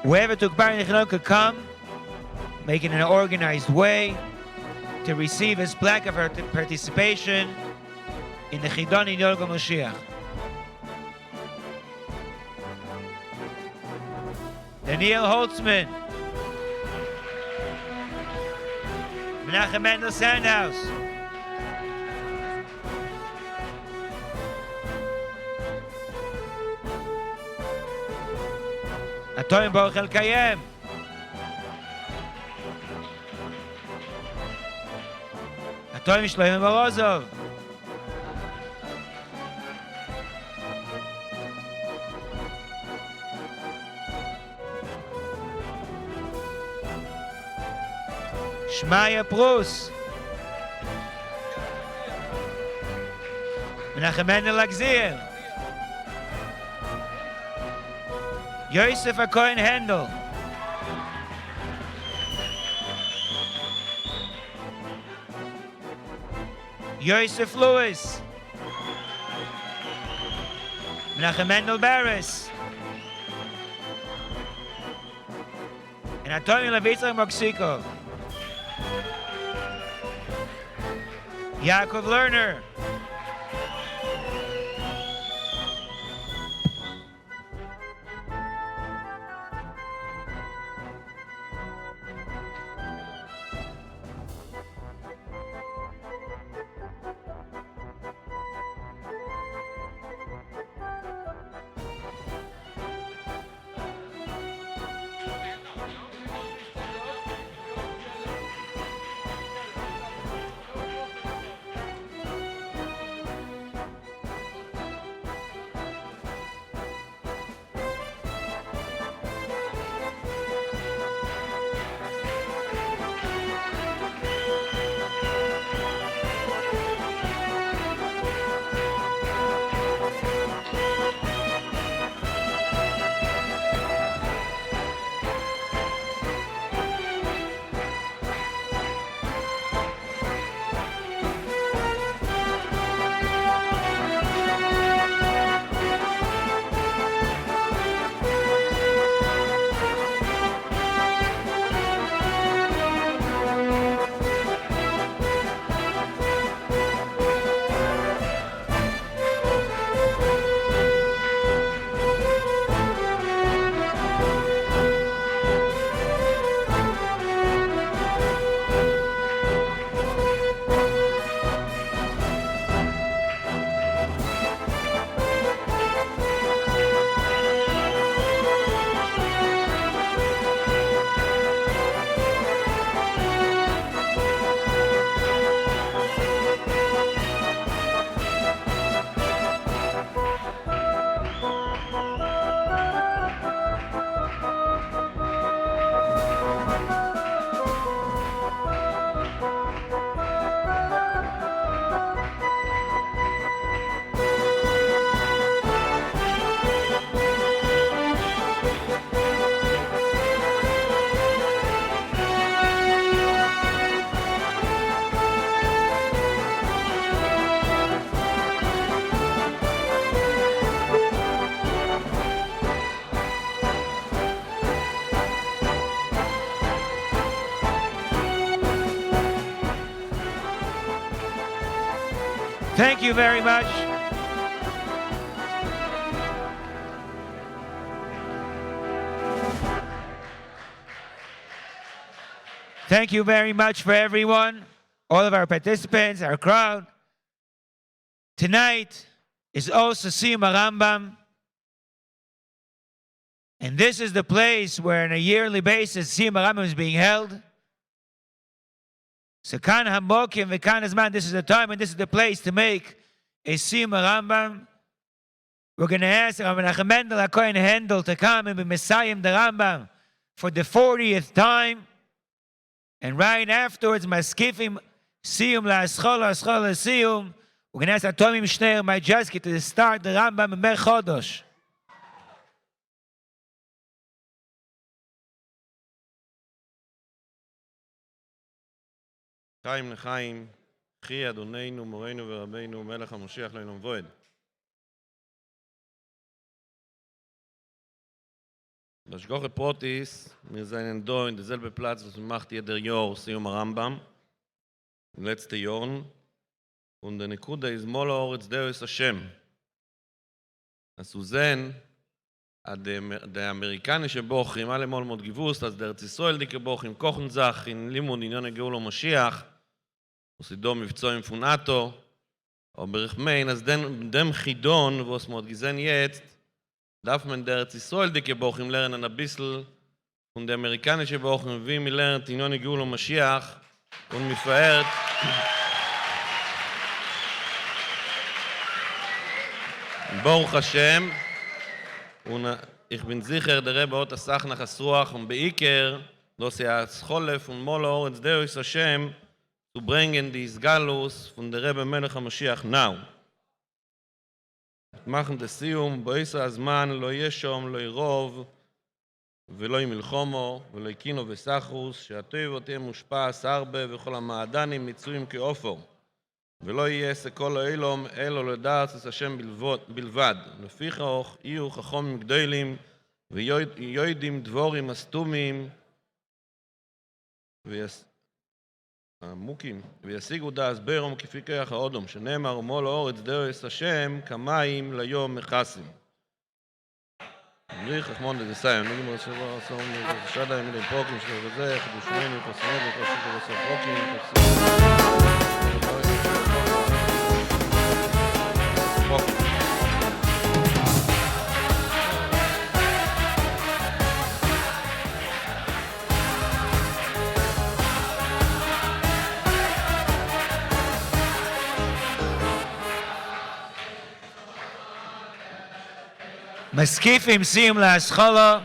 Whoever took part in the Chidon could come, make it in an organized way, to receive his plaque of participation in the Chidon Inyonei Geulah U'Moshiach. Daniel Holtzman. Menachem Mendel Sandhouse. Atoim Baruch El Kayem. Atoim Shlomo Morozov. Shmaya Prus. Menachem Mendel Agzir. Yosef HaKohen Hendel. Yosef Lewis. Menachem Mendel Barris. And Antonio Levitzach Moksikov. Yaakov Lerner. Thank you very much. Thank you very much for everyone, all of our participants, our crowd. Tonight is also Siyum Rambam. And this is the place where on a yearly basis Siyum Rambam is being held. So Kan Hamokim V'Kan Hazman, this is the time and this is the place to make a Siyum Rambam. We're going to ask Rabbi Menachem Mendel HaKohen Hendel to come and be Messiah the Rambam for the 40th time. And right afterwards, Maskifim Siyum La'aschol Siyum. We're going to ask Atomim Shneir Majeski to start the Rambam in Mer Chodosh. חיים לחיים, חי אדוננו, מורנו ורבנו, מלך המשיח לעולם ועד. Beschgoche Protis, wir seien da in derselbe Platz, was wir macht jeder Jahr, Siyum Rambam, im letzten Jahr. Und der Nekuda ist Mol Haaretz Deus Hashem. Also sehen, der amerikanische Bochurim, alle mal מאוד gewusst, dass der Eretz-Yisrael dicke Bochurim kochen sich in Limud Inyonei Geulah U'Moshiach, was sie da מבצעים von NATO, aber ich meine, dass dem Chidon, was wir gesehen jetzt, darf man der Eretz-Yisrael dicke Bochurim lernen ein bisschen von der amerikanischen Bochurim, wie wir lernen Inyonei Geulah U'Moshiach und mir verehrt Baruch Hashem. Und ich bin sicher, der Rebbe hat das Sachen nach Asruach und Beiker, dass das Cholef und Mol Haaretz Deus Hashem zu bringen die Isgalus von der Rebbe Melech HaMashiach now. machen das Siyum, באיסה הזמן לא יהיה שום, לא ירוב, ולא יהיה מלחומו, ולא יקינו וסחרוס, שהטוב תהיה מושפע הרבה, וכל המעדנים מצויים כאופור. ולא יהיה סכל האילום, אלו לדעת את השם בלבד. לפיכך יהיו חכמים גדולים, ויודעים דבורים הסתומים, עמוקים, וישיגו דעת ברום כפי כרך האודום, שנאמר מול האורץ דרס השם, כמים ליום מכסים. אמרי חכמון דדסיים, נגיד מרשבו עשום, שדה ימידי פרוקים שלו וזה, חידושמנו, חסונות וחשוב ובסוף פרוקים, Maskifim Siyum La'aschala.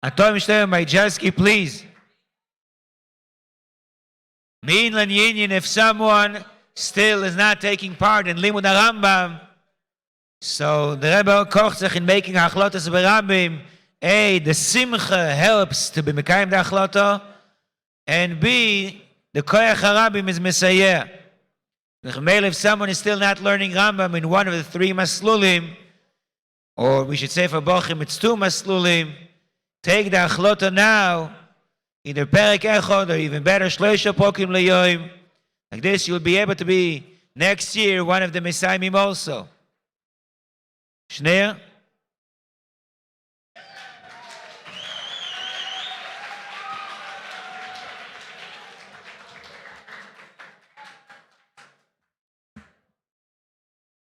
Atom Shtem Majeski, please. Mean Lan Yinyin, if someone still is not taking part in Limud HaRambam, so the Rebbe kocht sich in making Achlotas Berambim. A, the Simcha helps to be Mekayim the Achlota, and B, the Koyach HaRambim is Messiah. If someone is still not learning Rambam in one of the three Maslulim, or we should say for Bochurim, it's two Maslulim, take the Achlota now, either Perek Echod or even better, Shloisha Pokim Leyoim. Like this, you'll be able to be next year one of the Messiahim also. Shneir?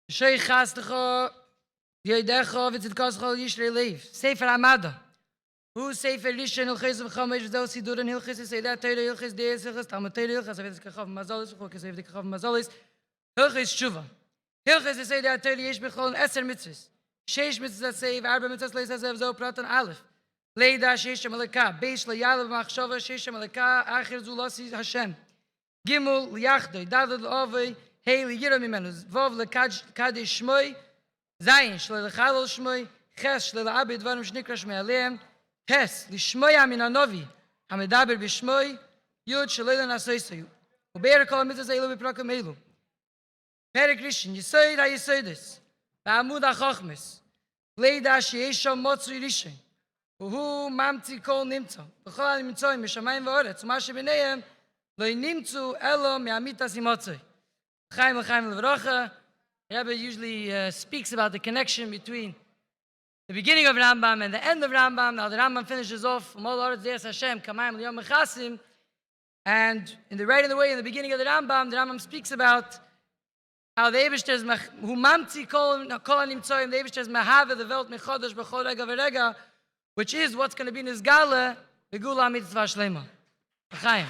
Sheikh Chastecho, Yedecho, Vitzitkoschol, Yishrei Leif, Sefer Amada. Who Sefer Rishon, Hilchis of Chomesh, V'zel Sidurin, Hilchis, Seidat, Teire, Hilchis, Deis, Hilchis, Talmud Teire, Hilchis, Avedis Kachav, Mazolis, Chokis, Avedis Kachav, Mazolis, Hilchis, Tshuva. Hilchis, Seidat, Teire, Yesh Bechol, Eser Mitzvahs. Sheish Mitzvahs, Seiv, Arba Mitzvahs, Leis, Azev, Zo, Pratan, Aleph. Leida, Sheish, Malaka, Beish, Leyalav, Machshova, Sheish, Malaka, Achir, Zulasi, Hashem. Gimmel, Liachdoi, Dadad, Ovei, Heili, Yiram, Imenus, Vov, Lekadish, Shmoi, Zayin, Shle, Lechalol, Shmoi, Ches, Shle, Abid, Varum, Shnikra, Shmei, Aleem, Tes, Lishmoi, Amin, Anovi, Hamedaber, Bishmoi, Yud, Shleilan, Asoisayu, Ubeir, Kol, Mitzvahs, Eilu, Biprokum, Eilu. Perek Rishon, Yisoid, HaYisoides, Ba'amud HaChochmes, Leida, Sheisham, Motzoei Rishon, Uhu, Mamtzi, Kol, Nimtzo, B'chol, Nimtzoim, Mishamayim, V'oretz, Umashe, B'neihem, Lo Nimtzu, Elo, Me'amitas, Imotzoei. Chaim L'chaim L'vrocha. Rebbe usually speaks about the connection between the beginning of Rambam and the end of Rambam. Now the Rambam finishes off, Mol Oretz Deis Hashem, Kamayim L'yom Mechasim. And in the right of the way, in the beginning of the Rambam speaks about how the Eibishter is hu mamtzi kol hanimtzoyim, the Eibishter is mehave the Welt mechodesh b'chol rega v'rega, which is what's going to be in his Gala, the Geula mitzvah shlema. L'chaim.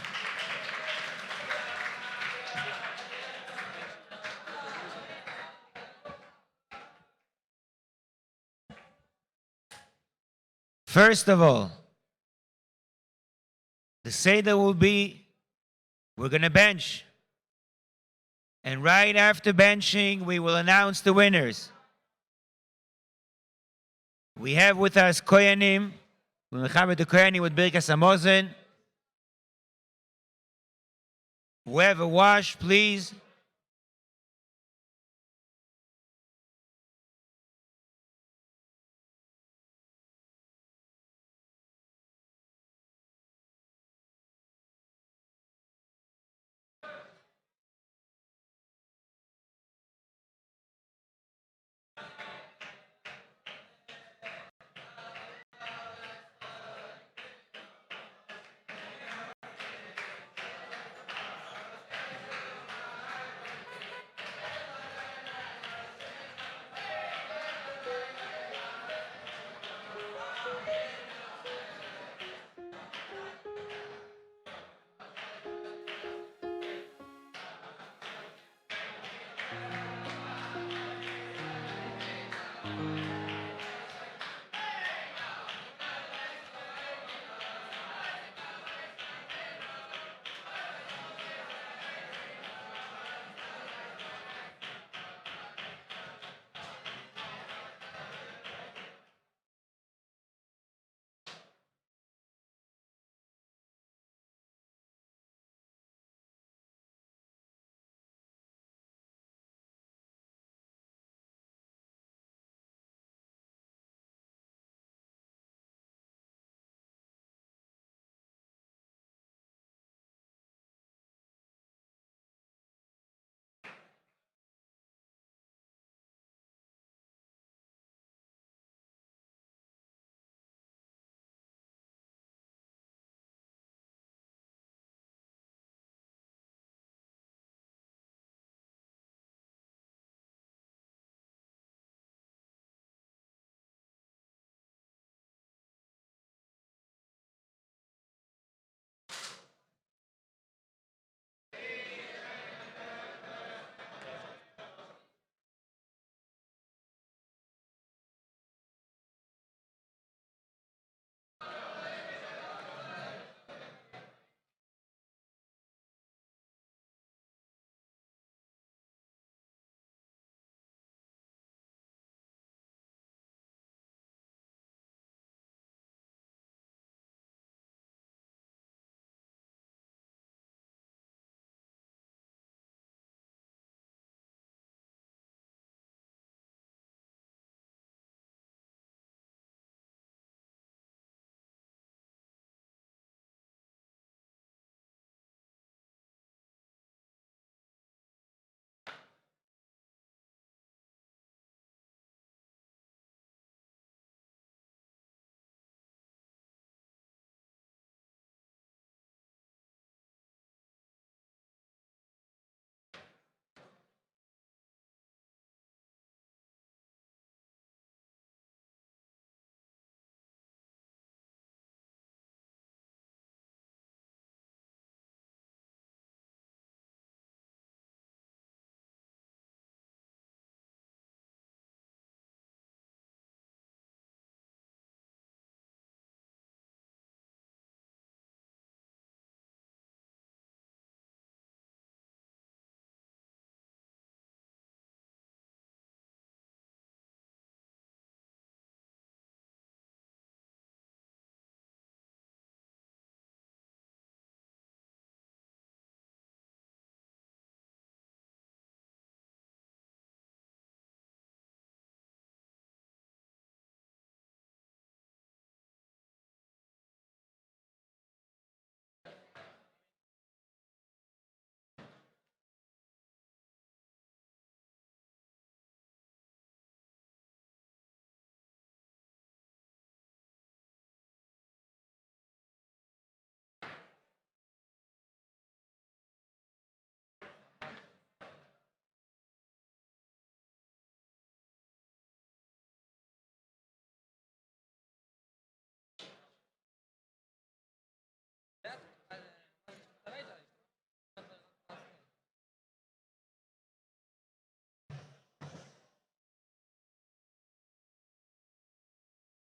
First of all, the Seder will be, we're going to bench. And right after benching, we will announce the winners. We have with us Koyanim. We'll have the Koyanim with Birkas Hamazon. Whoever wash, please.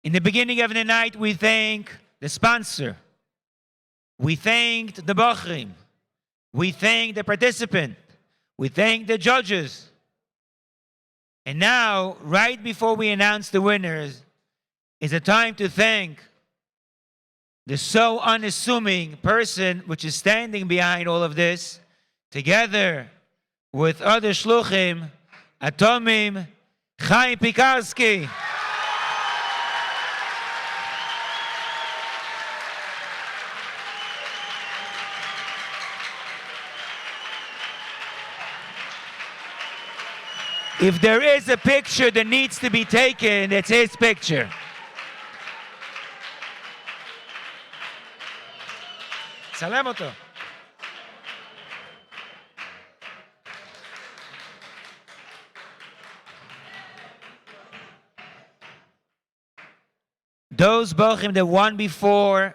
In the beginning of the night, we thank the sponsor. We thanked the Bochurim. We thank the participant. We thank the judges. And now, right before we announce the winners, is a time to thank the so unassuming person which is standing behind all of this, together with other shluchim, atomim, Chaim Pikarski. If there is a picture that needs to be taken, it's his picture. Salem oto. Those Bochurim that won before,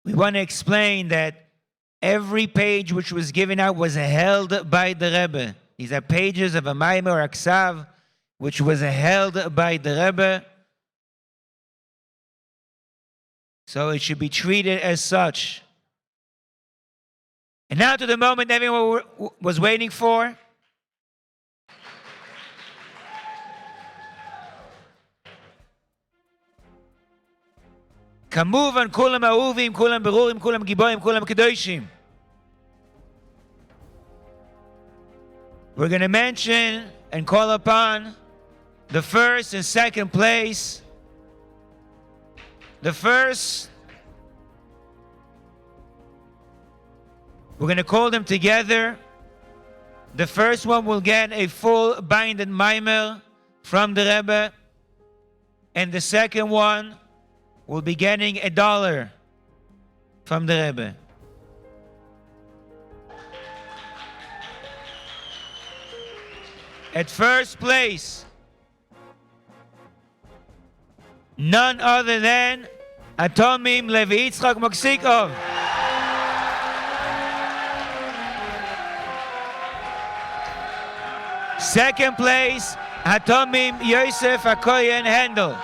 we want to explain that every page which was given out was held by the Rebbe. These are pages of a Maimer or a Ksav, which was held by the Rebbe. So it should be treated as such. And now to the moment everyone was waiting for. Kamuvan kulam ahuvim, kulam berurim, kulam giborim, kulam kedoshim. We're going to mention and call upon the first and second place. The first, we're going to call them together. The first one will get a full binded mimer from the Rebbe. And the second one will be getting $1 from the Rebbe. At first place, none other than Atomim Levi Yitzchak Moksikov. Second place, Atomim Yosef Akoyen Handel.